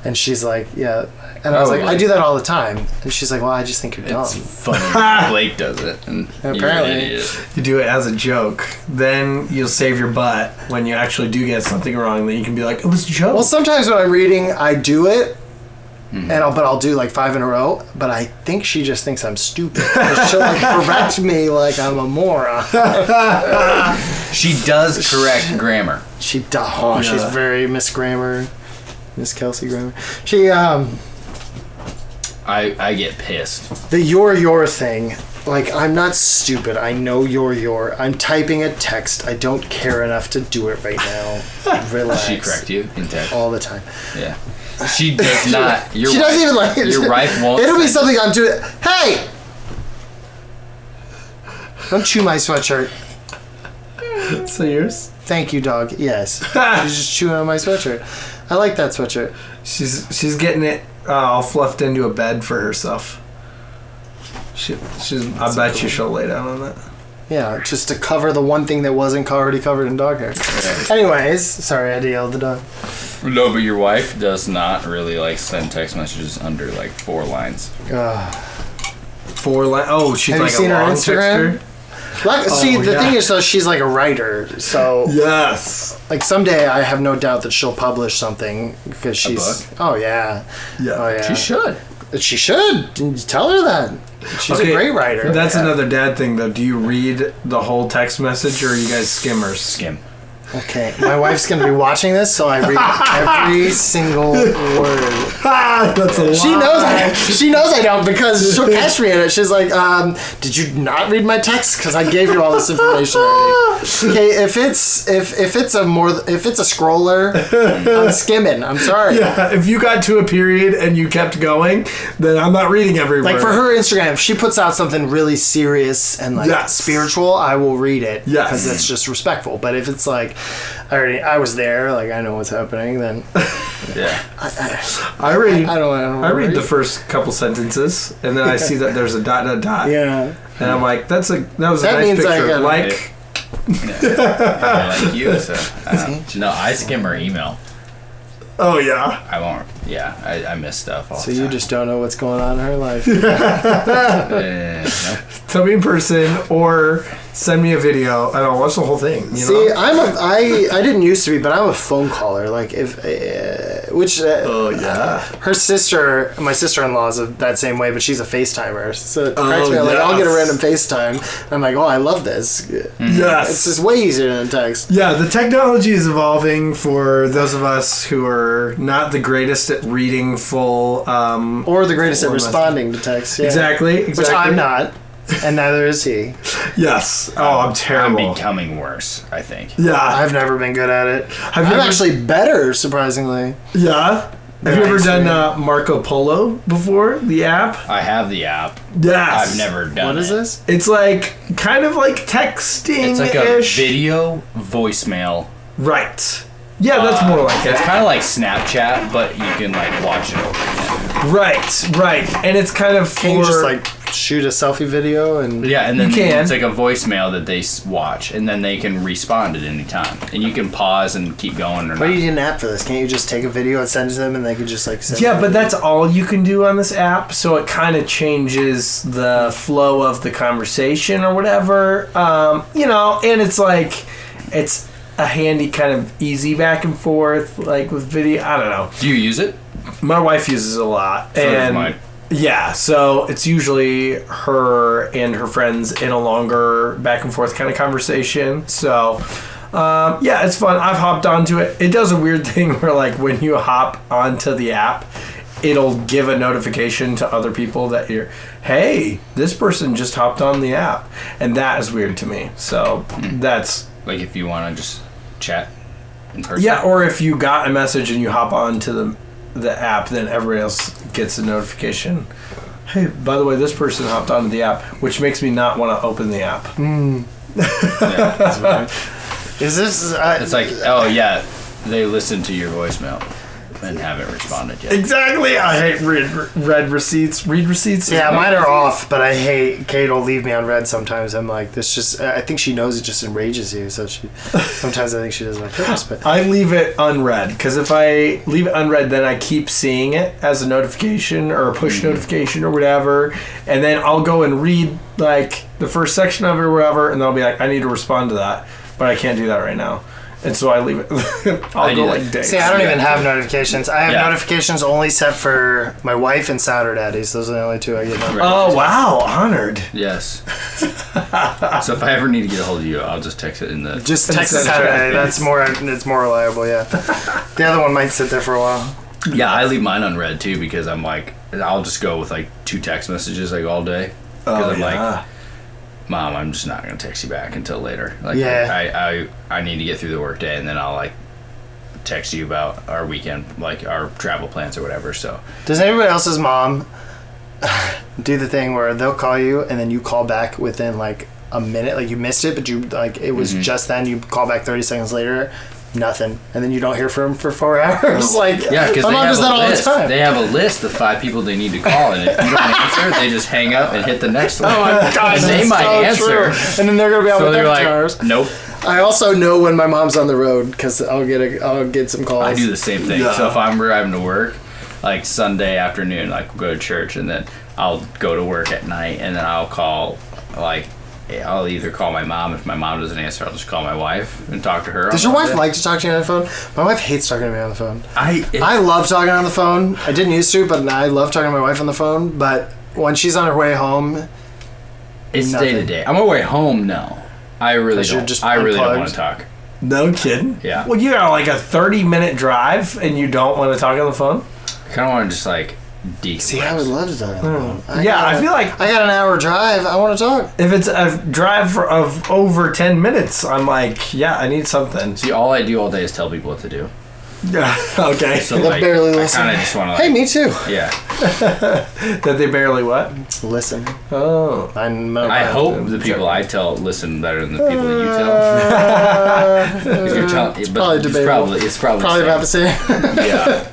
and she's like, yeah. And I was like, I do that all the time. And she's like, well, I just think you're dumb. It's funny. Blake does it. And apparently. You do it as a joke. Then you'll save your butt when you actually do get something wrong. Then you can be like, it was a joke. Well, sometimes when I'm reading, I do it. Mm-hmm. But I'll do like 5 in a row. But I think she just thinks I'm stupid. She'll like correct me like I'm a moron. She does correct grammar. She does. Oh, yeah. She's very Miss Grammar. Miss Kelsey Grammar. She, I get pissed. The your thing, like, I'm not stupid. I know your. I'm typing a text. I don't care enough to do it right now. Relax. Does she correct you in text? All the time. Yeah. She does not. She doesn't even like it. Your wife won't. It'll be something I'm doing. Hey! Don't chew my sweatshirt. So yours? Thank you, dog. Yes. She's just chewing on my sweatshirt. I like that sweatshirt. She's getting it all fluffed into a bed for herself. I bet you she'll lay down on that. Yeah, just to cover the one thing that wasn't already covered in dog hair. Right. Anyways, sorry, I had to yell at the dog. No, but your wife does not really like send text messages under like 4 lines. 4 lines? Oh, she's have like you seen a long her Instagram? texter? Like, see, the thing is, though, she's like a writer, so yes. Like someday, I have no doubt that she'll publish something because she's. A book? Oh yeah. Oh yeah. She should. She should. Tell her that. She's a great writer. That's another dad thing, though. Do you read the whole text message, or are you guys skimmers? Skim. Okay, my wife's gonna be watching this, so I read every single word. That's a lie. She knows I don't, because she'll catch me in it. She's like, "Did you not read my text? Because I gave you all this information already." Okay, if it's a scroller, I'm skimming. I'm sorry. Yeah, if you got to a period and you kept going, then I'm not reading every word. Like for her Instagram, if she puts out something really serious and like spiritual, I will read it. Yes, because that's just respectful. But if it's like, I was there, like I know what's happening, then yeah. I read. I read the first couple sentences, and then I see that there's a ... Yeah. And I'm like, that was a nice picture. Like. Yeah, like you. So no, I skim her email. Oh yeah. I won't. Yeah, I miss stuff all the time. So you just don't know what's going on in her life. No. Tell me in person or send me a video. I don't watch the whole thing. You know? I didn't used to be, but I'm a phone caller. Like if her sister, my sister-in-law is that same way, but she's a FaceTimer. So it cracks me up. Like I'll get a random FaceTime. And I'm like, oh, I love this. Yes, it's just way easier than text. Yeah, the technology is evolving for those of us who are not the greatest at reading full, or the greatest at responding to text. Yeah. Exactly. Which I'm not. and neither is he. Yes. Oh, I'm terrible. I'm becoming worse, I think. Yeah. I've never been good at it. I'm actually better, surprisingly. Yeah. Have you ever done Marco Polo before, the app? I have the app. Yes. I've never done it. What is this? It's like, kind of like texting-ish. It's like a video voicemail. Right. Yeah, that's more like it. It's kind of like Snapchat, but you can like watch it over again. Right. And it's kind of Can you just like shoot a selfie video and... Yeah, and then you can. It's like a voicemail that they watch, and then they can respond at any time. And you can pause and keep going or Why do you need an app for this? Can't you just take a video and send it to them and they could just like send Yeah, but that's all you can do on this app, so it kind of changes the flow of the conversation or whatever. And it's like, it's a handy kind of easy back and forth, like with video. I don't know. Do you use it? My wife uses it a lot. So does mine. Yeah, so it's usually her and her friends in a longer back and forth kind of conversation. So, it's fun. I've hopped onto it. It does a weird thing where, like, when you hop onto the app, it'll give a notification to other people that hey, this person just hopped on the app. And that is weird to me. So, that's... Like if you want to just chat in person? Yeah, or if you got a message and you hop onto the app, then everybody else gets a notification. Hey, by the way, this person hopped onto the app, which makes me not want to open the app. Yeah, that's weird. Is this... it's like, oh yeah, they listened to your voicemail and haven't responded yet. Exactly. I hate read receipts. Read receipts? Yeah, mine are off, but I hate... Kate will leave me on red sometimes. I'm like, this just... I think she knows it just enrages you, so sometimes I think she does it on purpose, but... I leave it unread, because if I leave it unread, then I keep seeing it as a notification or a push notification or whatever, and then I'll go and read, like, the first section of it or whatever, and then I'll be like, I need to respond to that, but I can't do that right now. And so I leave it. I'll go like days. See, I don't even have notifications. I have notifications only set for my wife and Saturdays. Those are the only two I get notifications. Oh, wow. Honored. Yes. So if I ever need to get a hold of you, I'll just text it in the... Just text Saturday. It's more reliable, yeah. The other one might sit there for a while. Yeah, I leave mine unread too because I'm like, I'll just go with like 2 text messages like all day. Because I'm like... Mom, I'm just not gonna text you back until later. Like, I need to get through the workday, and then I'll like text you about our weekend, like our travel plans or whatever. So, does anybody else's mom do the thing where they'll call you and then you call back within like a minute? Like you missed it, but you like it was just then. You call back 30 seconds later. Nothing, and then you don't hear from them for 4 hours. Like, yeah, because my mom does that all the time. They have a list of 5 people they need to call, and if you don't answer, they just hang up and hit the next one. Oh my god, and they might answer, and then they're gonna be out with 2 hours. Nope. I also know when my mom's on the road because I'll get some calls. I do the same thing. Yeah. So if I'm driving to work, like Sunday afternoon, like we'll go to church, and then I'll go to work at night, and then I'll call like. I'll either call my mom. If my mom doesn't answer, I'll just call my wife and talk to her. Does your wife like to talk to you on the phone? My wife hates talking to me on the phone. I love talking on the phone. I didn't used to, but I love talking to my wife on the phone. But when she's on her way home, it's day to day. On my way home, no. I really don't. I really don't want to talk. No kidding. Yeah. Well, you got like a 30-minute drive, and you don't want to talk on the phone? I kind of want to just like. See, I would love to talk on the phone. I feel like I got an hour drive. I want to talk. If it's a drive of over 10 minutes, I'm like, yeah, I need something. See, all I do all day is tell people what to do. Yeah. Okay. So like, barely listen. I kind of just want to. Hey, me too. Yeah. That they barely what? Listen. Oh. I hope the people I tell listen better than the people that you tell. Because you're telling. It's probably debatable. It's probably about the same. Yeah.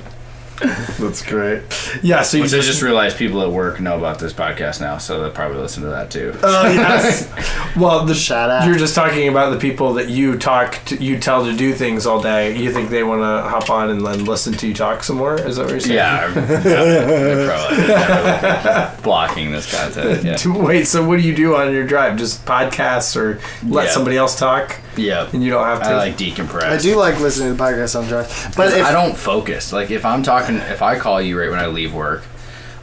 That's great. Yeah, so I just realized people at work know about this podcast now, so they'll probably listen to that too. Oh, yes. Well, shout out. You're just talking about the people that you tell to do things all day. You think they want to hop on and then listen to you talk some more? Is that what you're saying? Yeah, they're probably blocking this content. Yeah. Wait, so what do you do on your drive? Just podcasts or let somebody else talk? Yeah. And you don't have to? I like decompress. I do like listening to podcasts on drive. But I don't focus. Like if I'm talking, if I call you right when I leave work,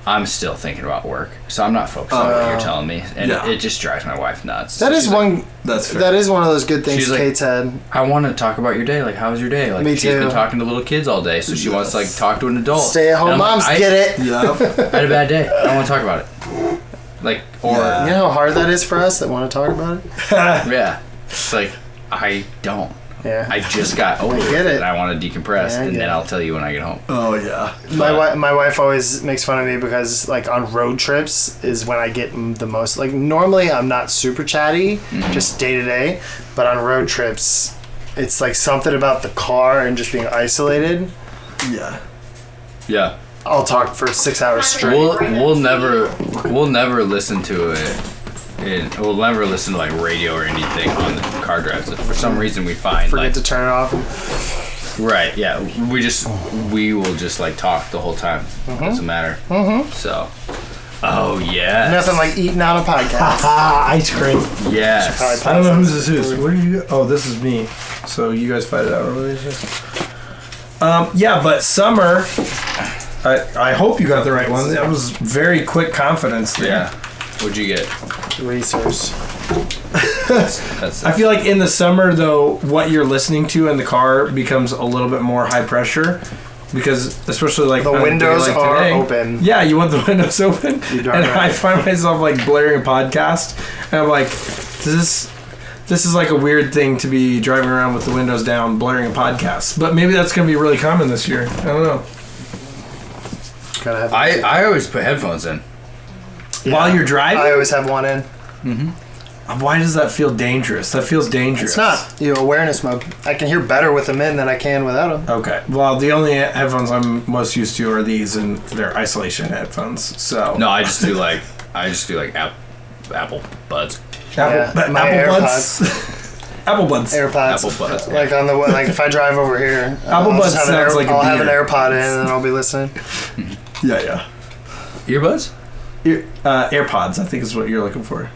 I'm still thinking about work. So I'm not focused on what you're telling me. And it just drives my wife nuts. That is one of those good things like, Kate's had. I want to talk about your day. Like, how was your day? Like, Me she's too. been talking to little kids all day, so she wants to like talk to an adult. Stay at home moms get it. Yeah. I had a bad day. I don't want to talk about it. Like, or you know how hard that is for us that want to talk about it. yeah, it's like I don't. Yeah. I just got over it, and I want to decompress, and then it. I'll tell you when I get home. Oh yeah. My wife always makes fun of me because like on road trips is when I get the most. Like normally I'm not super chatty, just day to day, but on road trips, it's like something about the car and just being isolated. Yeah. Yeah. I'll talk for 6 hours straight. We'll never listen to it. We'll never listen to like radio or anything on the car drives. For some reason, we find forget to turn it off. Right? Yeah. We will just like talk the whole time. Doesn't matter. So. Oh yeah. Nothing like eating on a podcast. Ice cream. Yes. I don't know whose this is. Where do you go? Oh, this is me. So you guys fight it out really. Yeah, but Summer. I hope you got the right one. That was very quick confidence there. Yeah. What'd you get? Racers. I feel like in the summer, though, what you're listening to in the car becomes a little bit more high pressure because, especially like the windows are open. Yeah, you want the windows open. And right. I find myself like blaring a podcast, and I'm like, this is like a weird thing to be driving around with the windows down, blaring a podcast. But maybe that's going to be really common this year. I don't know. I always put headphones in. Yeah. While you're driving? I always have one in. Why does that feel dangerous? That feels dangerous. It's not. Awareness mode. I can hear better with them in than I can without them. Okay. Well, the only headphones I'm most used to are these, and they're isolation headphones. So no, I just do like Apple Buds. Apple Buds. Apple Buds. AirPods. Apple Buds. Like on the if I drive over here, Apple Buds sounds like a beer. I'll have an AirPod in and I'll be listening. Yeah. Earbuds? AirPods, I think is what you're looking for.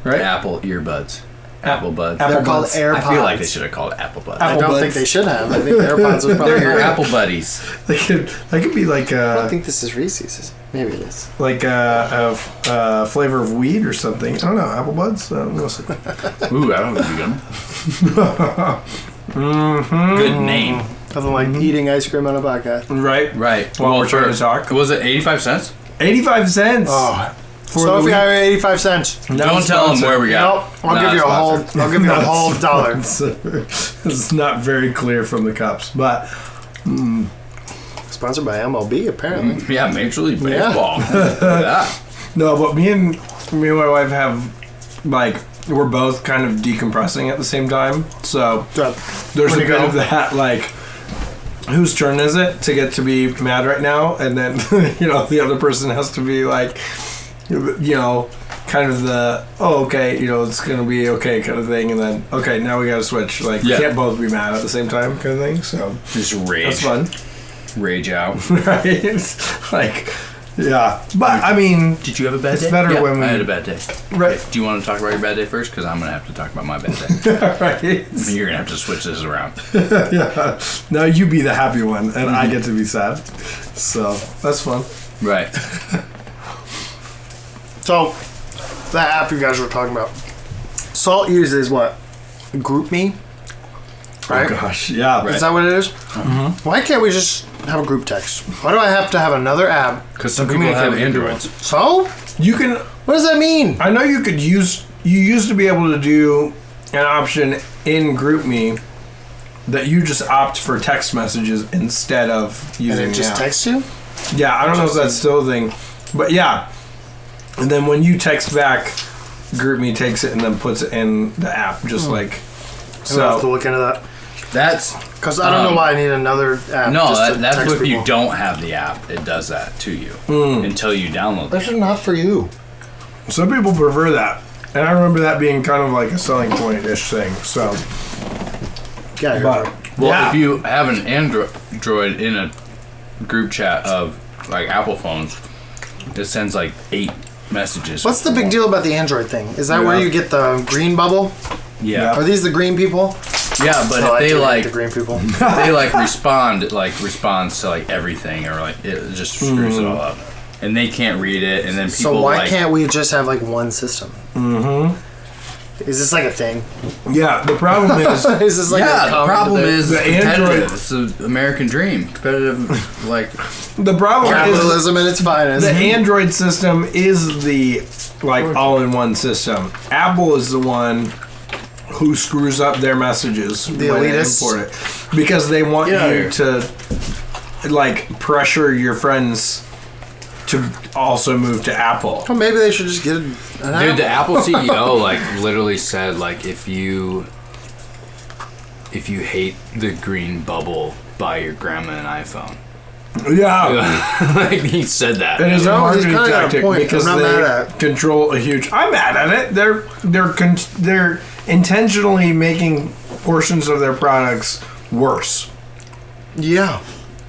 Right? Apple earbuds. Apple Buds. They're called AirPods. I feel like they should have called it Apple Buds. I don't think they should have. I think AirPods was probably They're Apple Buddies. They could be like I don't think this is Reese's. Maybe it is. Like a flavor of weed or something. I don't know. Apple Buds? We'll see. Ooh, I don't think you got them. Good name. Nothing like eating ice cream on a podcast. Right. While we're trying to talk. Was it 85 cents? 85 cents. Oh. So if you have 85 cents. Don't tell them where we got. Nope. I'll give you a whole dollar. It's not very clear from the cups, but sponsored by MLB apparently. Yeah, Major League Baseball. Yeah. No, but me and my wife have like we're both kind of decompressing at the same time. So there's a bit of that like whose turn is it to get to be mad right now, and then the other person has to be like kind of the it's gonna be okay kind of thing, and then okay now we gotta switch, like we can't both be mad at the same time kind of thing, so just rage. That's fun. Rage out. Right. Like but I mean, did you have a bad day? It's better when I had a bad day. Right. Do you want to talk about your bad day first? Because I'm gonna have to talk about my bad day. Right. You're gonna have to switch this around. Yeah. Now you be the happy one, and I get to be sad. So that's fun. Right. So, that app you guys were talking about. Salt uses what? GroupMe? Right? Oh gosh, yeah. Is that what it is? Mm-hmm. Why can't we just have a group text? Why do I have to have another app? Because some people have Androids. So? You can... What does that mean? I know you could use... You used to be able to do an option in GroupMe that you just opt for text messages instead of using and it just text you? Yeah, I don't know if that's still a thing. But yeah. And then when you text back, GroupMe takes it and then puts it in the app, just like... So I'll have to look into that. That's... Because I don't know why I need another app. No, that's if you don't have the app. It does that to you until you download it. This is not for you. Some people prefer that. And I remember that being kind of like a selling point-ish thing, so... Yeah, if you have an Android in a group chat of like Apple phones, it sends like 8 messages. What's the big deal about the Android thing? Is that where you get the green bubble? Yeah. Are these the green people? Yeah, but if they like the green people, they like responds to like everything, or like it just screws it all up, and they can't read it, and then people. So why can't we just have like one system? Is this like a thing? Yeah, the problem is... Is this like the problem is the Android... It's an American dream. Competitive, like... The problem capitalism at its finest. The Android system is the, like, all-in-one system. Apple is the one who screws up their messages the when elitists. they import it. Because they want you to, like, pressure your friends to also move to Apple. Well, maybe they should just get an Apple. Dude, the Apple CEO like literally said like if you hate the green bubble, buy your grandma an iPhone. Yeah, like he said that. It is a marketing got a tactic point. because I'm not they mad at. control a huge. I'm mad at it. They're intentionally making portions of their products worse. Yeah.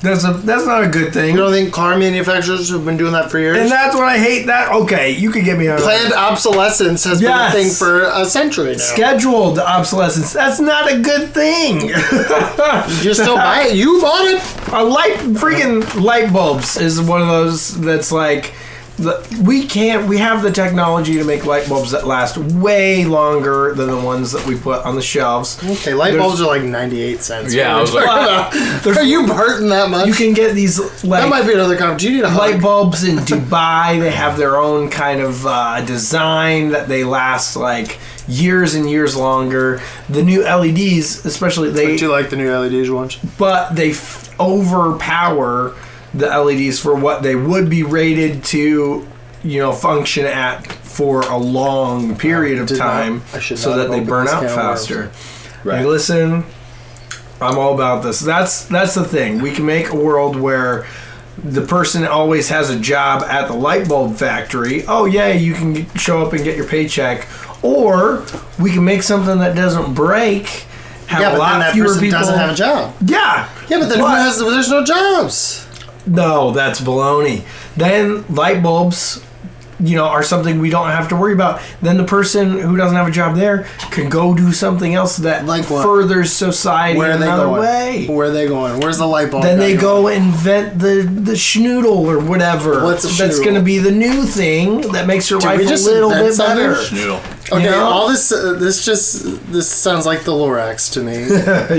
That's not a good thing. You don't think car manufacturers have been doing that for years? And that's what I hate. That okay, you could get me on planned obsolescence has been a thing for a century now. Scheduled obsolescence. That's not a good thing. You still buy it. You bought it. Freaking light bulbs is one of those that's like we have the technology to make light bulbs that last way longer than the ones that we put on the shelves. Okay, light bulbs are like 98 cents. Yeah, I was like, are you hurting that much? You can get these like that might be another comment. Do you need a light hug? bulbs in Dubai. They have their own kind of design that they last like years and years longer. The new LEDs, especially Don't you like the new LEDs ones? but they overpower the LEDs for what they would be rated to, function at for a long period of time, so that they burn out faster. Right. Hey, listen, I'm all about this. That's the thing. We can make a world where the person always has a job at the light bulb factory. Oh yeah, you can show up and get your paycheck, or we can make something that doesn't break. Have a lot fewer people. Doesn't have a job. Yeah. Yeah, but then there's no jobs. No, that's baloney. Then light bulbs, are something we don't have to worry about. Then the person who doesn't have a job there can go do something else that furthers society in another way. Where are they going? Where's the light bulb? Then they go invent the schnoodle or whatever. What's a schnoodle? That's going to be the new thing that makes your life a little bit better. Schnoodle. Okay, all this sounds like the Lorax to me.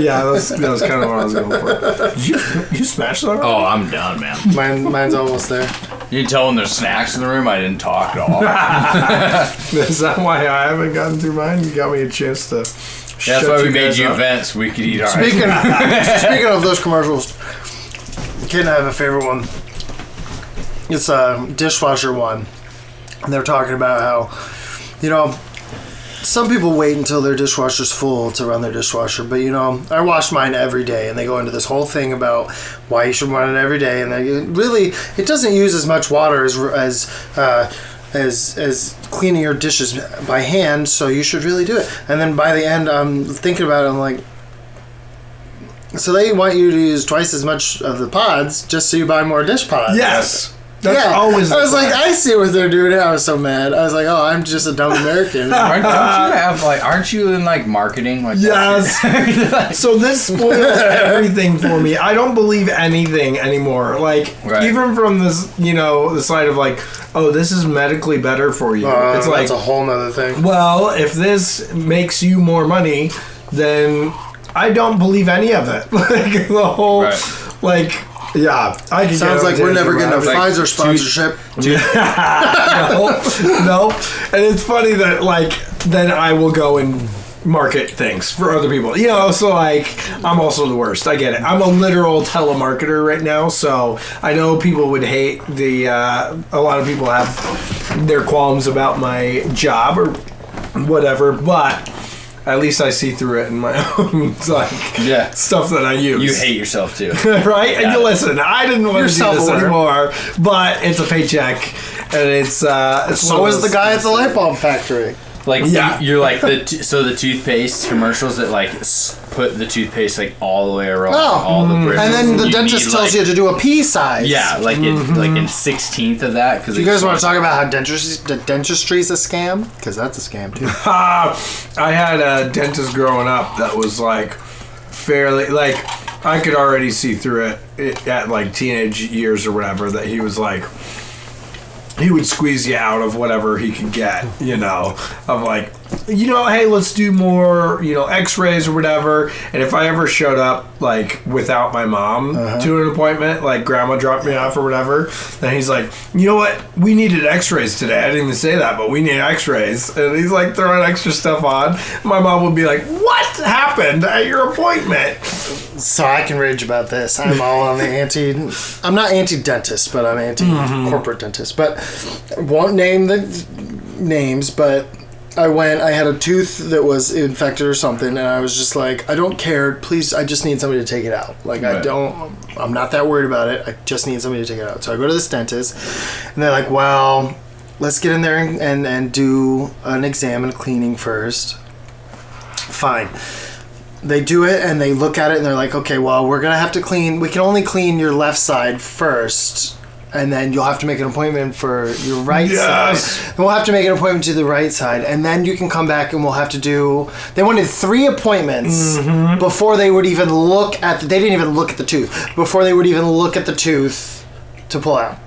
Yeah, that was kind of what I was going for. Did you smash that? Oh, I'm done, man. Mine's almost there. You can tell when there's snacks in the room. I didn't talk at all. Is that why I haven't gotten through mine? You got me a chance to. That's why we made you events. So we could eat our. Speaking of those commercials, Kid and I have a favorite one. It's a dishwasher one, and they're talking about how, some people wait until their dishwasher's full to run their dishwasher, but I wash mine every day, and they go into this whole thing about why you should run it every day, and it doesn't use as much water as cleaning your dishes by hand, so you should really do it. And then by the end, I'm thinking about it, I'm like, so they want you to use twice as much of the pods just so you buy more dish pods. Yes. That's always. I was like, I see what they're doing. I was so mad. I was like, oh, I'm just a dumb American. Aren't you in like marketing? Like yes. So this spoils everything for me. I don't believe anything anymore. Like even from this, the side of like, oh, this is medically better for you. It's like that's a whole nother thing. Well, if this makes you more money, then I don't believe any of it. Like the whole Yeah, I can. Sounds like we're never getting a Pfizer sponsorship. No, and it's funny that then I will go and market things for other people. So I'm also the worst. I get it. I'm a literal telemarketer right now, so I know people would hate a lot of people have their qualms about my job or whatever, but at least I see through it in my own stuff that I use. You hate yourself too. Right? And you listen, I didn't want to do this anymore, but it's a paycheck, and it's so is the guy at the light bulb factory. Like you're like the toothpaste commercials that put the toothpaste all the way around all the bristles, and then the dentist tells you to do a pea size. Yeah, in 1/16 of that. Because you guys want to talk about how dentistry is a scam? Because that's a scam too. I had a dentist growing up that was fairly I could already see through it at teenage years or whatever that he was he would squeeze you out of whatever he could get, of like, hey, let's do more, x-rays or whatever. And if I ever showed up, like, without my mom to an appointment, like grandma dropped me off or whatever, then he's like, you know what? We needed x-rays today. I didn't even say that, but we need x-rays. And he's like throwing extra stuff on. My mom would be like, what happened at your appointment? So I can rage about this. I'm all on the I'm not anti-dentist, but I'm anti-corporate dentist. But I won't name the names, but I had a tooth that was infected or something, and I was just like, I don't care, please, I just need somebody to take it out. Like, right. I'm not that worried about it, I just need somebody to take it out. So I go to this dentist, and they're like, well, let's get in there and do an exam and cleaning first. Fine. They do it, and they look at it, and they're like, okay, well, we're going to have to we can only clean your left side first, and then you'll have to make an appointment for your right side. And we'll have to make an appointment to the right side, and then you can come back and we'll have to do... They wanted 3 appointments before they would even look at... They didn't even look at the tooth. Before they would even look at the tooth to pull out.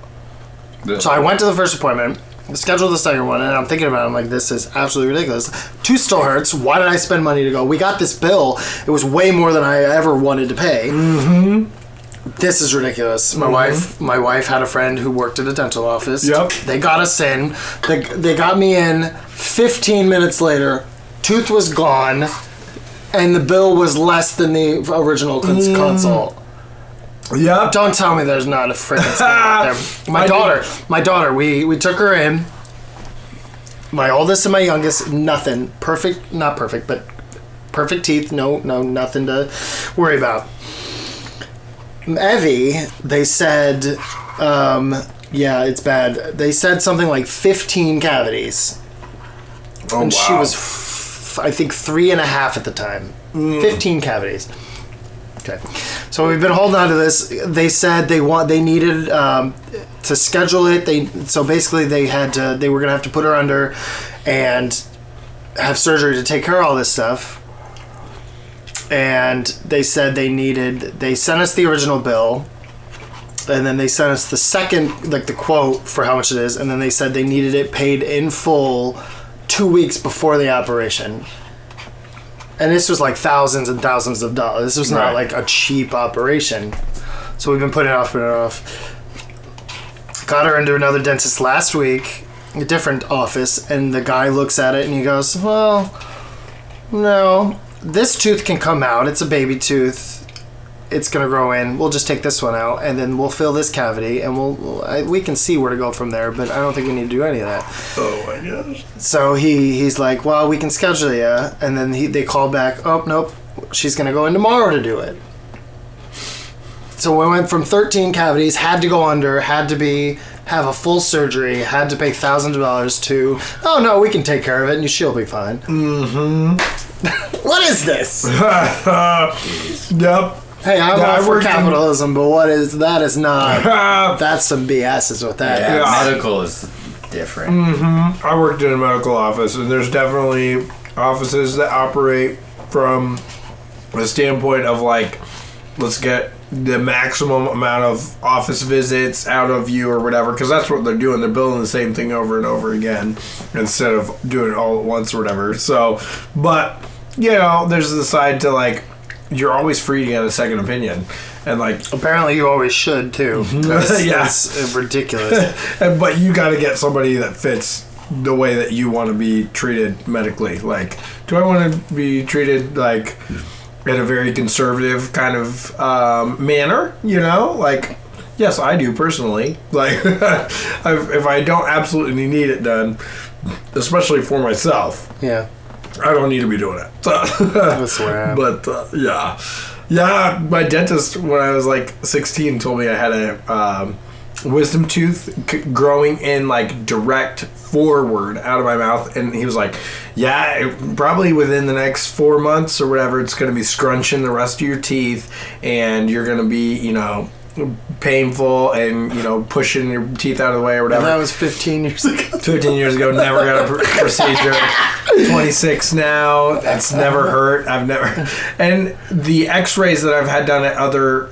So I went to the first appointment, scheduled the second one, and I'm thinking about it, I'm like, this is absolutely ridiculous. Tooth still hurts. Why did I spend money to go? We got this bill. It was way more than I ever wanted to pay. This is ridiculous. My wife had a friend who worked at a dental office. Yep. They got us in. They got me in. 15 minutes later, tooth was gone, and the bill was less than the original consult. Yeah. Don't tell me there's not a freaking scam out there. My daughter, we took her in. My oldest and my youngest, nothing. Not perfect, but perfect teeth. No, nothing to worry about. Evie, they said, yeah, it's bad. They said something like 15 cavities. Oh, and wow. she was, I think, 3.5 at the time. 15 cavities. Okay. So we've been holding on to this. They said they needed to schedule it. So basically they were going to have to put her under and have surgery to take care of all this stuff. And they said they sent us the original bill, and then they sent us the second, like the quote for how much it is, and then they said they needed it paid in full 2 weeks before the operation. And this was like thousands and thousands of dollars. This was not like a cheap operation. So we've been putting it off. Got her into another dentist last week, a different office, and the guy looks at it and he goes, well, no. This tooth can come out. It's a baby tooth. It's going to grow in. We'll just take this one out, and then we'll fill this cavity, and we can see where to go from there, but I don't think we need to do any of that. Oh, my gosh. So he's like, well, we can schedule you, and then they call back, oh, nope, she's going to go in tomorrow to do it. So we went from 13 cavities, had to go under, had to have a full surgery, had to pay thousands of dollars to, oh, no, we can take care of it, and she'll be fine. What is this? Yep. Hey, I'm all for capitalism, but that is not. That's some BS is what that is. Yeah, medical is different. I worked in a medical office, and there's definitely offices that operate from a standpoint of like, let's get the maximum amount of office visits out of you or whatever, because that's what they're doing. They're building the same thing over and over again instead of doing it all at once or whatever. So, but, there's the side to like, you're always free to get a second opinion. And like, apparently you always should too. That's ridiculous. But you got to get somebody that fits the way that you want to be treated medically. Like, do I want to be treated like in a very conservative kind of manner, like, yes, I do personally. Like, if I don't absolutely need it done, especially for myself, I don't need to be doing it. That's where I am. But yeah, my dentist when I was like 16 told me I had a wisdom tooth growing in like direct forward out of my mouth, and he was like, probably within the next 4 months or whatever, it's going to be scrunching the rest of your teeth, and you're going to be painful and pushing your teeth out of the way or whatever. And that was 15 years ago. 15 years ago, never got a procedure. 26 now, it's never hurt. I've never. And the x-rays that I've had done at other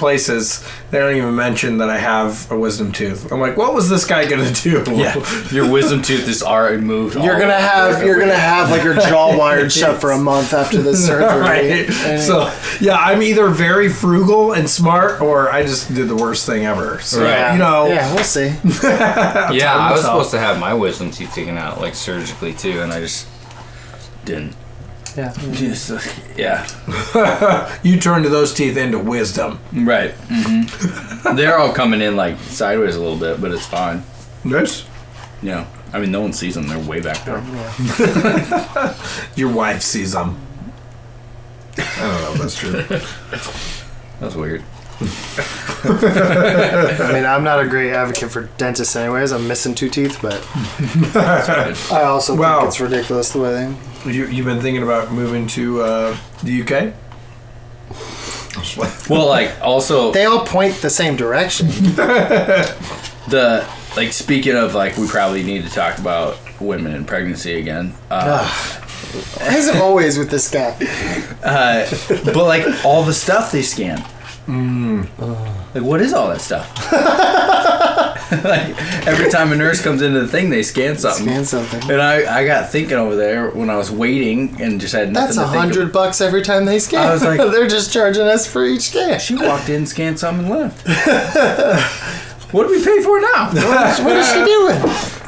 places, they don't even mention that I have a wisdom tooth. I'm like, what was this guy gonna do? Yeah, your wisdom tooth is already moved. You're gonna have like your jaw wired shut for a month after the surgery. Right. So yeah, I'm either very frugal and smart, or I just did the worst thing ever. So right. Yeah, we'll see. Yeah, I was supposed to have my wisdom teeth taken out like surgically too, and I just didn't. Yeah. Yeah. You turned those teeth into wisdom. Right. Mm-hmm. They're all coming in like sideways a little bit, but it's fine. Nice. Yeah. I mean, no one sees them. They're way back there. Your wife sees them. I don't know if that's true. That's weird. I mean, I'm not a great advocate for dentists anyways. I'm missing 2 teeth, but I also think it's ridiculous the way they... You've been thinking about moving to the UK? Well, like, also... They all point the same direction. Speaking of, like, we probably need to talk about women in pregnancy again. As always with this guy. But, like, all the stuff they scan. Like, what is all that stuff? Like, every time a nurse comes into the thing, they scan something. And I got thinking over there when I was waiting and just had nothing That's to think of. $100 every time they scan. I was like, they're just charging us for each scan. She walked in, scanned something, and left. What do we pay for now? What is she doing?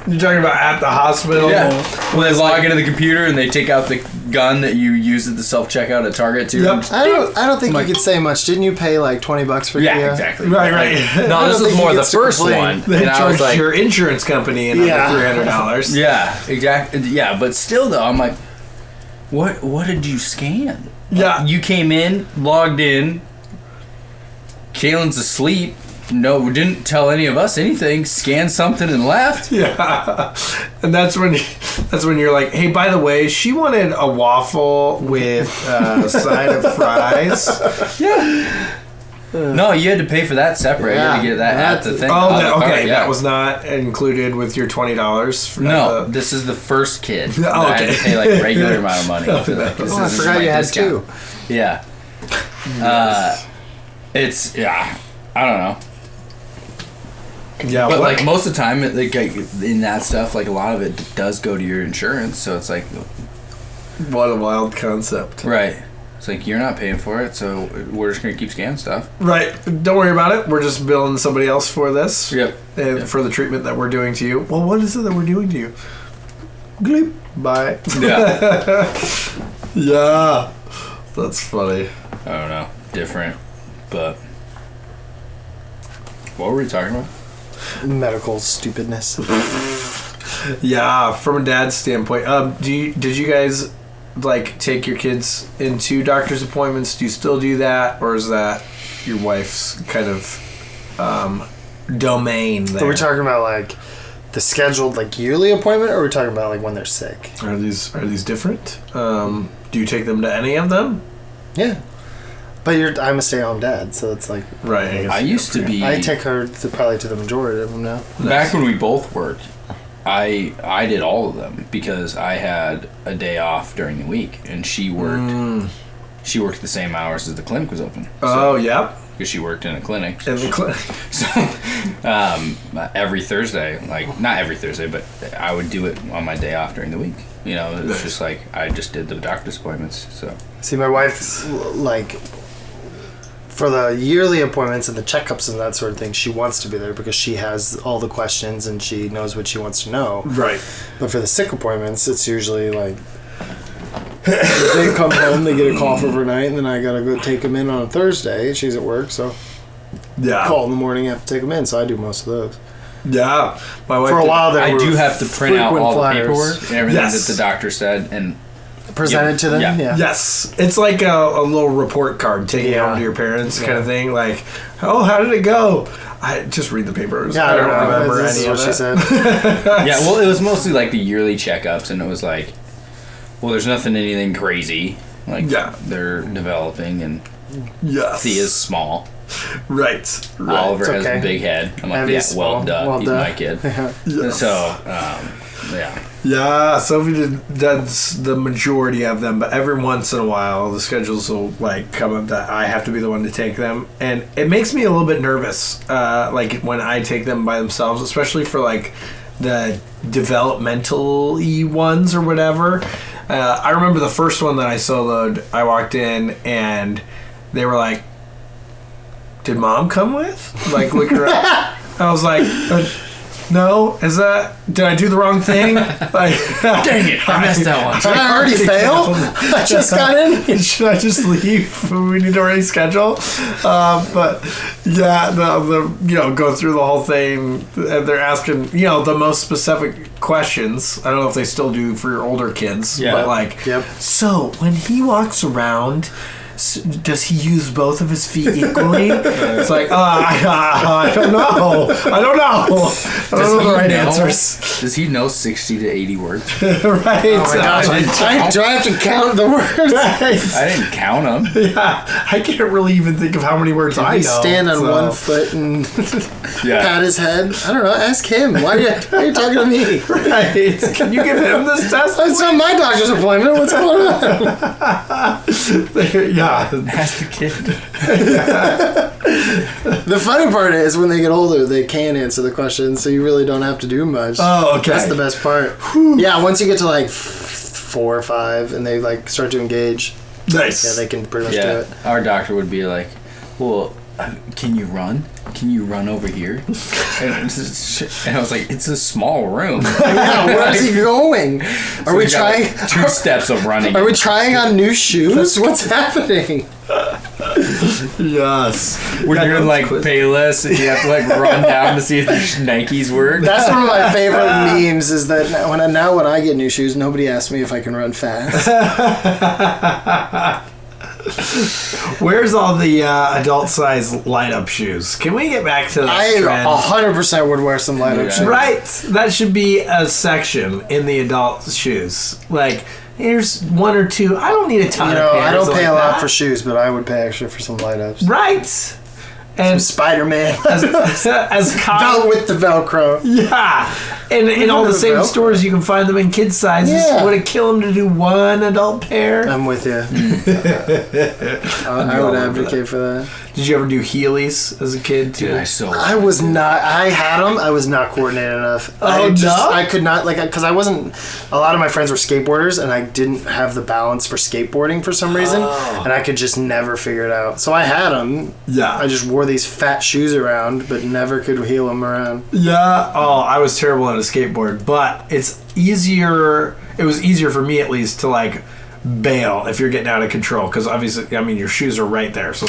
You're talking about at the hospital? Yeah. When they log into the computer and they take out the gun that you used at the self-checkout at Target too. Yep. I don't think you could say much. Didn't you pay like $20 for Yeah, Kia? exactly. Right. No, this is more the first one. They charged like, your insurance company another $300. Yeah, exactly. Yeah, but still though, I'm like, what did you scan? Yeah. You came in, logged in, Kaylin's asleep. No, didn't tell any of us anything. Scanned something and left. Yeah, and that's when you're like, hey, by the way, she wanted a waffle with a side of fries. Yeah. No, you had to pay for that separate. You had to get that at the thing. Oh, okay, that was not included with your $20. No, this is the first kid. Okay. I had to pay like a regular amount of money. I forgot you had discount. 2. Yeah. It's I don't know. Yeah, but like most of the time, like in that stuff, like a lot of it does go to your insurance. So it's like, what a wild concept, right? It's like you're not paying for it, so we're just gonna keep scanning stuff, right? Don't worry about it. We're just billing somebody else for this, and for the treatment that we're doing to you. Well, what is it that we're doing to you? Gleep. Bye. Yeah. Yeah. That's funny. I don't know, different, but what were we talking about? Medical stupidness. Yeah, from a dad's standpoint, did you guys like take your kids into doctor's appointments? Do you still do that, or is that your wife's kind of domain there? Are we talking about like the scheduled like yearly appointment, or are we talking about like when they're sick? Are these different? Do you take them to any of them? Yeah. But I'm a stay-at-home dad, so it's like... Right. I used to be... I take her probably to the majority of them now. Back when we both worked, I did all of them because I had a day off during the week, and she worked the same hours as the clinic was open. So, yeah. Because she worked in a clinic. In the clinic. So every Thursday, like not every Thursday, but I would do it on my day off during the week. You know, it was just like I just did the doctor's appointments. So see, my wife's like... For the yearly appointments and the checkups and that sort of thing, she wants to be there because she has all the questions and she knows what she wants to know. Right. But for the sick appointments, it's usually like they come home, they get a cough overnight, and then I gotta go take them in on a Thursday. She's at work, so call in the morning, I have to take them in. So I do most of those. Yeah, my wife. For a while there, I do have to print out all the paperwork and everything that the doctor said and. Presented to them? Yeah. Yes. It's like a little report card taking it home to your parents kind of thing. Like, oh, how did it go? I just read the papers. Yeah, I don't remember any of what she said. Yeah, well, it was mostly like the yearly checkups, and it was like, well, there's anything crazy. Like, they're developing, and Thea's small. Right. Oliver has a big head. I'm like, well done. He's my kid. Yes. So, Yeah, Sophie does the majority of them, but every once in a while the schedules will like come up that I have to be the one to take them, and it makes me a little bit nervous. Like when I take them by themselves, especially for like the developmental-y ones or whatever. I remember the first one that I soloed. I walked in and they were like, "Did Mom come with?" Like look around. I was like. No, did I do the wrong thing? Like, dang it, I messed that one. Did I already fail? I just got in. Should I just leave? We need to reschedule. But yeah, the go through the whole thing. And they're asking, the most specific questions. I don't know if they still do for your older kids. Yeah. But like, so when he walks around, does he use both of his feet equally? It's like, I don't know. I don't know the right answers. Does he know 60 to 80 words? Right. Oh my gosh. Do I have to count the words? Right. I didn't count them. Yeah. I can't really even think of how many words I know. Stand on one foot and pat his head? I don't know. Ask him. Why are you talking to me? Right. Can you give him this test? It's not my doctor's appointment. What's going on? Yeah. Ask the kid. The funny part is when they get older, they can answer the questions, so you really don't have to do much. Oh, okay. That's the best part. Whew. Yeah, once you get to like 4 or 5 and they like start to engage. Nice. Yeah, they can pretty much do it. Our doctor would be like, well, can you run? Can you run over here? And I was like, it's a small room. Yeah, where is he going? Are we trying? Like 2 steps of running. Are we trying on new shoes? What's happening? Yes. We're doing like Payless, and you have to like run down to see if your Nikes work. That's one of my favorite memes. Is that when I get new shoes, nobody asks me if I can run fast. Where's all the adult size light up shoes? Can we get back to that trend? 100% would wear some light up shoes. Right. That should be a section in the adult shoes. Like, here's 1 or 2. I don't need a ton of pairs. I don't pay a lot for shoes, but I would pay extra for some light ups. Right. And some Spider-Man. as Kyle with the Velcro. Yeah. And in all the same stores, you can find them in kid sizes. Yeah. Would it kill them to do 1 adult pair? I'm with you. I would advocate for that. Did you ever do Heelys as a kid too? Dude, I was not. I had them. I was not coordinated enough. I could not because I wasn't. A lot of my friends were skateboarders, and I didn't have the balance for skateboarding for some reason, and I could just never figure it out. So I had them. Yeah. I just wore these fat shoes around, but never could heel them around. Yeah. Oh, I was terrible at a skateboard, but it's easier. It was easier for me at least to like bail if you're getting out of control, because obviously, I mean, your shoes are right there, so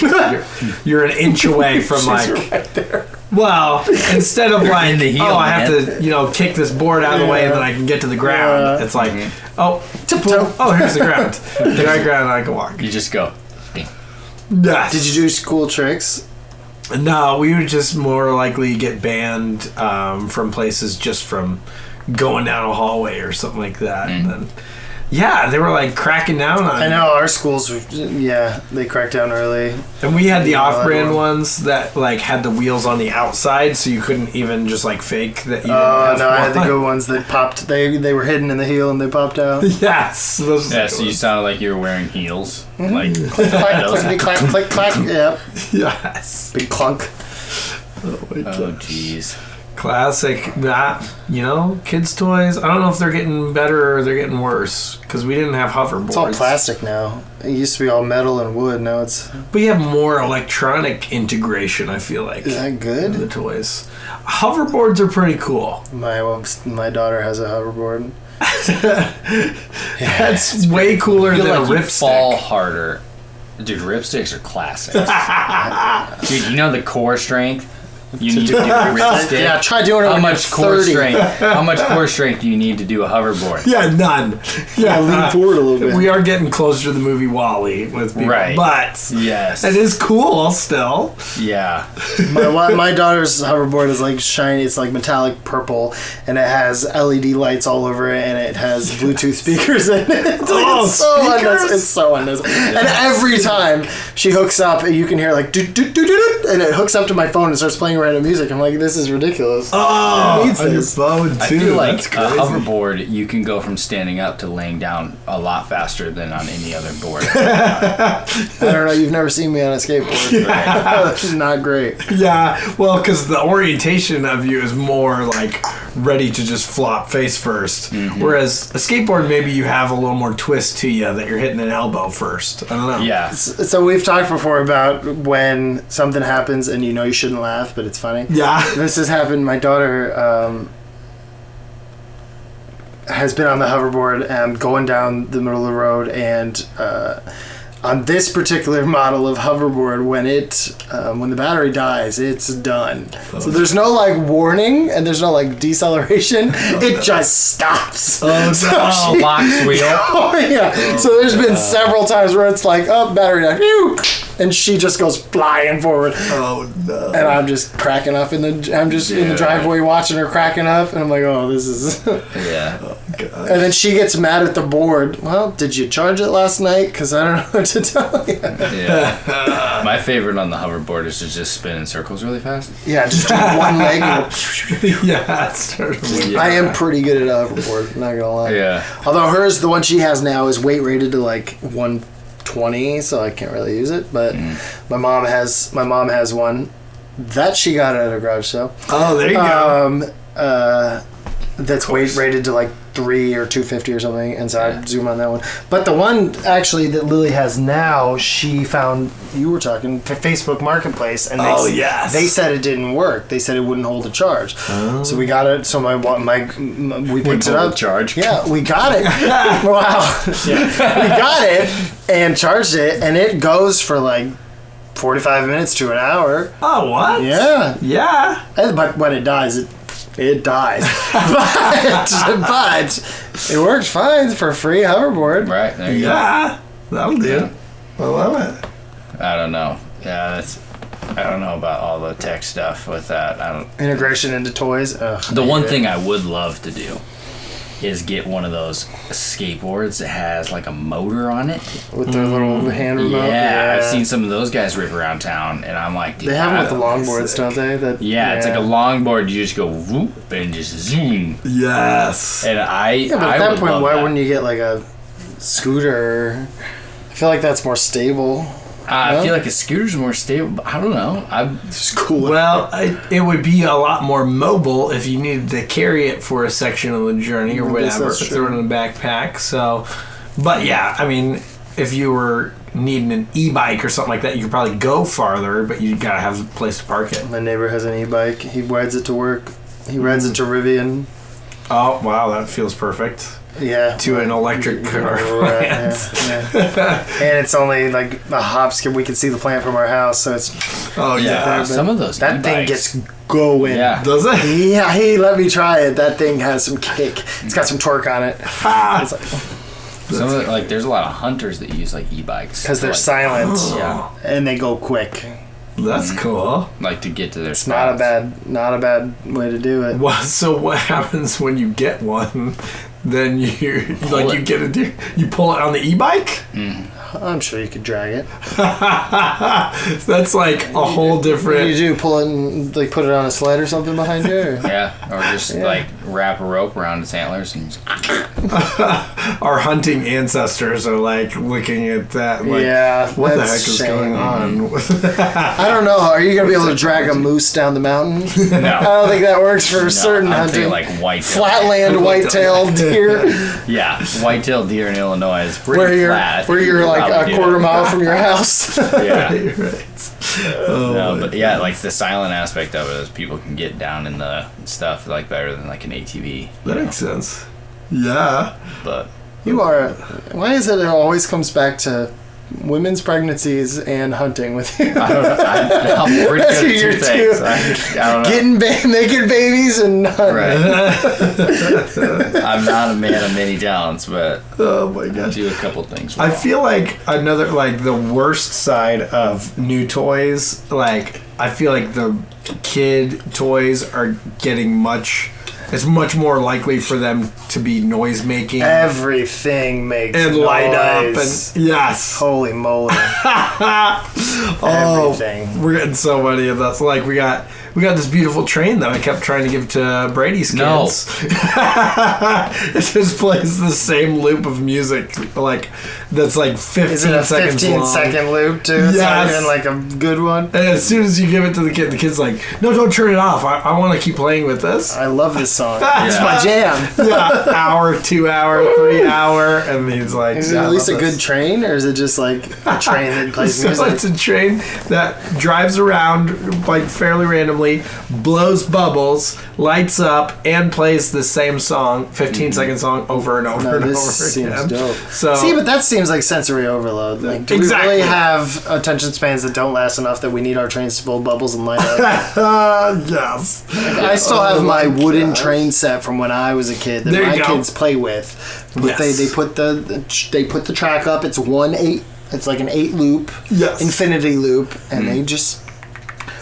you're an inch away from like. Shoes are right there. Well, instead of like, I have to, kick this board out of the way and then I can get to the ground. It's like, here's the ground. Get on the ground and I can walk. You just go. Yes. Did you do cool tricks? No, we would just more likely get banned from places just from going down a hallway or something like that. And then, yeah, they were like cracking down on I know our schools, they cracked down early. And we had the off-brand ones that like had the wheels on the outside, so you couldn't even just like fake that you didn't have I had the good ones that popped. They were hidden in the heel and they popped out. Yes. So you sounded like you were wearing heels. Mm-hmm. Like click, clack, click, clack. Yep. Yes. Big clunk. Oh my god. Oh jeez. Classic. That, kids' toys. I don't know if they're getting better or they're getting worse, because we didn't have hoverboards. It's all plastic now. It used to be all metal and wood. Now it's. But you have more electronic integration, I feel like. Is that good? In the toys. Hoverboards are pretty cool. My daughter has a hoverboard. That's way cooler than a ripstick. Fall harder. Dude, ripsticks are classics. Dude, the core strength you need to do a ripstick? Yeah, try doing it How when much you're core 30. strength? How much core strength do you need to do a hoverboard? Yeah, none. Yeah, lean forward a little bit. We are getting closer to the movie WALL-E with people, right? But yes, it is cool still. Yeah. My daughter's hoverboard is like shiny. It's like metallic purple, and it has LED lights all over it, and it has Bluetooth speakers in it. It's so unnecessary. Yeah. And every time she hooks up, you can hear like do do do do, and it hooks up to my phone and starts playing random music. I'm like, this is ridiculous. Oh, on your phone too. I feel like That's a crazy. hoverboard, you can go from standing up to laying down a lot faster than on any other board. I don't know. You've never seen me on a skateboard. Right? Not great. Yeah, well, because the orientation of you is more like ready to just flop face first. Mm-hmm. Whereas a skateboard, maybe you have a little more twist to you that you're hitting an elbow first. I don't know. Yeah. So we've talked before about when something happens and you know you shouldn't laugh, but it's funny. Yeah. This has happened. My daughter has been on the hoverboard and going down the middle of the road, and on this particular model of hoverboard, when the battery dies, it's done. So there's no like warning and there's no like deceleration. It just stops. Oh, so no. Box wheel. Oh yeah. So there's been several times where it's like, oh, battery died, phew, and she just goes flying forward. Oh no. And I'm just cracking up in the driveway watching her cracking up, and I'm like, oh, this is. Yeah. Oh, God. And then she gets mad at the board. Well, did you charge it last night? Because I don't know what to tell you. Yeah. My favorite on the hoverboard is to just spin in circles really fast. Yeah, just do one leg. Yeah, certainly. I am pretty good at a hoverboard, not gonna lie. Yeah. Although hers, the one she has now, is weight rated to like 120, so I can't really use it. But my mom has one that she got at a garage sale. Oh, there you go. That's weight rated to like 3 or 250 or something, and so I zoom on that one. But the one actually that Lily has now, she found, you were talking, Facebook Marketplace, and they said it didn't work. They said it wouldn't hold a charge. Oh. So we got it. So we picked it up. Charge. Yeah, we got it. Wow. Yeah. We got it and charged it, and it goes for like 45 minutes to an hour. Oh, what? Yeah. Yeah. But when it dies, it dies. but it works fine for a free hoverboard. Right, there you go. Yeah. That'll do. Yeah. I love it. I don't know. Yeah, I don't know about all the tech stuff with that. Integration into toys. The one thing I would love to do is get one of those skateboards that has like a motor on it with their little hand remote. Yeah, I've seen some of those guys rip around town, and I'm like, dude, they have them with the longboards, don't they? It's like a longboard. You just go whoop and just zoom. Yes. And but at that point, why wouldn't you get like a scooter? I feel like that's more stable. I feel like a scooter's more stable, but I don't know. It's cool. Well, it would be a lot more mobile if you needed to carry it for a section of the journey or whatever. Throw it in a backpack. So, but yeah, I mean, if you were needing an e-bike or something like that, you could probably go farther, but you gotta have a place to park it. My neighbor has an e-bike. He rides it to work. He rides it to Rivian. Oh wow, that feels perfect. Yeah. To an electric car. Right, yeah. And it's only like a hop skip. We can see the plant from our house, so it's. Oh yeah. Some of those. That thing gets going. Yeah. Does it? Yeah. He let me try it. That thing has some kick. It's got some torque on it. It's like, there's a lot of hunters that use like e-bikes because they're silent. Yeah. And they go quick. That's cool. Like to get to their. It's not a bad way to do it. Well, so what happens when you get one? Then you pull it on the e-bike? I'm sure you could drag it. That's like a whole different. What do you do? Pull it and like put it on a sled or something behind you? Or? Yeah, or just like wrap a rope around its antlers and. Our hunting ancestors are like looking at that. Like, what the heck is going on? I don't know. Are you gonna be able to drag a moose down the mountain? No, I don't think that works for certain I'm hunting. Like flatland white-tailed deer. Yeah, white-tailed deer in Illinois is pretty flat. Where you're like a quarter mile from your house. Yeah, you're right. But yeah, like the silent aspect of it is people can get down in the stuff like better than like an ATV. That makes sense. Yeah, but you are. Why is it always comes back to women's pregnancies and hunting with you? I don't know. I'm pretty good at two things. I don't know. Getting naked babies and hunting. Right. I'm not a man of many talents, but oh my gosh, I do a couple things well. I feel like another the worst side of new toys. Like I feel like the kid toys are getting it's much more likely for them to be noise making. Everything makes and noise. Light up and yes. Holy moly. Everything. We're getting so many of those. Like we got we got this beautiful train that I kept trying to give to Brady's kids. No. It just plays the same loop of music, like that's like 15 Is it a seconds 15-second loop too? It's not even like a good one. And as soon as you give it to the kid's like, no, don't turn it off. I want to keep playing with this. I love this song. It's my jam. Yeah, hour, 2 hour, 3 hour, and he's like, is it at least a good train, or is it just like a train that plays music? It's a train that drives around like fairly randomly, blows bubbles, lights up, and plays the same song, 15-second song, over and over and over seems again. Dope. So, see, but that seems like sensory overload. Like, do we really have attention spans that don't last enough that we need our trains to blow bubbles and light up? Yes. I still have my wooden train set from when I was a kid that my kids play with. But they put the track up. It's 1/8. It's like an 8 loop, infinity loop, and they just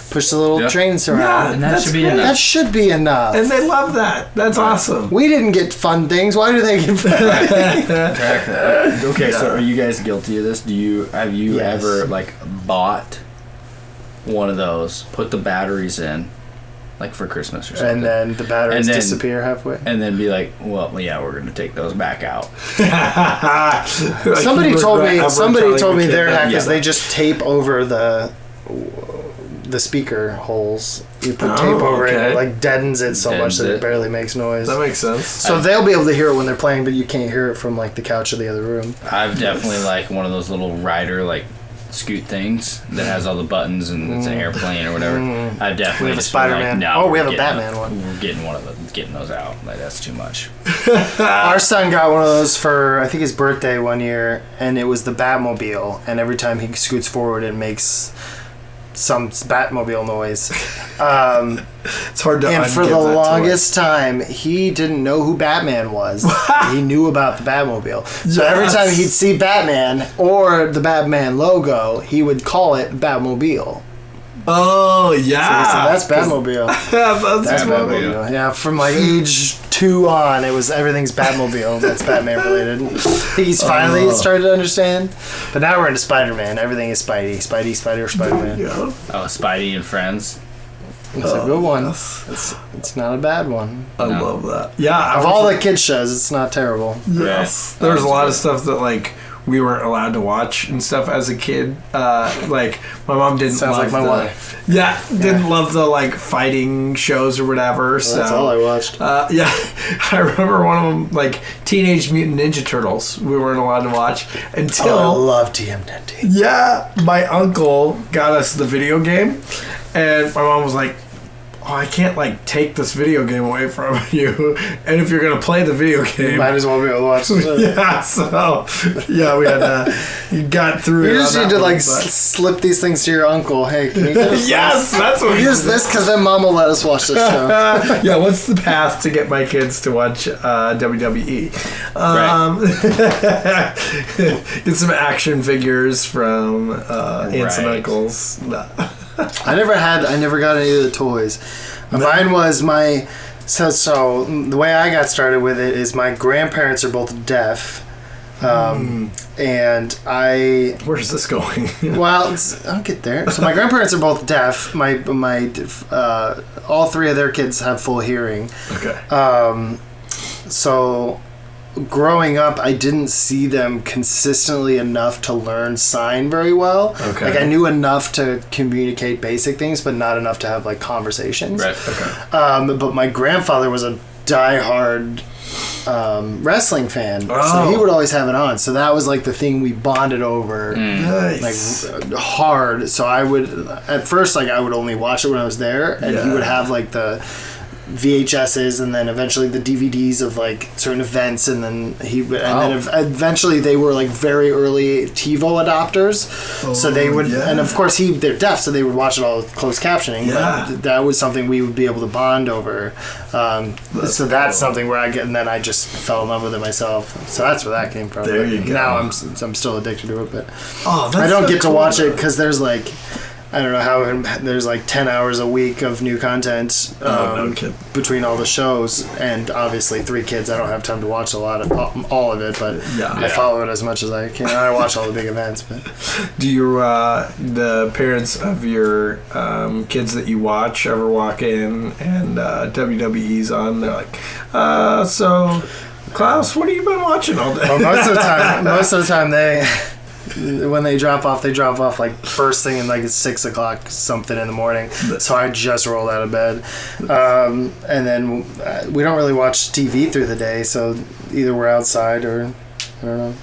push the little trains around. Yeah, and that should be enough. That should be enough. And they love that. That's awesome. We didn't get fun things. Why do they get fun things? Okay, so are you guys guilty of this? Have you ever like bought one of those, put the batteries in, like for Christmas or something, and then the batteries disappear halfway, and then be like, well, yeah, we're gonna take those back out. Somebody told me their hack is they just tape over the speaker holes. You put tape over it, and it like deadens it so much that it barely makes noise. That makes sense. So they'll be able to hear it when they're playing, but you can't hear it from like the couch of the other room. I've definitely like one of those little rider like scoot things that has all the buttons and it's an airplane or whatever. I definitely we have a Spider-Man. Like, we have a Batman one. We're getting getting those out. Like that's too much. Our son got one of those for I think his birthday one year, and it was the Batmobile. And every time he scoots forward, it makes some Batmobile noise. It's hard to. And for the longest time, he didn't know who Batman was. He knew about the Batmobile. So every time he'd see Batman or the Batman logo, he would call it Batmobile. Oh yeah, so that's Batmobile. That's Batmobile. Yeah, from like age 2 on, it was everything's Batmobile. That's Batman related. I think he's finally started to understand. But now we're into Spider-Man. Everything is Spidey, Spider, Spider-Man. Yeah. Oh, Spidey and Friends. It's a good one. It's not a bad one. I love that. Yeah, of all the kids shows, it's not terrible. Yes, there was a lot of stuff that like we weren't allowed to watch and stuff as a kid. Like my mom didn't. Sounds love like my wife. Yeah, didn't love the like fighting shows or whatever. So that's all I watched. Yeah, I remember one of them like Teenage Mutant Ninja Turtles. We weren't allowed to watch until I love TMNT. Yeah, my uncle got us the video game, and my mom was like, oh, I can't like take this video game away from you, and if you're gonna play the video game, you might as well be able to watch it. Yeah, so yeah, we had you got through. You just need to like slip these things to your uncle. Hey, can you get us yes, that's what use this because then Mom will let us watch this show. Yeah, what's the path to get my kids to watch WWE? Get some action figures from aunts and uncles. I never got any of the toys. Mine was so the way I got started with it is my grandparents are both deaf. And where is this going? Well, I'll get there. So my grandparents are both deaf. My all 3 of their kids have full hearing. Okay. So growing up, I didn't see them consistently enough to learn sign very well. Okay. Like I knew enough to communicate basic things, but not enough to have like conversations. Right. Okay. But my grandfather was a diehard wrestling fan, so he would always have it on. So that was like the thing we bonded over, nice. like hard. So I would at first I would only watch it when I was there, and he would have like the VHSs and then eventually the DVDs of like certain events, and then eventually they were like very early TiVo adopters, so they would and of course they're deaf, so they would watch it all with closed captioning. But that was something we would be able to bond over. So that's something where and then I just fell in love with it myself. So that's where that came from. There you go. Now I'm still addicted to it, but I don't get to watch it because there's like I don't know how there's like 10 hours a week of new content between all the shows, and obviously 3 kids. I don't have time to watch all of it, but I follow it as much as I can. I watch all the big events. But do you the parents of your kids that you watch ever walk in and WWE's on? They're like, so Klaus, what have you been watching all day? Well, most of the time when they drop off like first thing, and like it's 6 o'clock something in the morning. So I just rolled out of bed, and then we don't really watch TV through the day. So either we're outside or I don't know.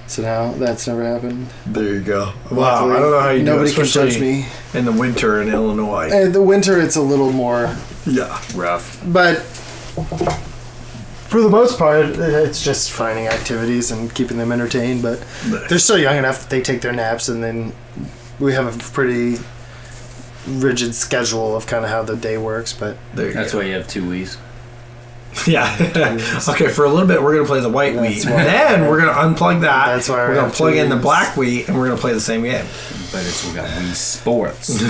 So now that's never happened. There you go. Wow, I don't know how you do it. Nobody can judge me in the winter in Illinois. In the winter, it's a little more rough, but. For the most part, it's just finding activities and keeping them entertained, but they're still young enough that they take their naps, and then we have a pretty rigid schedule of kind of how the day works, but... That's why you have 2 Wiis. Yeah. Okay, for a little bit, we're going to play the white Wii. Then we're going to unplug that. That's why we're going to plug in the black Wii, and we're going to play the same game. But we got Wii Sports.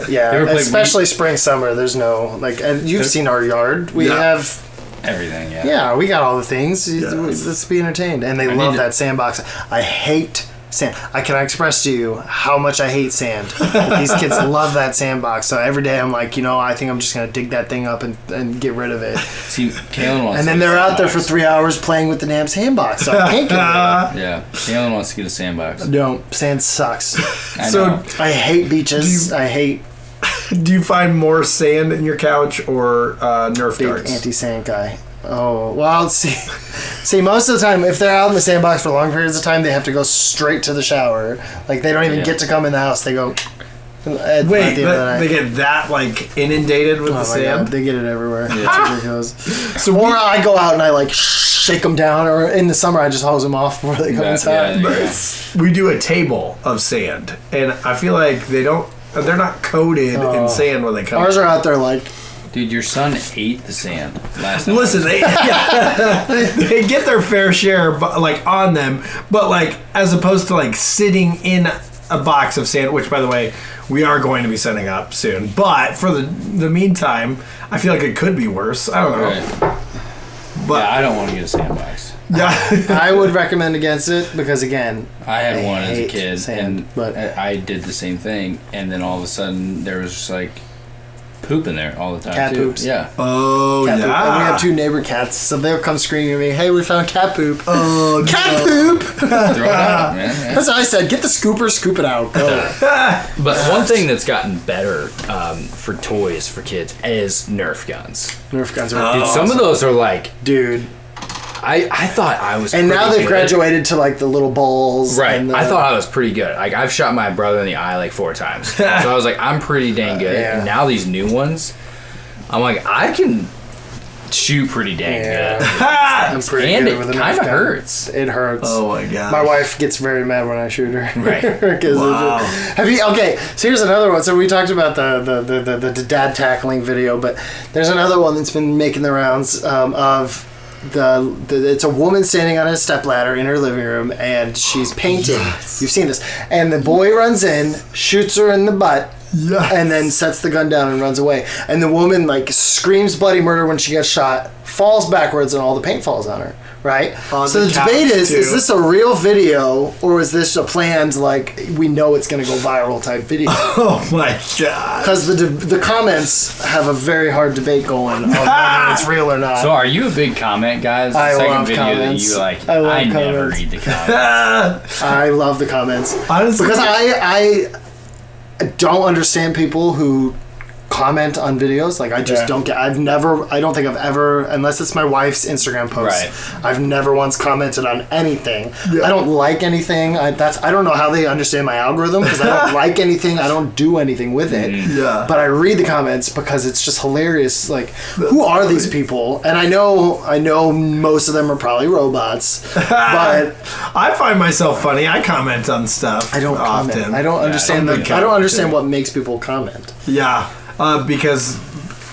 Yeah, especially spring, summer, there's no... and you've seen our yard. We have... Everything, yeah, we got all the things. Yes. Let's be entertained. And they love that sandbox. I hate sand. I can express to you how much I hate sand. These kids love that sandbox. So every day I'm like, I think I'm just going to dig that thing up and get rid of it. See, Kaylin wants and then they're out there for 3 hours playing with the damn sandbox. So I can't get rid of it. Yeah, Kaylin wants to get a sandbox. No, sand sucks. I hate beaches. Do you find more sand in your couch or Nerf darts? Big anti-sand guy. Oh, well, see, most of the time, if they're out in the sandbox for long periods of time, they have to go straight to the shower. Like, they don't even get to come in the house. They go... Wait, they get that, inundated with the sand? God, they get it everywhere. Yeah. It's ridiculous. Or I go out and I, shake them down, or in the summer, I just hose them off before they come inside. We do a table of sand, and I feel like they're not coated in sand when they come. Ours are out there Dude, your son ate the sand last night. Listen, they get their fair share, but on them. But as opposed to sitting in a box of sand, which by the way we are going to be setting up soon. But for the meantime, I feel like it could be worse. I don't know. Right. But I don't want to get a sandbox. Yeah, I would recommend against it because again, I had one as a kid, but I did the same thing, and then all of a sudden there was just poop in there all the time. Cat poops. Yeah. Oh, cat yeah. Poop. And we have 2 neighbor cats, so they'll come screaming at me, "Hey, we found cat poop!" Oh, cat poop! Throw it out, man. Yeah. That's what I said. Get the scooper, scoop it out. Go. But one thing that's gotten better for toys for kids is Nerf guns. Nerf guns are awesome. Some of those are dude. I thought I was. And now they've good. graduated to the little balls. Right. I thought I was pretty good. I've shot my brother in the eye 4 times. So I was I'm pretty dang good. Yeah. And now these new ones, I'm I can shoot pretty dang good. I'm pretty and good it with a kind Nerf of gun. hurts. It hurts. Oh my god. My wife gets very mad when I shoot her. Right. Wow. Okay, so here's another one. So we talked about the dad tackling video, but there's another one that's been making the rounds of it's a woman standing on a stepladder in her living room and she's painting. Yes. You've seen this. And the boy runs in, shoots her in the butt, and then sets the gun down and runs away. And the woman screams bloody murder when she gets shot, falls backwards, and all the paint falls on her. Right? So the debate is this a real video or is this a planned, we know it's going to go viral type video? Oh my god. Because the comments have a very hard debate going on whether it's real or not. So are you a big comment guy? I love video comments. That you I never read the comments. I love the comments. Honestly, because I don't understand people who comment on videos. I just don't get. I don't think I've ever, unless it's my wife's Instagram post. Right. I've never once commented on anything. Yeah. I don't like anything. I don't know how they understand my algorithm because I don't like anything. I don't do anything with it. Yeah. But I read the comments because it's just hilarious. Who are these people? And I know most of them are probably robots. But I find myself funny. I comment on stuff. I don't often. comment. I don't understand. I don't understand what makes people comment. Yeah. Because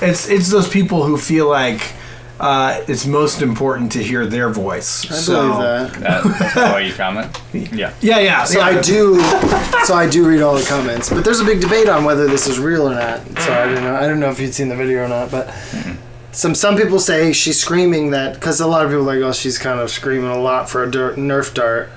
it's those people who feel like it's most important to hear their voice. I believe that. That's why you comment? Yeah. Yeah. So I do read all the comments, but there's a big debate on whether this is real or not. So I don't know if you'd seen the video or not, but some people say she's screaming that, because a lot of people are like, oh, she's kind of screaming a lot for a Nerf dart.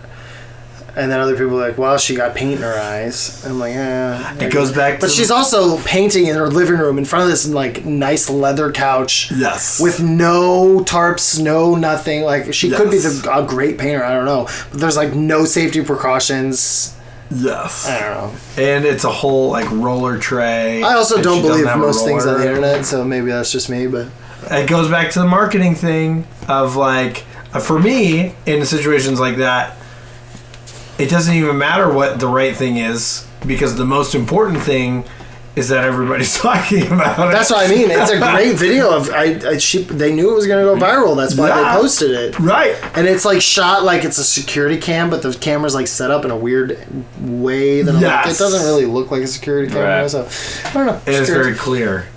And then other people are like, well, she got paint in her eyes. I'm like, It goes back to... But she's also painting in her living room in front of this, like, nice leather couch. Yes. With no tarps, no nothing. Like, she could be a great painter, I don't know. But there's, like, no safety precautions. Yes. I don't know. And it's a whole, like, roller tray. I also don't believe most things on the internet, so maybe that's just me, but... It goes back to the marketing thing of, like, for me, in situations like that, it doesn't even matter what the right thing is, because the most important thing is that everybody's talking about it. That's what I mean. It's a great video of they knew it was going to go viral. That's why they posted it. Right. And it's like shot like it's a security cam, but the camera's like set up in a weird way that like, it doesn't really look like a security camera. Right. So I don't know. It is very clear.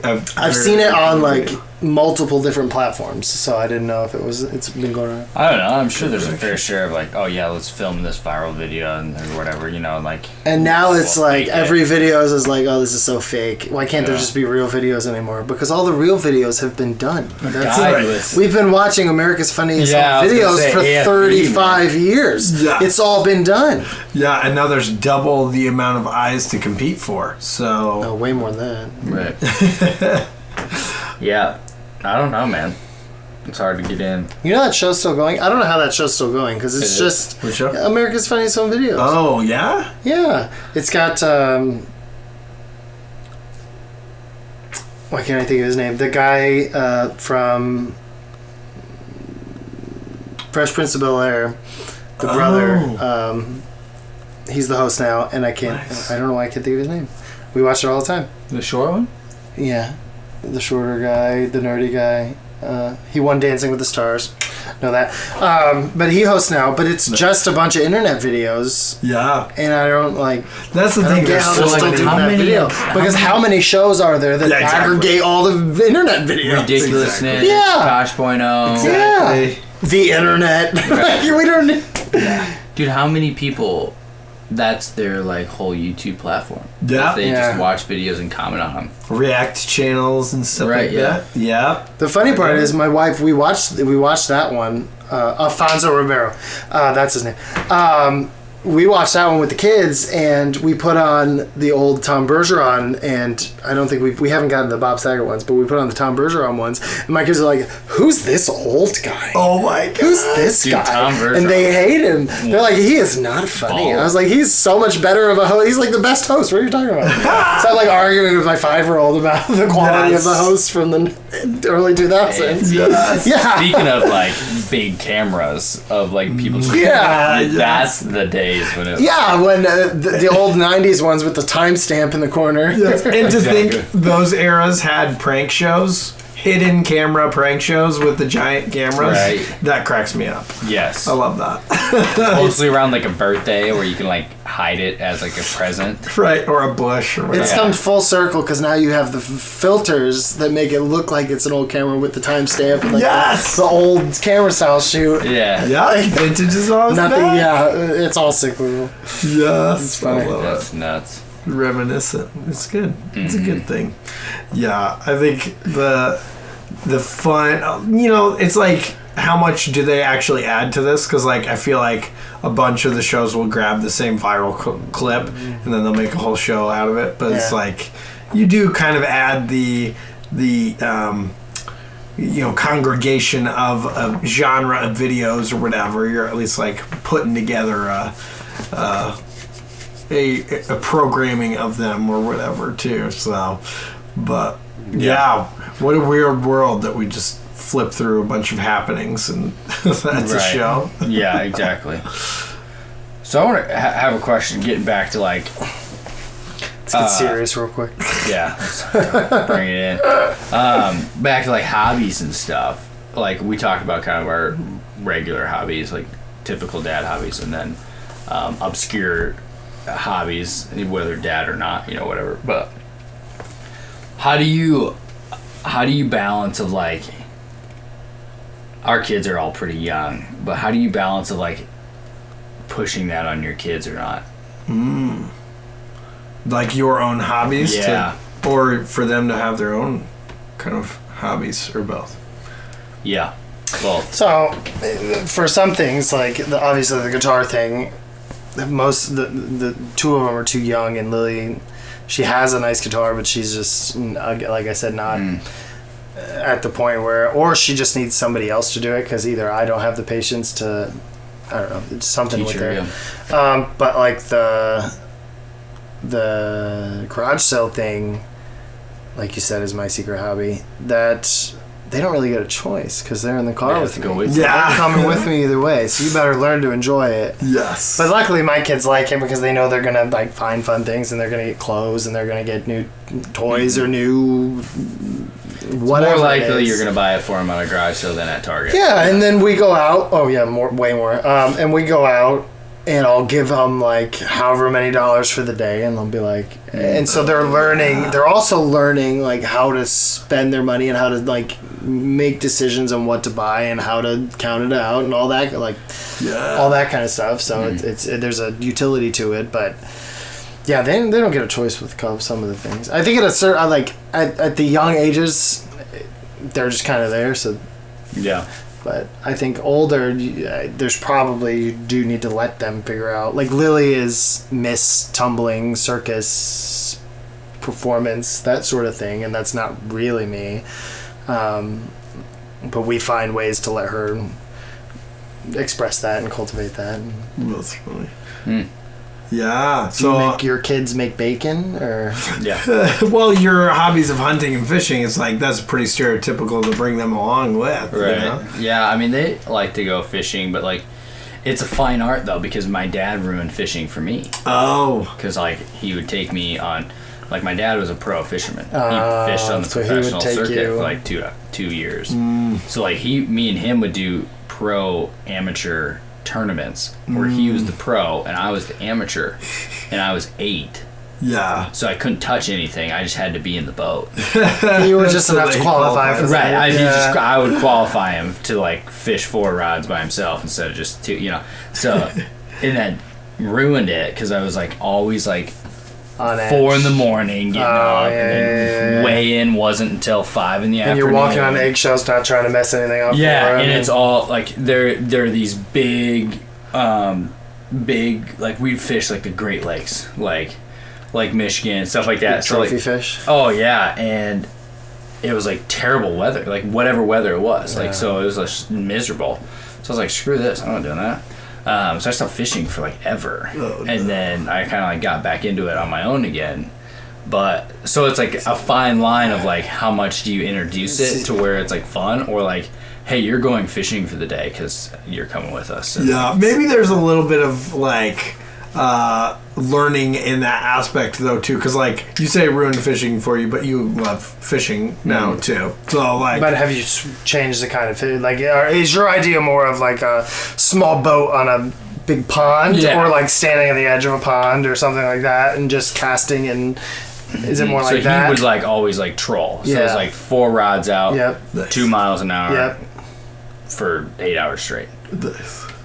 I've seen it on like multiple different platforms, so I didn't know if it's been going on. I don't know. I'm sure there's a fair share of like, oh yeah, let's film this viral video and or whatever, like. And now it's like every video is like, oh, this is so fake. Why can't there just be real videos anymore? Because all the real videos have been done. We've been watching America's Funniest Home Videos for 35 years. Yeah. It's all been done. Yeah, and now there's double the amount of eyes to compete for. So. No, way more than that. Right. Yeah. I don't know, man. It's hard to get in. You know that show's still going? I don't know how that show's still going, because it's just America's Funniest Home Videos. Oh, yeah? Yeah. It's got, why can't I think of his name? The guy from Fresh Prince of Bel-Air, the brother. He's the host now, and I don't know why I can't think of his name. We watch it all the time. The short one? Yeah. The shorter guy, the nerdy guy. He won Dancing with the Stars. Know that. But he hosts now, but it's just a bunch of internet videos. Yeah. And I don't like... That's the thing. How they're still doing that video. Because how many shows are there that aggregate all the internet videos? Ridiculousness. Exactly. Yeah. Tosh.0. Exactly. Yeah. The internet. We don't need... Dude, how many people... That's their like whole YouTube platform. Yeah, they just watch videos and comment on them. React channels and stuff like that. Yeah. The funny part is, my wife. We watched that one. Alfonso Ribeiro. That's his name. We watched that one with the kids, and we put on the old Tom Bergeron, and I don't think we haven't gotten the Bob Saget ones, but we put on the Tom Bergeron ones, and my kids are like, who's this old guy? Oh my God. Who's this guy? Tom Bergeron. And they hate him. They're like, he is not funny. I was like, he's so much better of a host. He's like the best host. What are you talking about? So I'm like arguing with my 5-year-old about the quality of the host from the early 2000s. Yes. Yeah. Speaking of like big cameras of like people's that's the day. When when the old 90s ones with the timestamp in the corner. Yes. And to think those eras had prank shows, hidden camera prank shows with the giant cameras. Right. That cracks me up. Yes. I love that. Mostly around like a birthday where you can like hide it as like a present. Right, or a bush or whatever. It's come full circle because now you have the filters that make it look like it's an old camera with the timestamp. And like the old camera style shoot. Yeah. Yeah, like, vintage is always nothing. Back. Yeah, it's all cyclical. Yes. It's funny. That's nuts. Reminiscent. It's good. It's a good thing. Yeah, I think the fun, it's like, how much do they actually add to this? Because like I feel like a bunch of the shows will grab the same viral clip and then they'll make a whole show out of it. But it's like you do kind of add the congregation of a genre of videos or whatever. You're at least like putting together a programming of them or whatever too. So, but what a weird world that we just flip through a bunch of happenings and that's a show. Yeah, exactly. So I want to have a question, getting back to like... Let's get serious real quick. Yeah, let's bring it in. Back to like hobbies and stuff. Like we talked about kind of our regular hobbies, like typical dad hobbies, and then obscure hobbies, whether dad or not, whatever. But how do you balance of like our kids are all pretty young, but how do you balance of like pushing that on your kids or not? Like your own hobbies? Yeah. Or for them to have their own kind of hobbies, or both? Yeah, both. So, for some things, like obviously the guitar thing, the two of them are too young, and Lily, she has a nice guitar, but she's just, like I said, not at the point where, or she just needs somebody else to do it, because either I don't have the patience to, I don't know, it's something with her. Yeah. But like the garage sale thing, like you said, is my secret hobby. That they don't really get a choice because they're in the car with me. They're coming with me either way, so you better learn to enjoy it. Yes. But luckily, my kids like it because they know they're gonna like find fun things, and they're gonna get clothes, and they're gonna get new toys or new whatever. More likely you're gonna buy it for them at a garage sale than at Target. Yeah, and then we go out. Oh yeah, way more. And we go out. And I'll give them like however many dollars for the day, and they'll be like, and so they're learning. They're also learning like how to spend their money and how to like make decisions on what to buy and how to count it out and all that, like all that kind of stuff. So it's there's a utility to it, but yeah, they don't get a choice with some of the things. I think at a certain like at the young ages, they're just kind of there. So yeah. But I think older, there's probably, you do need to let them figure out. Like Lily is Miss Tumbling, circus, performance, that sort of thing, and that's not really me. But we find ways to let her express that and cultivate that. That's funny. Yeah. Do you make your kids make bacon, or? Yeah. Well, your hobbies of hunting and fishing is like, that's pretty stereotypical to bring them along with. Right. You know? Yeah. I mean, they like to go fishing, but like, it's a fine art though, because my dad ruined fishing for me. Oh. Because like he would take me on, like my dad was a pro fisherman. He fished on the professional circuit for like 2 years. So like me and him would do pro amateur tournaments where he was the pro and I was the amateur, and I was 8. Yeah. So I couldn't touch anything. I just had to be in the boat. You were just enough to qualify for that. Right. I would qualify him to like fish 4 rods by himself instead of just 2. You know. So and that ruined it because I was like always like on 4 in the morning getting up, and then weigh-in wasn't until 5 in the afternoon. And you're walking on eggshells, not trying to mess anything up. Yeah, and it's all like there are these big like we'd fish like the Great Lakes, like Michigan and stuff like that. Big trophy fish. Oh yeah, and it was like terrible weather, like whatever weather it was, like so it was just miserable. So I was like, screw this, I'm not doing that. So I stopped fishing for like ever, and then I kind of like got back into it on my own again. But so it's like a fine line of like how much do you introduce it to where it's like fun, or like, hey, you're going fishing for the day because you're coming with us. And yeah, maybe there's a little bit of like learning in that aspect though too, because like you say ruined fishing for you, but you love fishing now too. So like, but have you changed the kind of fish? Like, is your idea more of like a small boat on a big pond, or like standing at the edge of a pond or something like that and just casting? And is it more like that? So he would like always like troll. So it's like 4 rods out, 2 miles an hour for 8 hours straight.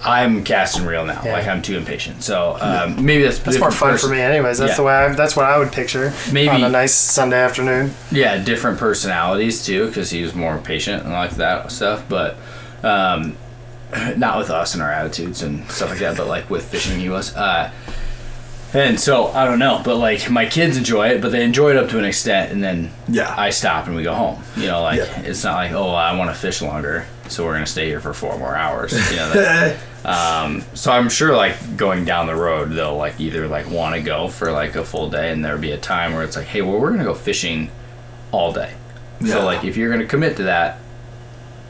I'm casting reel now. Like I'm too impatient. So maybe that's more fun for me, anyways. That's the way. That's what I would picture. Maybe on a nice Sunday afternoon. Yeah, different personalities too, because he was more patient and like that stuff. But not with us and our attitudes and stuff like that. But like with fishing, he was. And so I don't know, but like my kids enjoy it, but they enjoy it up to an extent, and then I stop and we go home. You know, like it's not like, oh, I want to fish longer, so we're gonna stay here for 4 more hours. You know. So I'm sure like going down the road, they'll like either like want to go for like a full day, and there'll be a time where it's like, hey, well, we're gonna go fishing all day. So like if you're gonna commit to that,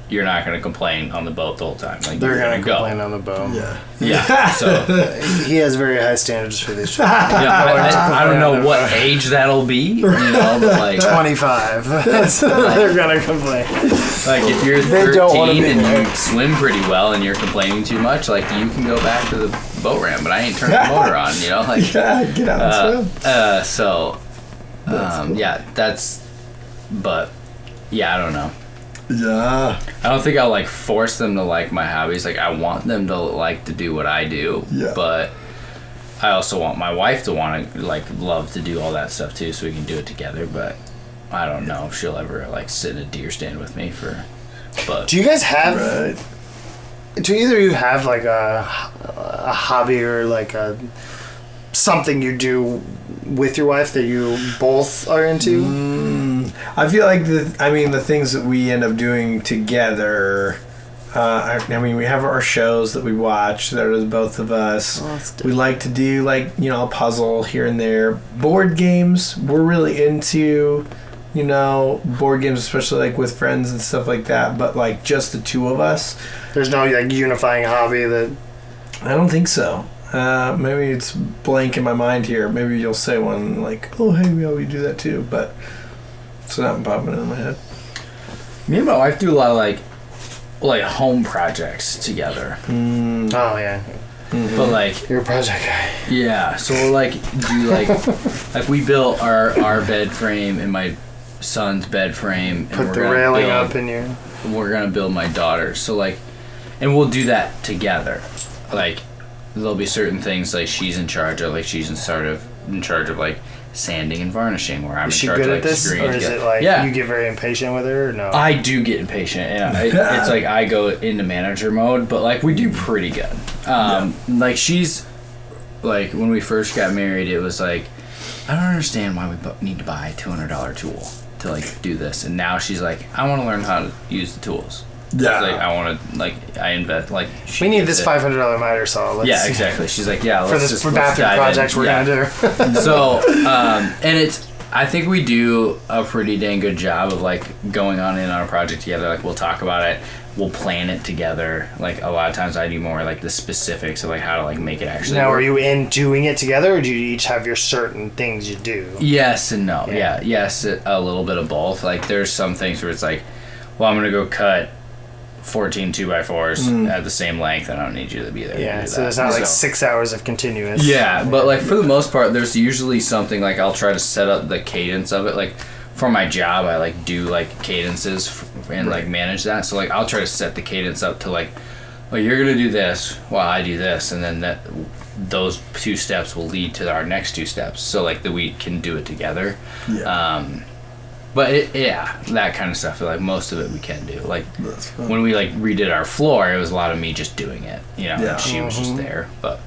you're not going to complain on the boat the whole time. Like they're going to complain on the boat. Yeah. So he has very high standards for these. I don't know what age that'll be. You know, but like 25. They're going to complain. Like if you're 13 and you swim pretty well and you're complaining too much, like you can go back to the boat ramp, but I ain't turning the motor on. You know, like get out and swim. So, that's. But yeah, I don't know. Yeah. I don't think I'll like force them to like my hobbies. Like I want them to like to do what I do. Yeah. But I also want my wife to want to like love to do all that stuff too, so we can do it together. But I don't know if she'll ever like sit in a deer stand with me for. But do you guys have? Do either of you have like a hobby or like something you do with your wife that you both are into? I feel like the things that we end up doing together. I mean, we have our shows that we watch. That is both of us. We like to do like a puzzle here and there. Board games. We're really into. Board games, especially like with friends and stuff like that, but like just the two of us. There's no like unifying hobby that... I don't think so. Maybe it's blank in my mind here. Maybe you'll say one like, oh, hey, we do that too, but it's not popping in my head. Me and my wife do a lot of like home projects together. Oh, yeah. Mm-hmm. But like... You're a project guy. Yeah, so we'll like do like we built our bed frame and my son's bed frame, and put the railing up in your... We're gonna build my daughter's, so like, and we'll do that together. Like there'll be certain things like she's in charge of, like she's in charge of like sanding and varnishing, where I'm in charge of like screwing it together. Or is it like you get very impatient with her, or no? I do get impatient, and it's like I go into manager mode, but like we do pretty good. Like she's like, when we first got married, it was like, I don't understand why we need to buy a $200 tool to like do this, and now she's like, I want to learn how to use the tools. Yeah, like I want to, like I invest, like we need this $500 miter saw. Yeah, exactly. She's like, yeah, for bathroom projects we're gonna do. So, and I think we do a pretty dang good job of like going on a project together. Like we'll talk about it, we'll plan it together. Like a lot of times I do more like the specifics of like how to like make it actually now work. Are you in doing it together, or do you each have your certain things you do? Yes and no. Yeah. Yes, a little bit of both. Like there's some things where it's like, well, I'm gonna go cut 14 2x4s at the same length. I don't need you to be there. Yeah, so there's not like 6 hours of continuous. Yeah, but like for the most part, there's usually something like I'll try to set up the cadence of it. Like for my job, I like do like cadences and like manage that. So like I'll try to set the cadence up to like, well, you're gonna do this while I do this, and then those two steps will lead to our next two steps. So like that we can do it together. Yeah. But that kind of stuff. Like most of it we can do. Like when we like redid our floor, it was a lot of me just doing it. And she was just there. But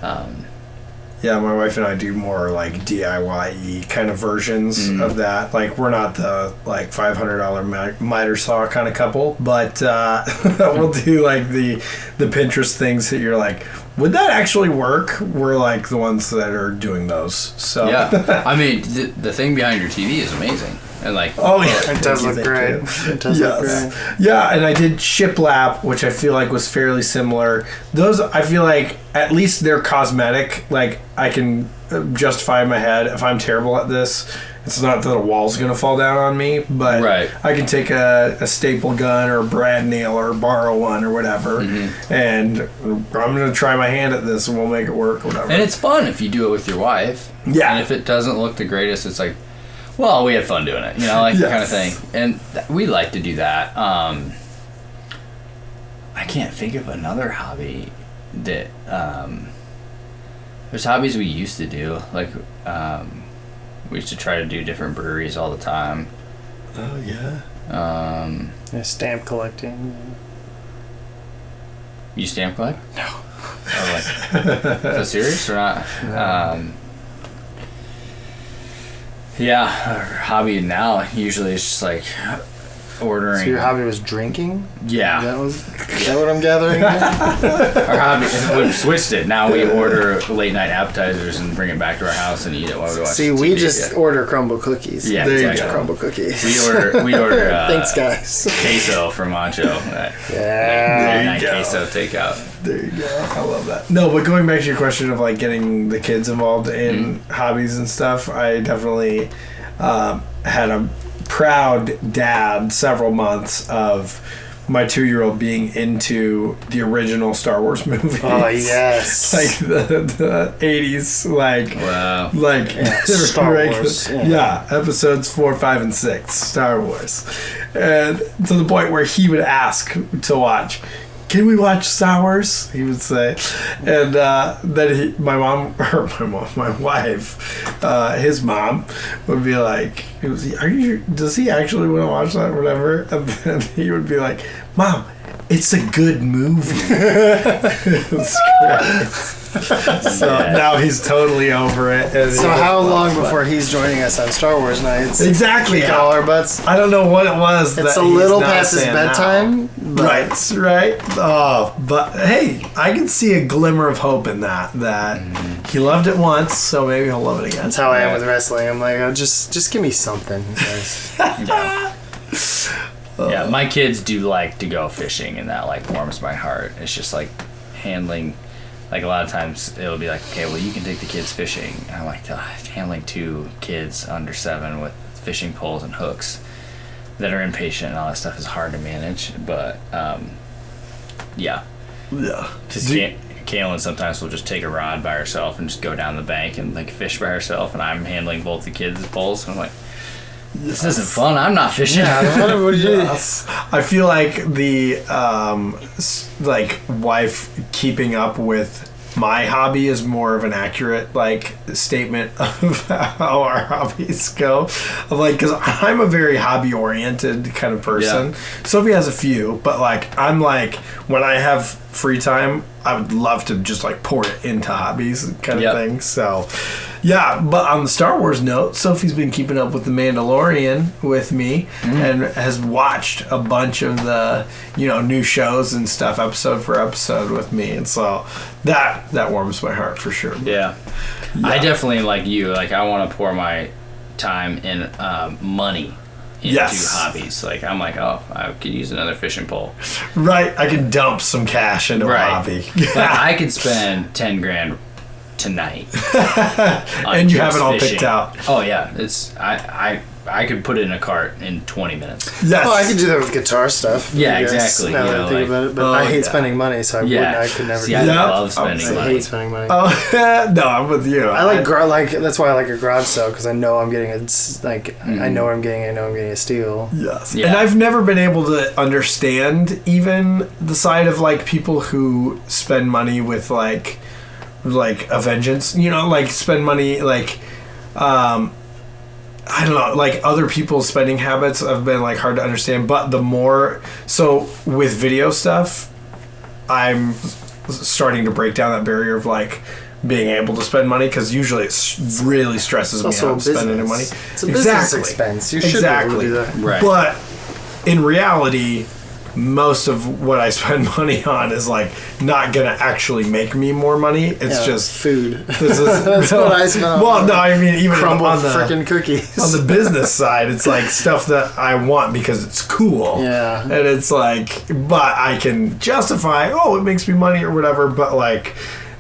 yeah, my wife and I do more like DIY kind of versions of that. Like we're not the like $500 miter saw kind of couple, but we'll do like the Pinterest things that you're like, would that actually work? We're like the ones that are doing those. So yeah, I mean the thing behind your TV is amazing. And like, it does look great. It does look great. Yeah, and I did shiplap, which I feel like was fairly similar. Those, I feel like at least they're cosmetic. Like I can justify in my head if I'm terrible at this. It's not that a wall's gonna fall down on me, but I can take a staple gun or a brad nail or borrow one or whatever, and I'm gonna try my hand at this and we'll make it work or whatever. And it's fun if you do it with your wife. Yeah. And if it doesn't look the greatest, it's like, well, we had fun doing it, like that kind of thing. And we like to do that. I can't think of another hobby that, there's hobbies we used to do. Like, we used to try to do different breweries all the time. Oh, yeah. Stamp collecting. You stamp collect? No. Oh, like, is that serious or not? No. Yeah, our hobby now usually is just like ordering. So your hobby was drinking? Yeah. Is that what I'm gathering? Our hobby, we've switched it. Now we order late night appetizers and bring it back to our house and eat it while we watch See, TV. we just order crumble cookies. Yeah, there exactly. you go. Crumble cookies. We order thanks, guys. queso from Mancho. There you go. Queso takeout. There you go. I love that. No, but going back to your question of like getting the kids involved in hobbies and stuff, I definitely had a proud dad several months of my 2-year-old being into the original Star Wars movies. Oh yes, like the 80s, Star Wars. Episodes 4, 5, and 6, Star Wars, and to the point where he would ask to watch. Can we watch Star Wars? He would say, and then my wife, his mom, would be like, "Are you? Does he actually want to watch that? Or whatever?" And then he would be like, "Mom, it's a good movie." It's great. So now he's totally over it. So how long before he's joining us on Star Wars nights? Exactly. All our butts. I don't know what it was. It's a little past his bedtime. Right. Oh, but hey, I can see a glimmer of hope in that he loved it once, so maybe he'll love it again. That's how I am with wrestling. I'm like, oh, just give me something. Yeah, my kids do like to go fishing, and that like warms my heart. It's just like handling. Like a lot of times it'll be like, okay, well you can take the kids fishing. And I'm like, handling 2 kids under 7 with fishing poles and hooks that are impatient and all that stuff is hard to manage. But yeah. Because Kaylin sometimes will just take a rod by herself and just go down the bank and like fish by herself, and I'm handling both the kids' poles. And I'm like, this isn't fun. I'm not fishing. I feel like the wife keeping up with my hobby is more of an accurate like statement of how our hobbies go. Of like, because I'm a very hobby oriented kind of person. Sophie has a few, but like I'm like, when I have free time, I would love to just like pour it into hobbies kind of thing. So yeah, but on the Star Wars note, Sophie's been keeping up with The Mandalorian with me and has watched a bunch of the, new shows and stuff episode for episode with me. And so that warms my heart for sure. Yeah. I definitely, like you, like I want to pour my time and money into hobbies. Like I'm like, oh, I could use another fishing pole. Right. I could dump some cash into a hobby. Like I could spend $10,000 tonight. And you have it all picked out. Oh yeah, it's I could put it in a cart in 20 minutes. Yes. Well, I can do that with guitar stuff. Yeah, exactly. Now that I think about it, but I hate spending money, so I could never. See, I love spending money. I hate spending money. Oh no, I'm with you. I like that's why I like a garage sale, because I know I'm getting I know what I'm getting. I know I'm getting a steal. Yes. Yeah. And I've never been able to understand even the side of like people who spend money with like a vengeance, like spend money like I don't know, like other people's spending habits have been like hard to understand. But the more so with video stuff, I'm starting to break down that barrier of like being able to spend money, because usually it really stresses me out spending money. It's a business expense. You should be able to do that. Right. But in reality, most of what I spend money on is like not gonna actually make me more money. It's just food. That's what I spend on. Well, no, I mean even crumbled on the freaking cookies. On the business side, it's like stuff that I want because it's cool. Yeah. And it's like, but I can justify, it makes me money or whatever. But like,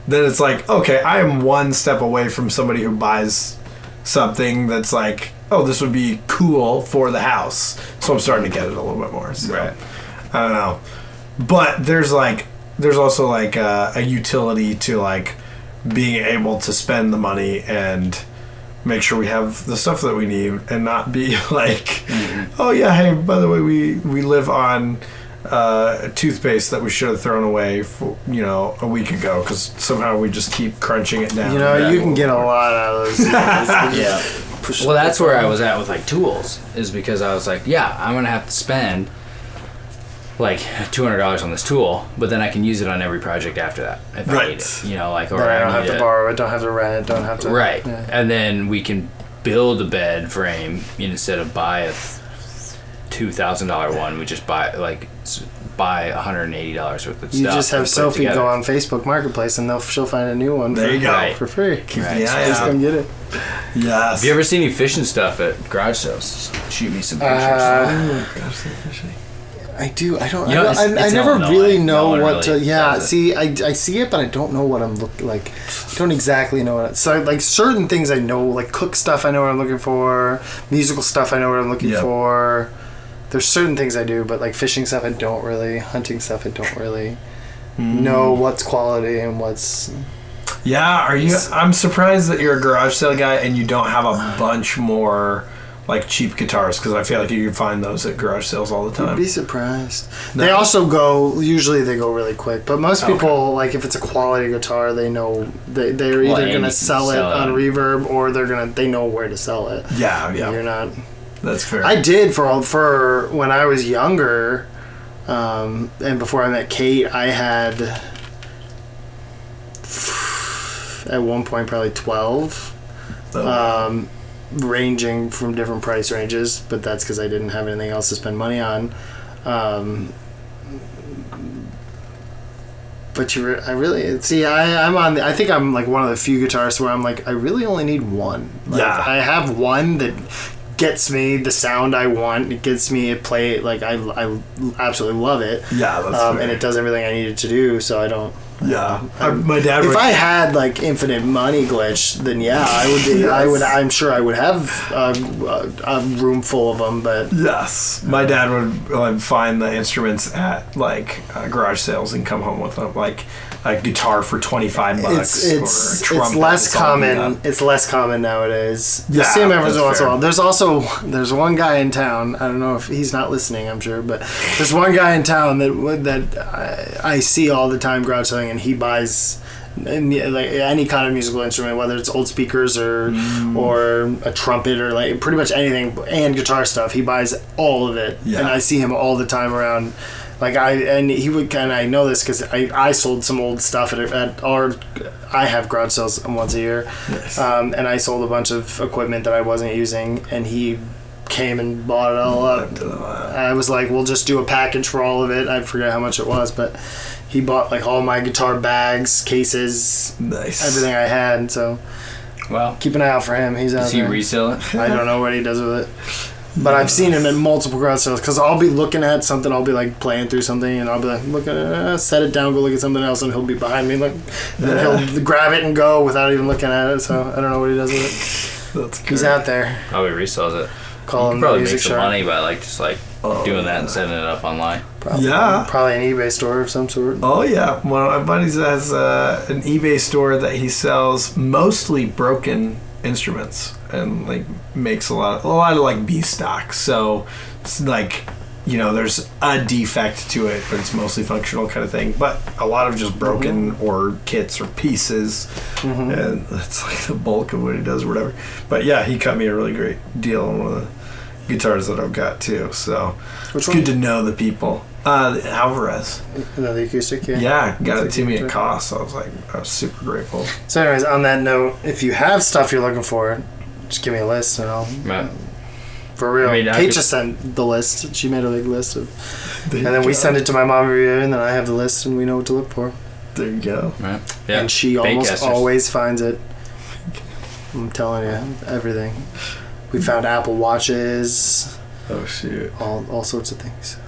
then it's like, okay, I am one step away from somebody who buys something that's like, this would be cool for the house. So I'm starting to get it a little bit more. So. Right. I don't know, but there's also like a utility to like being able to spend the money and make sure we have the stuff that we need, and not be like, hey, by the way, we live on toothpaste that we should have thrown away for a week ago because somehow we just keep crunching it down. You can get a lot out of those. Yeah. Well, that's where I was at with like tools, is because I was like, I'm gonna have to spend like $200 on this tool, but then I can use it on every project after that if I need it. Or I don't have to borrow it, don't have to rent it, don't have to. Right. Yeah. And then we can build a bed frame instead of buy a $2,000 one. We just buy $180 worth of stuff. You just have Sophie go on Facebook Marketplace and she'll find a new one. There you go. For free. Just come get it. Yes. Have you ever seen any fishing stuff at garage sales? Just shoot me some pictures. I do. I don't. I never really know what to. Yeah. See, I see it, but I don't know what I'm looking like. I don't exactly know what. So like certain things I know, like cook stuff, I know what I'm looking for. Musical stuff, I know what I'm looking for. there's certain things I do, but like fishing stuff I don't really, hunting stuff I don't really know what's quality and what's. Yeah, I'm surprised that you're a garage sale guy and you don't have a bunch more like cheap guitars, because I feel like you can find those at garage sales all the time. You'd be surprised. No. They also usually they go really quick, but most people, like if it's a quality guitar, they know they're either going to sell it on Reverb or they know where to sell it. Yeah. You're not. That's fair. I did for when I was younger, and before I met Kate, I had at one point probably 12. Ranging from different price ranges, but that's because I didn't have anything else to spend money on. But I think I'm like one of the few guitarists where I'm like, I really only need one. Like, I have one that gets me the sound I want. It gets me to play it. Like I absolutely love it. Yeah, that's and it does everything I need it to do. So I don't. Yeah, my dad. If I had like infinite money glitch, then I would. Yes. I would. I'm sure I would have a room full of them. But yes, my dad would find the instruments at like garage sales and come home with them, like a guitar for $25. It's less common. It's less common nowadays. You see him every once in a while. There's one guy in town. I don't know if he's not listening. I'm sure, but there's one guy in town that I see all the time garage selling. And he buys like any kind of musical instrument, whether it's old speakers or a trumpet or like pretty much anything, and guitar stuff. He buys all of it, and I see him all the time around. Like I know this because I sold some old stuff I have garage sales once a year, and I sold a bunch of equipment that I wasn't using, and he came and bought it all up. I was like, we'll just do a package for all of it. I forget how much it was, but he bought like all my guitar bags, cases, everything I had. So, keep an eye out for him. He's out there. Does he resell it? I don't know what he does with it, but I've seen him in multiple garage sales because I'll be looking at something. I'll be like playing through something, and I'll be like, look at it, set it down, go look at something else, and he'll be behind me, and then he'll grab it and go without even looking at it. So I don't know what he does with it. That's good. He's out there. Probably resells it. Call him probably make some money by doing that and setting it up online. Probably an eBay store of some sort. Oh yeah, one of my buddies has an eBay store that he sells mostly broken instruments and like makes a lot of like B stock. So it's like, there's a defect to it, but it's mostly functional kind of thing. But a lot of just broken or kits or pieces, and that's like the bulk of what he does or whatever. But yeah, he cut me a really great deal on one of the guitars that I've got too. So it's good to know the people. The Alvarez. The acoustic, yeah, got it to me at cost. So I was super grateful. So anyways, on that note, if you have stuff you're looking for, just give me a list and I'll... For real. Kate just sent the list. She made a big list and then we send it to my mom every year, and then I have the list and we know what to look for. There you go. Right. Yeah. And she almost always finds it. I'm telling you, everything. We found Apple Watches. Oh shoot! All sorts of things.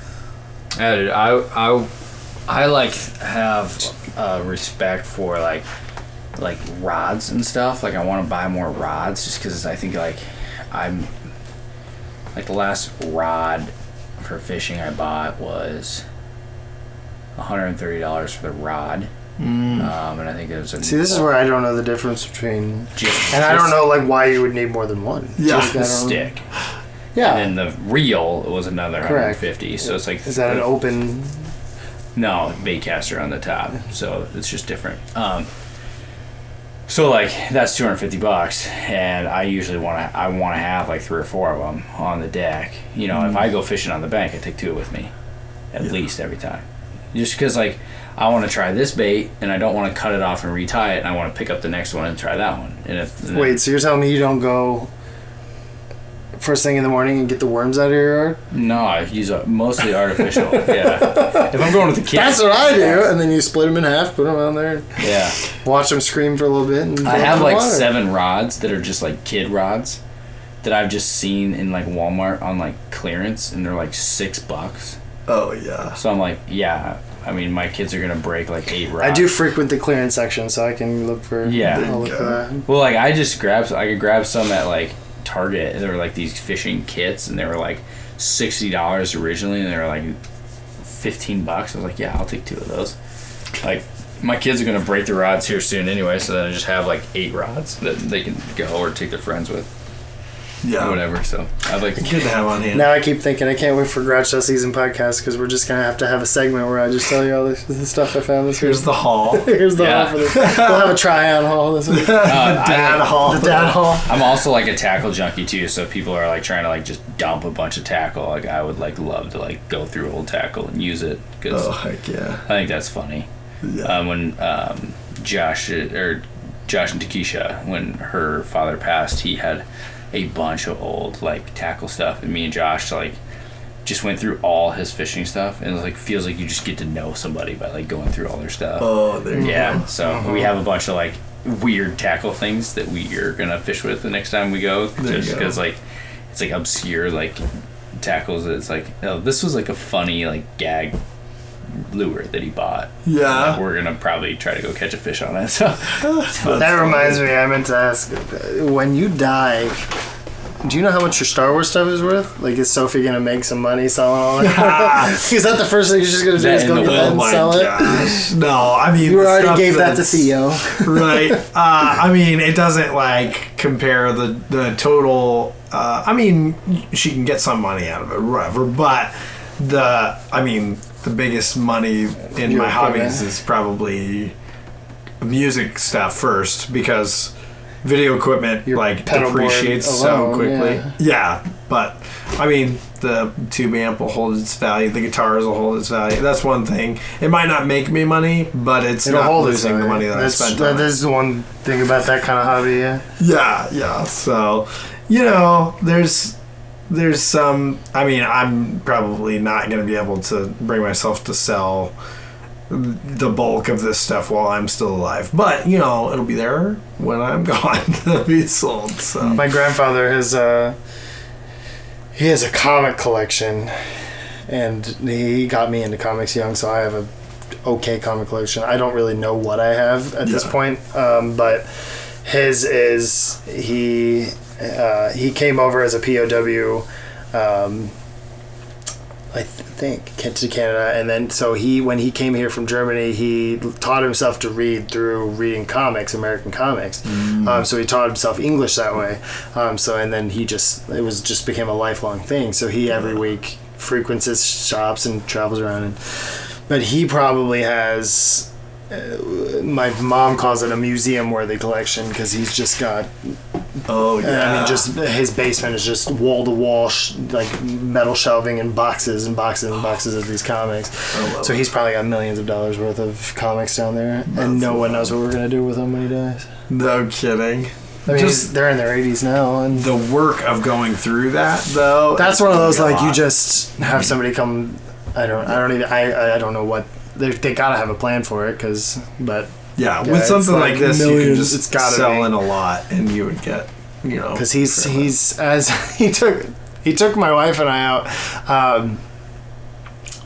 Yeah, dude, I like have respect for like rods and stuff. Like I want to buy more rods just because I think like I'm like the last rod for fishing I bought was $130 for the rod. And I think it was this is where I don't know the difference between I don't know like why you would need more than one. Just the stick. Yeah. And then the reel was another $150. So it's like, is that an open? No, baitcaster on the top. So it's just different. So like that's $250, and I usually want to have like 3 or 4 of them on the deck. If I go fishing on the bank, I take 2 with me, at least every time, just because like I want to try this bait and I don't want to cut it off and retie it, and I want to pick up the next one and try that one. Wait, so you're telling me you don't go first thing in the morning and get the worms out of your yard? No, I use mostly artificial. Yeah. If I'm going with the kids. That's what I do. And then you split them in half, put them on there. Yeah. Watch them scream for a little bit. And I have like 7 rods that are just like kid rods that I've just seen in like Walmart on like clearance, and they're like $6. Oh yeah. So I'm like, yeah. I mean, my kids are gonna break like 8 rods. I do frequent the clearance section, so I can look for. Yeah. I'll look for that. Well, like I could grab some at like Target. They were like these fishing kits, and they were like $60 originally, and they were like $15. I was like, yeah, I'll take 2 of those. Like, my kids are gonna break the rods here soon anyway, so then I just have like 8 rods that they can go or take their friends with. Yeah, or whatever. So I'd like good to have on hand. Now I keep thinking I can't wait for Garage Sale Season podcast because we're just gonna have a segment where I just tell you all the stuff I found this week. Here's the haul. Here's the haul for this. We'll have a try-on haul this week. Dad haul. The dad haul. I'm also like a tackle junkie too, so if people are like trying to like just dump a bunch of tackle, like I would like love to like go through old tackle and use it. Oh heck yeah! I think that's funny. Yeah. When Josh and Takesha, when her father passed, he had a bunch of old like tackle stuff, and me and Josh like just went through all his fishing stuff, and it like feels like you just get to know somebody by like going through all their stuff. Oh, there you go. So we have a bunch of like weird tackle things that we are gonna fish with the next time we go, just because like it's like obscure like tackles that it's like, oh, this was like a funny like gag lure that he bought. Yeah. We're gonna probably try to go catch a fish on it. So that reminds me, I meant to ask, when you die, do you know how much your Star Wars stuff is worth? Like, is Sophie gonna make some money selling all that? Is that the first thing she's just gonna do? Is go get that and sell it? No, I mean, you already gave that to Theo, right? I mean, it doesn't like compare the total. I mean, she can get some money out of it, whatever. But the biggest money in my hobbies is probably music stuff first, because video equipment like depreciates so quickly. Yeah, but I mean, the tube amp will hold its value, the guitars will hold its value. That's one thing. It might not make me money, but it'll not losing the money that I spent on it. That is the one thing about that kind of hobby, yeah. So, there's some, I mean, I'm probably not going to be able to bring myself to sell the bulk of this stuff while I'm still alive. But, it'll be there when I'm gone to be sold. So. My grandfather he has a comic collection, and he got me into comics young, so I have a okay comic collection. I don't really know what I have at this point, but his is he came over as a POW, I think, to Canada, and then so when he came here from Germany, he taught himself to read through reading comics, American comics. So he taught himself English that way. And then it just became a lifelong thing. So he every week frequents his shops and travels around. But he probably has. My mom calls it a museum-worthy collection because he's just got. Oh yeah! I mean, just his basement is just wall-to-wall, like metal shelving and boxes and boxes and boxes of these comics. So he's probably got millions of dollars worth of comics down there, and no one knows what we're gonna do with him when he dies. No kidding. I mean, they're in their 80s now, and the work of going through that though. That's one of those like you just have somebody come. I don't know what. They gotta have a plan for it, but with something like this, millions, you can just sell in a lot, and you would get, because he's as he took my wife and I out.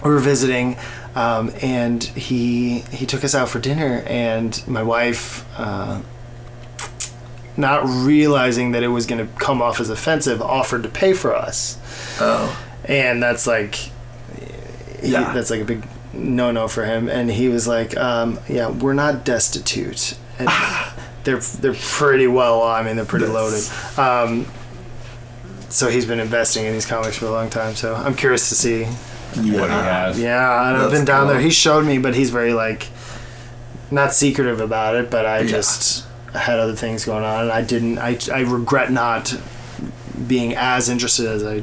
We were visiting, and he took us out for dinner, and my wife, not realizing that it was going to come off as offensive, offered to pay for us. Oh, and that's like, that's like a big no for him, and he was like, we're not destitute. And they're pretty well, I mean, they're pretty loaded. So he's been investing in these comics for a long time, so I'm curious to see what he has. I've been down there. He showed me, but he's very like not secretive about it, but I just had other things going on, and I regret not being as interested as I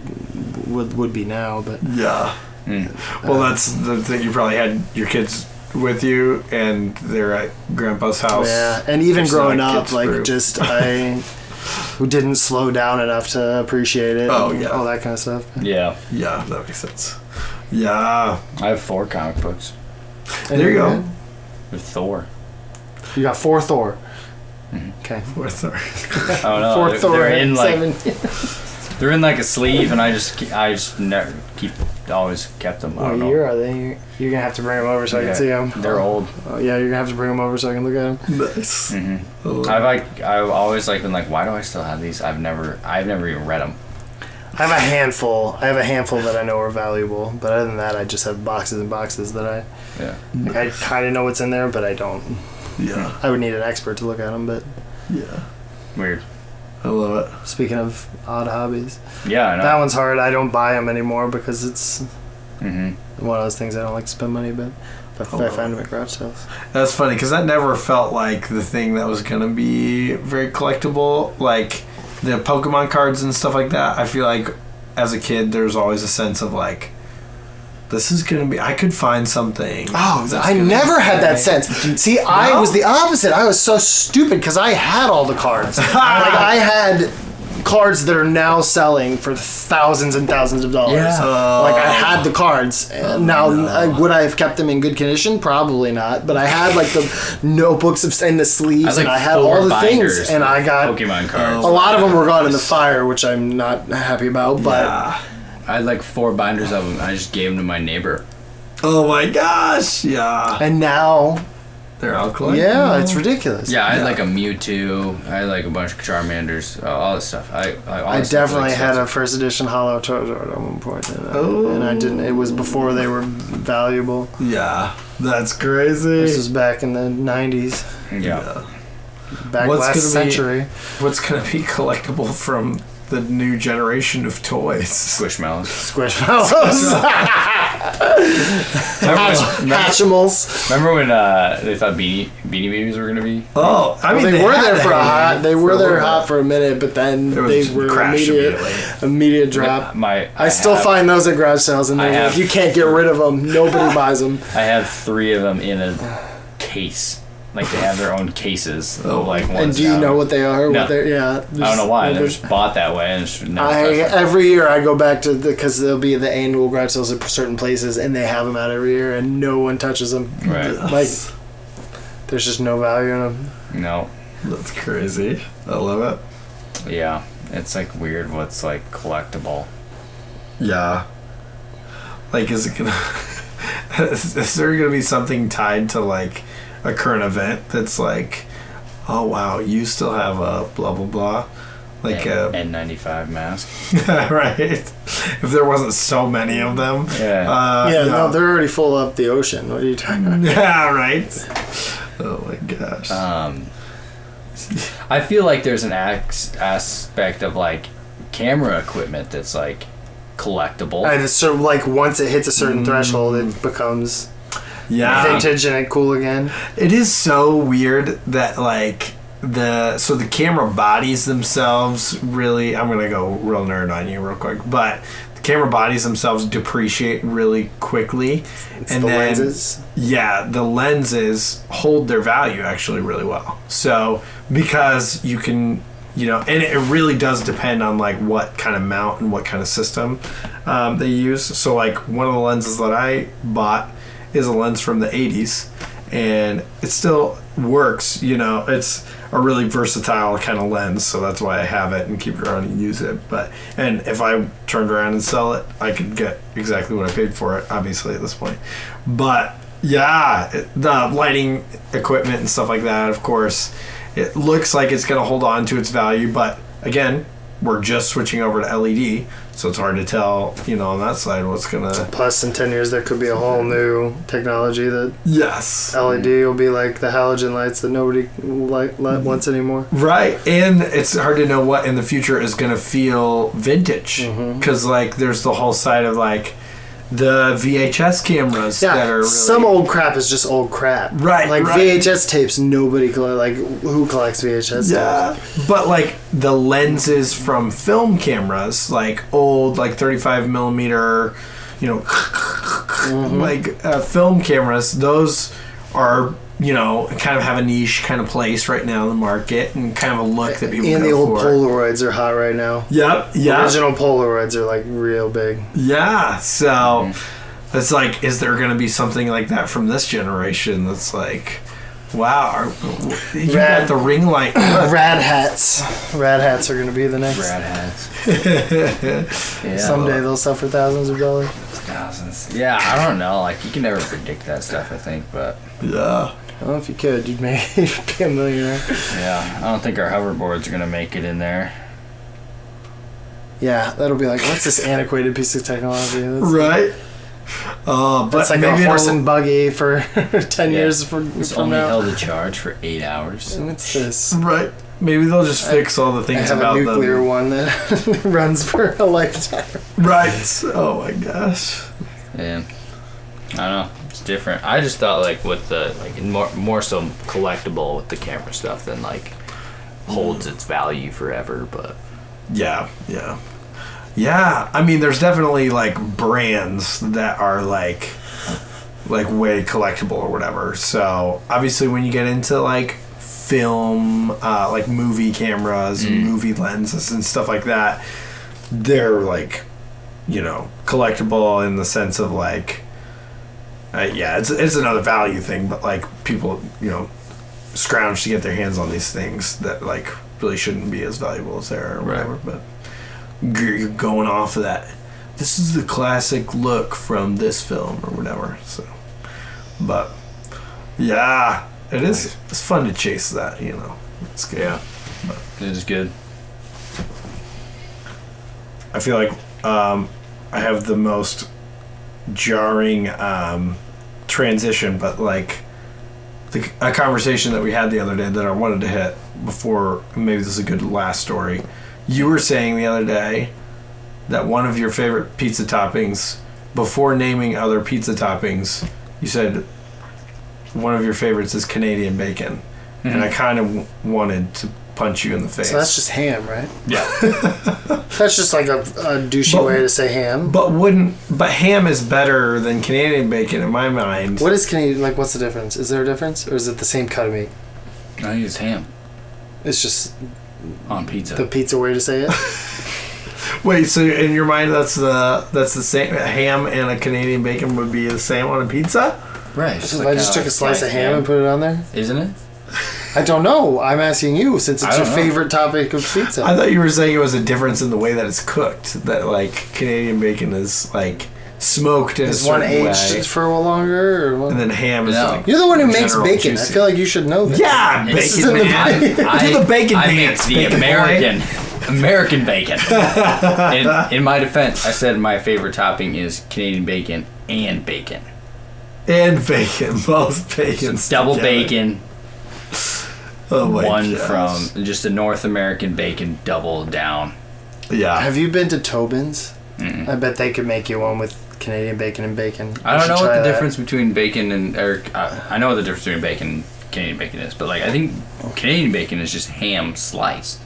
would be now, but well, that's the thing. You probably had your kids with you, and they're at Grandpa's house. Yeah, and even growing up, like who didn't slow down enough to appreciate it. All that kind of stuff. Yeah, that makes sense. Yeah, I have 4 comic books. And there you go. With Thor. You got 4 Thor. Mm-hmm. Okay. 4 Thor. Oh no, 4 Thor. They're in like. They're in like a sleeve, and I just never always kept them. What year are they? You're gonna have to bring them over so I can see them. They're old. You're gonna have to bring them over so I can look at them. Nice. Mm-hmm. I've always been like, why do I still have these? I've never even read them. I have a handful that I know are valuable, but other than that, I just have boxes and boxes that I kind of know what's in there, but I don't. Yeah. I would need an expert to look at them, but yeah. Weird. I love it. Speaking of odd hobbies, yeah, I know. that one's hard. I don't buy them anymore because it's one of those things I don't like to spend money, but I find them at garage sales. That's funny because that never felt like the thing that was gonna be very collectible, like the Pokemon cards and stuff like that. I feel like as a kid, there's always a sense of like, this is gonna be. I could find something. Oh, I never had that sense. See, I was the opposite. I was so stupid because I had all the cards. Like I had cards that are now selling for thousands and thousands of dollars. Yeah. Like I had the cards. Would I have kept them in good condition? Probably not. But I had like the notebooks and the sleeves, and I had all the things. And I got Pokemon cards. A lot of them were gone in the fire, which I'm not happy about. But I had like 4 binders of them. I just gave them to my neighbor. Oh my gosh! Yeah. And now they're all collectible. Yeah, it's ridiculous. Yeah, I had like a Mewtwo. I had like a bunch of Charmanders. All this stuff. I definitely had a first edition Hollow Charizard at one point, and I didn't. It was before they were valuable. Yeah, that's crazy. This was back in the '90s. Yeah. Back last century. What's gonna be collectible from the new generation of toys? Squishmallows. Hatchimals. Remember when they thought Beanie Babies were gonna be? Oh, I mean they were there for a hot. They were there hot for a minute, but then they were immediate drop. I still find those at garage sales, and you can't get rid of them. Nobody buys them. I have 3 of them in a case. Like they have their own cases. And do you know what they are? No. What they're, I don't know why. They're just bought that way. And every year I go back to because there'll be the annual garage sales at certain places, and they have them out every year, and no one touches them. Right. Like there's just no value in them. No. That's crazy. I love it. Yeah, it's like weird what's like collectible. Yeah. Like, is it gonna? Is there gonna be something tied to like a current event that's like, oh wow, you still have a blah blah blah, like a N95 mask, right? If there wasn't so many of them, no, they're already full up the ocean. What are you talking about? Yeah, right. Oh my gosh. I feel like there's an aspect of like camera equipment that's like collectible, and it's sort of like once it hits a certain threshold, it becomes. Yeah, vintage and cool again. It is so weird that like the camera bodies themselves really. I'm gonna go real nerd on you real quick, but the camera bodies themselves depreciate really quickly, and the then lenses. Yeah, the lenses hold their value actually really well. So because you can. And it really does depend on like what kind of mount and what kind of system they use. So like one of the lenses that I bought is a lens from the 80s, and it still works. It's a really versatile kind of lens, so that's why I have it and keep it around and use it. And if I turned around and sell it, I could get exactly what I paid for it, obviously at this point. But yeah, the lighting equipment and stuff like that, of course, it looks like it's going to hold on to its value, but again, we're just switching over to LED, so it's hard to tell, on that side what's going to... Plus, in 10 years, there could be a whole new technology that... Yes. LED will be like the halogen lights that nobody wants anymore. Right, and it's hard to know what in the future is going to feel vintage, because, there's the whole side of, the VHS cameras that are really... Some old crap is just old crap. Right, VHS tapes, nobody... who collects VHS tapes? Yeah, but, the lenses from film cameras, old, 35 millimeter, film cameras, those are... kind of have a niche kind of place right now in the market and kind of a look that people go for. And the old Polaroids are hot right now. Yep. Original Polaroids are real big. Yeah. So it's is there going to be something like that from this generation that's wow, you got the ring light. Rad hats. Rad hats are going to be the next. Rad hats. Someday they'll sell for thousands of dollars. Thousands. Yeah, I don't know. You can never predict that stuff, I think, but... Yeah. Well, if you could, you'd be a millionaire. Yeah, I don't think our hoverboards are going to make it in there. Yeah, that'll be like, what's this antiquated piece of technology? Right. But it's like a horse and buggy for 10 years from only now. held a charge for 8 hours. What's this? Right. Maybe they'll just fix all the things about them. I have a nuclear one that runs for a lifetime. Right. Oh my gosh. Yeah. I don't know. It's different. I just thought like with the like more so collectible with the camera stuff than like holds its value forever, but yeah. I mean, there's definitely like brands that are like way collectible or whatever. So obviously, when you get into like film, like movie cameras and movie lenses and stuff like that, they're like, collectible in the sense of like, it's another value thing, but like people, scrounge to get their hands on these things that like really shouldn't be as valuable as they are or whatever. Right. But you're going off of that. This is the classic look from this film or whatever. So, but yeah, it is. Nice. It's fun to chase that. It's good. Yeah, but it is good. I feel like I have the most jarring transition, but like a conversation that we had the other day that I wanted to hit before. Maybe this is a good last story. You were saying the other day that one of your favorite pizza toppings, before naming other pizza toppings, you said one of your favorites is Canadian bacon. Mm-hmm. And I kind of wanted to punch you in the face. So that's just ham, right? Yeah. That's just like a douchey way to say ham. But ham is better than Canadian bacon in my mind. What is Canadian, like what's the difference? Is there a difference? Or is it the same cut of meat? I think it's ham. It's just on pizza. The pizza way to say it? Wait, so in your mind that's the same, ham and a Canadian bacon would be the same on a pizza? Right. So if I just took a slice of ham and put it on there? Isn't it? I don't know. I'm asking you since it's your favorite topic of pizza. I thought you were saying it was a difference in the way that it's cooked. That like Canadian bacon is like smoked in a certain way. Is one aged for a little longer? And then ham is like... You're the one who makes bacon. Juicy. I feel like you should know that. Yeah, bacon man. Do the bacon I dance. I make the American bacon. In my defense, I said my favorite topping is Canadian bacon and bacon. And bacon. Both bacon. So double bacon. Oh my one gosh. From just a North American bacon double down. Yeah. Have you been to Toppings? Mm-mm. I bet they could make you one with Canadian bacon and bacon. I don't know what the difference between bacon and... I know what the difference between bacon and Canadian bacon is, but like I think Canadian bacon is just ham sliced.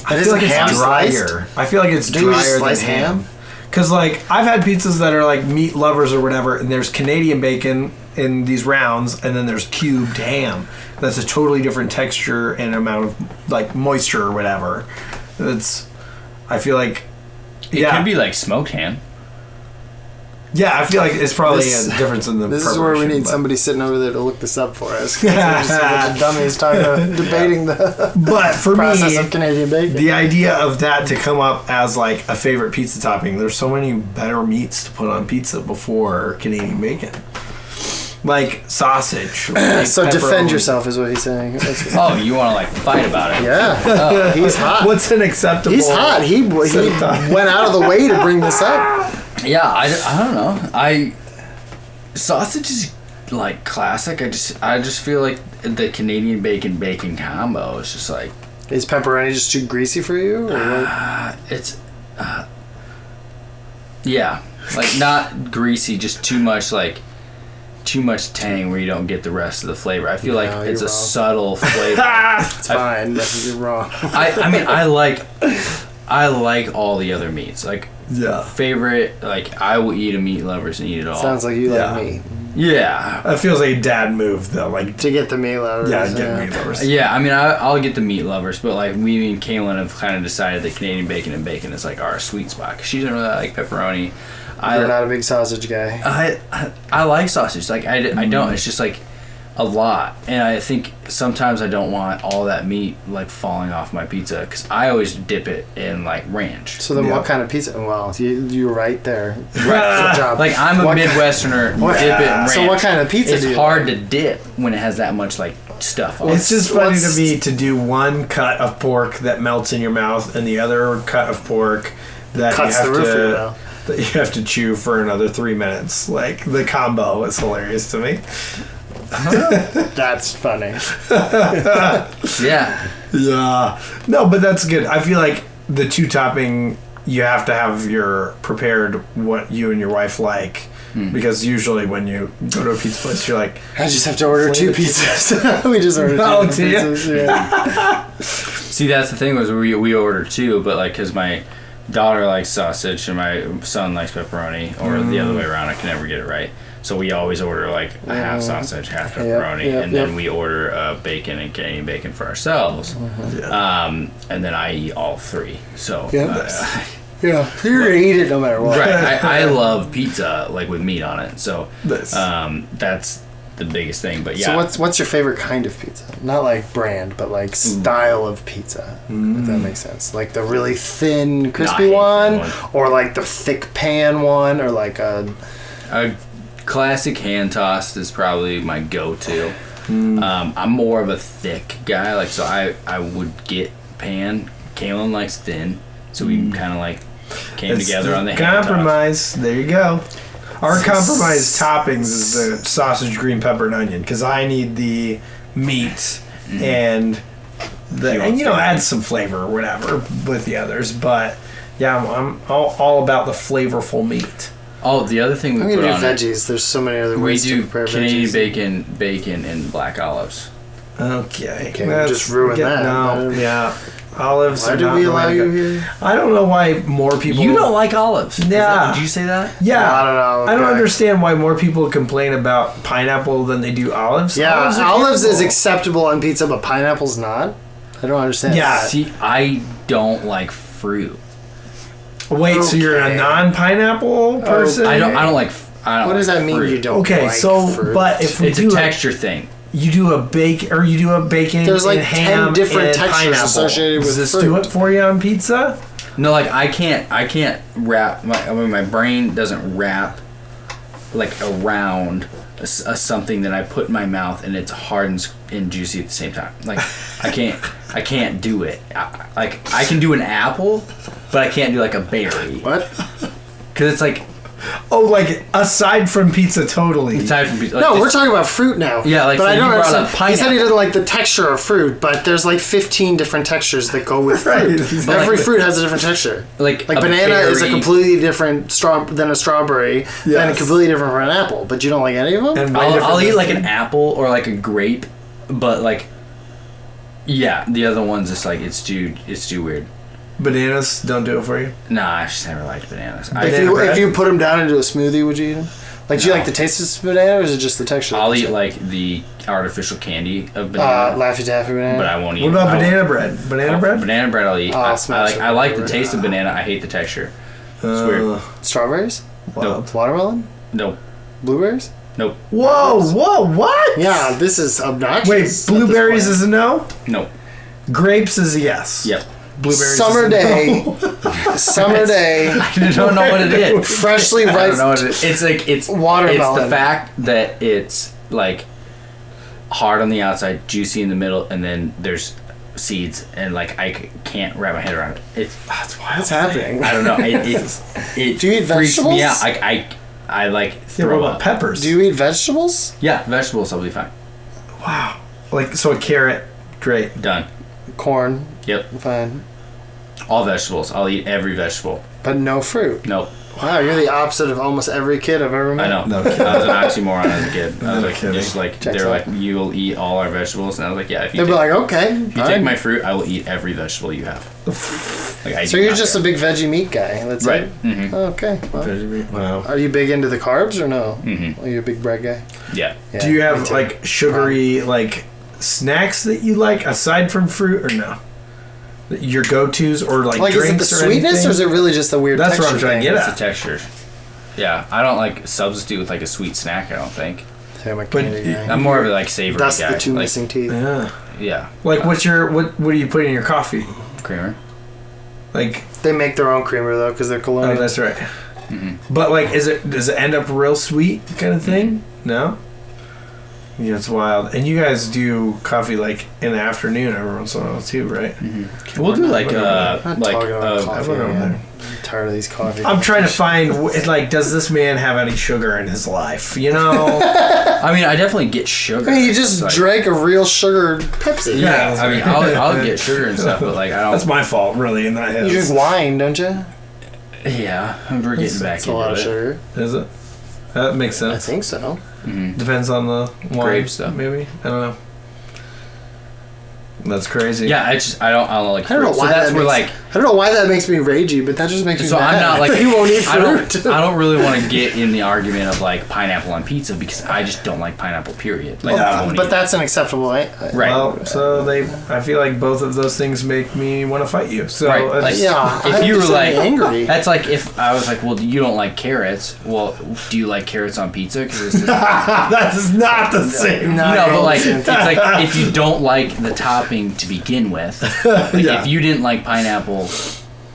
I feel like it's drier. I feel like it's drier than ham. Because like I've had pizzas that are like meat lovers or whatever, and there's Canadian bacon in these rounds, and then there's cubed ham. That's a totally different texture and amount of like moisture or whatever. I feel like it could be like smoked ham. Yeah, I feel like it's probably a difference in the. This is where we need somebody sitting over there to look this up for us. There's just a bunch of dummies debating the but for process me, of Canadian bacon. The idea of that to come up as like a favorite pizza topping. There's so many better meats to put on pizza before Canadian bacon. Like sausage. Like so defend yourself is what he's saying. Oh, you want to like fight about it? Yeah. Oh, he's hot. What's an acceptable? He's hot. He went out of the way to bring this up. Yeah, I don't know. Sausage is like classic. I just feel like the Canadian bacon combo is just like. Is pepperoni just too greasy for you? Or it's. Yeah, like not greasy, just too much tang where you don't get the rest of the flavor. I feel like it's a subtle flavor. It's fine. You're wrong. I mean, I like all the other meats. Like, favorite, like, I will eat a meat lovers and eat it all. Sounds like you like meat. Yeah. That feels like a dad move, though. Like to get the meat lovers. Yeah, get meat lovers. Yeah, I mean, I'll get the meat lovers, but, like, me and Kaylin have kind of decided that Canadian bacon and bacon is, like, our sweet spot. Cause she doesn't really like pepperoni. You're not a big sausage guy. I like sausage. Like, I don't. It's just, like, A lot, and I think sometimes I don't want all that meat like falling off my pizza because I always dip it in like ranch. So then, what kind of pizza? Well, you're right there. Right. Good job. Like I'm a Midwesterner, dip it in ranch. So what kind of pizza? It's hard to dip when it has that much like stuff on it. It's just funny to me to do one cut of pork that melts in your mouth and the other cut of pork that that you have to chew for another 3 minutes. Like the combo is hilarious to me. That's funny. Yeah. No, but that's good. I feel like the 2-topping, you have to have your prepared what you and your wife like. Because usually when you go to a pizza place, you're like, I just have to order 2 pizzas. We just ordered 2 pizzas. Yeah. See, that's the thing was we ordered 2, but like because my daughter likes sausage and my son likes pepperoni, or the other way around. I can never get it right. So we always order like a half sausage, half pepperoni, and then we order bacon and Canadian bacon for ourselves. And then I eat all 3. So you're gonna eat it no matter what. Right. I love pizza like with meat on it. So that's the biggest thing. But yeah. So what's your favorite kind of pizza? Not like brand, but like style of pizza. If that makes sense. Like the really thin, crispy one, or like the thick pan one, or like a classic hand tossed is probably my go-to. I'm more of a thick guy, like so I would get pan. Kaylin likes thin, so we kind of like came together on the compromise. There you go. Our compromise toppings is the sausage, green pepper, and onion because I need the meat and add some flavor or whatever with the others. But yeah, I'm all about the flavorful meat. Oh, the other thing we put on veggies. There's so many other ways to prepare Canadian veggies. bacon, and black olives. Okay, just ruin that. No, yeah. Olives. Why did we allow you here? I don't know why more people. You don't like olives. Yeah. Did you say that? Yeah. No, I don't know. Okay. I don't understand why more people complain about pineapple than they do olives. Yeah, olives is acceptable on pizza, but pineapple's not. I don't understand. Yeah. That. See, I don't like fruit. Wait, so you're a non-pineapple person? I don't like. What does that mean? You don't? Okay, like so fruit? but if we it's do a texture thing. You do a bacon. There's like and ham 10 different and textures pineapple. associated with Does this fruit. do it for you on pizza? No, like I can't wrap. My brain doesn't wrap like around something that I put in my mouth and it's hard and juicy at the same time. Like I can't do it. I can do an apple, but I can't do like a berry. What? Because it's like. Oh, like aside from pizza, totally. Aside from pizza, like, no, we're talking about fruit now. Yeah, like but so I don't understand. He said he pineapple. doesn't like the texture of fruit, but there's like 15 different textures that go with fruit. Exactly. Every fruit has a different texture. Like banana berry. is a completely different than a strawberry, and a completely different from an apple. But you don't like any of them. And I'll eat like an apple or like a grape, but like, yeah, the other ones it's like it's too weird. Bananas don't do it for you? Nah, I just never liked bananas. If you put them down into a smoothie, would you eat them? Like, do you like the taste of banana, or is it just the texture? I'll eat like the artificial candy of banana. Laffy Taffy banana. But I won't eat. What about banana bread? Banana bread? Banana bread I'll eat. I like the bread. taste of banana. I hate the texture. It's weird. Strawberries? Nope. Watermelon? Nope. Blueberries? Nope. Whoa, what? Yeah, this is obnoxious. Wait, blueberries is a no? Nope. Grapes is a yes. Yep. Blueberries Summer is day. a no. Summer day. I don't know what it is. Freshly ripe. I don't know what it is. It's like it's watermelon. It's the fact that it's like hard on the outside, juicy in the middle, and then there's seeds, and like I can't wrap my head around it. That's why it's happening. I don't know. It do you eat freaks vegetables? me out. I like throw what up. about peppers? Do you eat vegetables? Yeah, vegetables I'll be fine. Wow. Like, so a carrot, great. Done. Corn. Yep. Fine. All vegetables. I'll eat every vegetable. But no fruit. Nope. Wow, you're the opposite of almost every kid I've ever met. I know. No I was an oxymoron as a kid. I was No like, kidding. just like Checks they were out. like, you'll eat all our vegetables, and I was like, yeah. If They'd you be like, okay. if you take my fruit, I will eat every vegetable you have. Like, So you're just a big veggie meat guy. That's right. it? Mm-hmm. Okay. Well, Wow. are you big into the carbs or no? Mm-hmm. Are you a big bread guy? Yeah. Yeah, Do you me have, too. like, sugary, like, snacks that you like aside from fruit, or no? Your go-tos, or, like Like, is it drinks the or sweetness, anything? or is it really just the weird That's texture what I'm trying to thing? get It's the texture. Yeah, I don't like substitute with like a sweet snack. I don't think. Yeah, I'm a candy guy. I'm more of a like savory guy. That's the two like, missing teeth. Yeah. Like, what do you put in your coffee? Creamer. Like, they make their own creamer though, because they're colonial. Oh, that's right. But like, does it end up real sweet kind of thing? No. Yeah, it's wild. And you guys do coffee like in the afternoon every once in a while too, right? We'll do like I'm tired of these coffee. I'm trying to find like, does this man have any sugar in his life? You know. I mean, I definitely get sugar. I mean, you just drank a real sugar Pepsi. Yeah, I mean, I'll get sugar and stuff, but like I don't. That's my fault, really. In that you drink wine, don't you? Yeah, we're getting back into a lot it. of sugar. Is it? That makes sense. I think so. Depends on the wine, grape stuff, maybe. I don't know. That's crazy. Yeah, I don't like. I don't know why. So that's where I don't know why that makes me ragey, but that just makes me. So mad. I'm not like you won't eat fruit. I don't really want to get in the argument of like pineapple on pizza because I just don't like pineapple. Period. Like, but that's unacceptable, right? Right. Well, so I feel like both of those things make me want to fight you. So right. Like, if you were like angry, that's like if I was like, well, you don't like carrots. Well, do you like carrots on pizza? Because that is not the same. No, but like it's like if you don't like the topping to begin with, like if you didn't like pineapple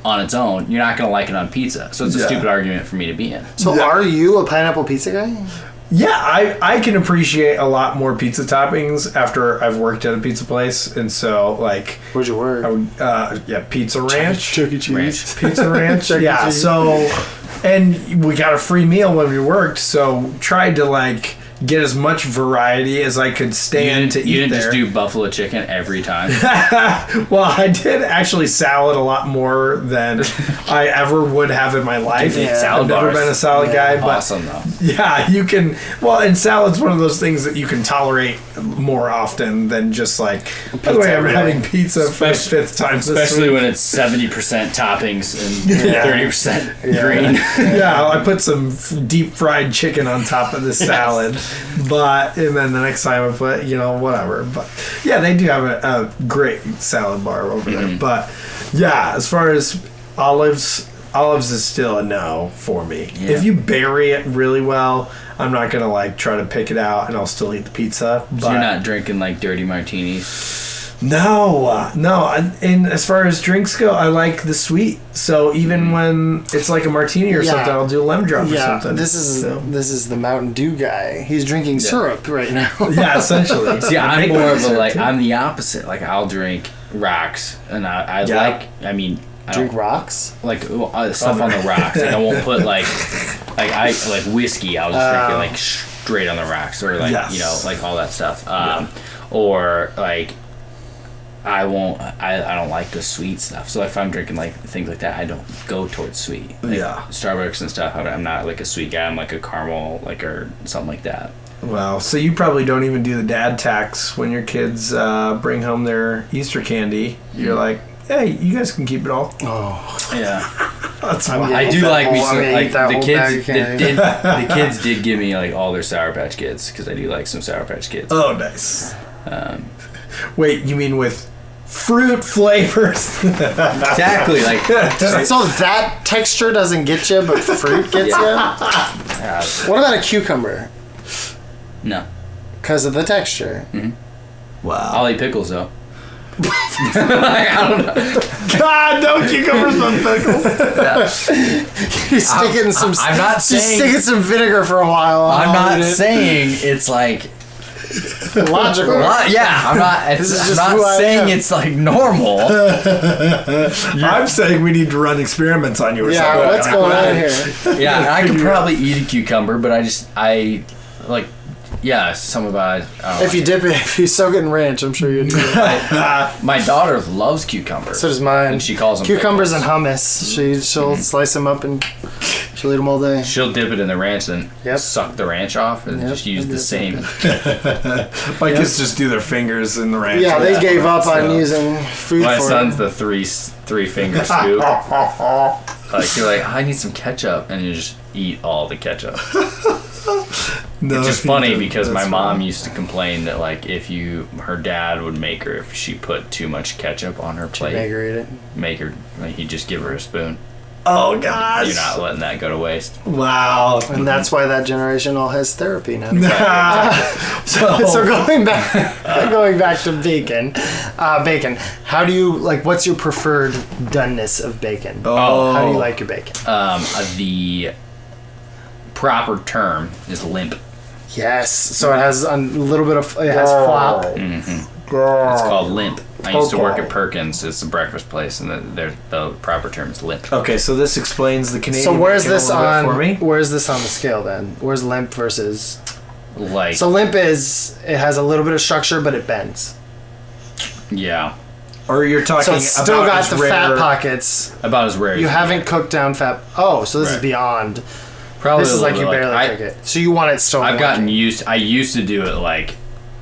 on its own, you're not gonna like it on pizza. So it's a stupid argument for me to be in. So are you a pineapple pizza guy? Yeah, I can appreciate a lot more pizza toppings after I've worked at a pizza place, and so like. Where'd you work? Pizza Ranch. Chuck E. Cheese. Pizza Ranch. Yeah. So, and we got a free meal when we worked, so tried to like get as much variety as I could stand to eat there. You didn't just do buffalo chicken every time? Well, I did actually salad a lot more than I ever would have in my life. Salad I've never been a salad guy, but awesome though. Yeah, you can. Well, and salad's one of those things that you can tolerate more often than just like. By the way, I'm having pizza for the fifth time this week. Especially when it's 70% toppings and 30% green. Yeah, I put some deep fried chicken on top of the salad. And then the next time I put, whatever. But yeah, they do have a great salad bar over there. But yeah, as far as olives is still a no for me. Yeah. If you bury it really well, I'm not gonna like try to pick it out, and I'll still eat the pizza. But so you're not drinking like dirty martinis? No. And as far as drinks go, I like the sweet. So even when it's like a martini or something, I'll do a lemon drop or something. This is the Mountain Dew guy. He's drinking syrup right now. Yeah, essentially. See, I'm more of a like I'm the opposite. Like I'll drink rocks, and I like. I mean. Drink rocks? Like stuff on the rocks. Like I won't put like whiskey. I'll just drink it like straight on the rocks, or like like all that stuff. Or like I don't like the sweet stuff. So if I'm drinking like things like that, I don't go towards sweet. Like Starbucks and stuff. I'm not like a sweet guy. I'm like a caramel or something like that. Well, so you probably don't even do the dad tax when your kids bring home their Easter candy. You're like, hey, you guys can keep it all. Oh, yeah. I do like me some, like the kids. The kids did give me like all their Sour Patch Kids because I do like some Sour Patch Kids. Oh, nice. Wait, you mean with fruit flavors? Exactly. Like so that texture doesn't get you, but fruit gets you. What about a cucumber? No. Because of the texture. Mm-hmm. Wow. I'll eat pickles though. I don't know. God, no cucumbers on pickles. You stick it in some. I'm not saying. Stick it in some vinegar for a while. I'm not saying it's like logical. I'm not. I'm not saying it's like normal. I'm saying we need to run experiments on you. Or something. What's going on here? Yeah, and I could probably eat a cucumber, but I like. Yeah, something about it. If you soak it in ranch, I'm sure you'd do it. My daughter loves cucumbers. So does mine. And she calls them cucumbers pickles. And hummus. She'll slice them up and she'll eat them all day. She'll dip it in the ranch and suck the ranch off and just use the same. My kids just do their fingers in the ranch. Yeah, they gave up on using food. My son's the three finger scoop. Like you're like, I need some ketchup, and you just eat all the ketchup. It's just funny because my mom used to complain that like her dad would make her if she put too much ketchup on her plate. Make her eat it. Make her like he'd just give her a spoon. Oh gosh. You're not letting that go to waste. Wow. And that's why that generation all has therapy now. So going back to bacon. How do you what's your preferred doneness of bacon? How do you like your bacon? The proper term is limp. Yes. So it has a little bit of flop. Mm-hmm. It's called limp. I used to work at Perkins. It's a breakfast place, and the proper term is limp. Okay, so this explains the Canadian. So where's this on? For me? Where's this on the scale then? Where's limp versus? So limp it has a little bit of structure, but it bends. Yeah. Or you're talking so it's still got the fat pockets. About as rare. You haven't cooked down fat. Oh, so this is beyond. Probably this is like you barely cook it. So you want it still. I've gotten used. I used to do it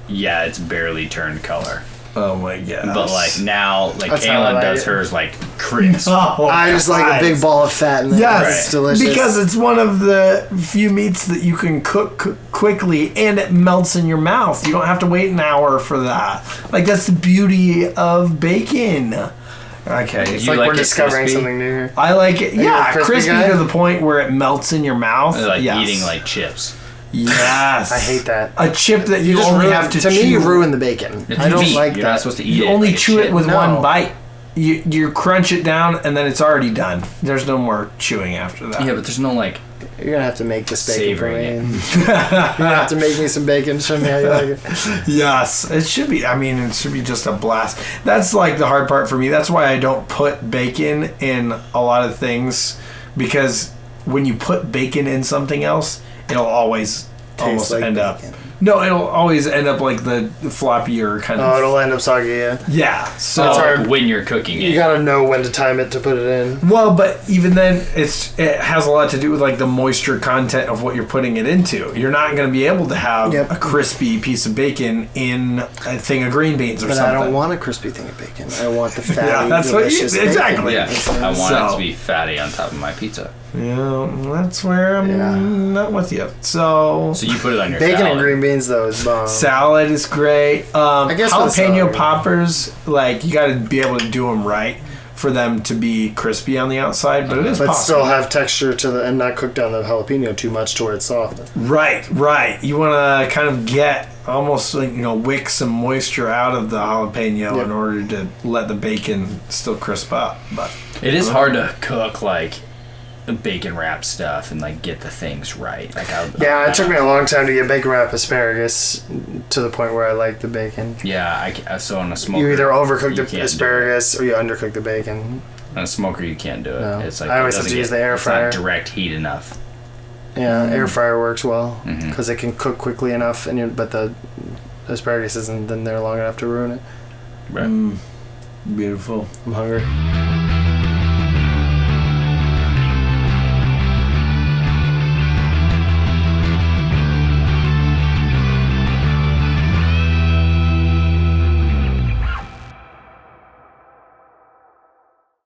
it's barely turned color. Oh my god! But now, Kaylin does hers crisp. I just like a big ball of fat, and it's delicious because it's one of the few meats that you can cook quickly, and it melts in your mouth. You don't have to wait an hour for that. That's the beauty of bacon. Okay, it's we're discovering something new here. I like it. Yeah, crispy to the point where it melts in your mouth. It's eating chips. Yes, I hate that. A chip that you just only have to chew. To me, you ruin the bacon. I don't like that. You're not supposed to eat it. You only chew it with one bite. You crunch it down, and then it's already done. There's no more chewing after that. Yeah, but there's no You're gonna have to make this bacon for me. You're gonna have to make me some bacon. Show me how you like it. Yes, it should be. It should be just a blast. That's the hard part for me. That's why I don't put bacon in a lot of things, because when you put bacon in something else, it'll always almost end up. No, it'll always end up like the floppier kind of. Oh, it'll end up soggy, yeah. Yeah, so that's hard when you're cooking it. You gotta know when to time it to put it in. Well, but even then, it has a lot to do with the moisture content of what you're putting it into. You're not going to be able to have a crispy piece of bacon in a thing of green beans or something. But I don't want a crispy thing of bacon. I want the fatty, that's delicious what exactly. Yeah, I want it to be fatty on top of my pizza. Yeah, that's where I'm not with you. So you put it on your bacon salad. And green beans though is bomb. Salad is great. I guess jalapeno poppers, you got to be able to do them right for them to be crispy on the outside, but it is possible. Still have texture and not cook down the jalapeno too much to where it's soft. Right. You want to kind of get almost wick some moisture out of the jalapeno in order to let the bacon still crisp up. But it is hard to cook bacon wrap stuff and get the things right. It took me a long time to get bacon wrap asparagus to the point where I like the bacon. Yeah, so on a smoker you either overcook the asparagus or you undercook the bacon. On a smoker you can't do it. No. It's I always have to use the air fryer. It's not direct heat enough. Yeah, air fryer works well because it can cook quickly enough, but the asparagus isn't then there long enough to ruin it. Right. Beautiful. I'm hungry.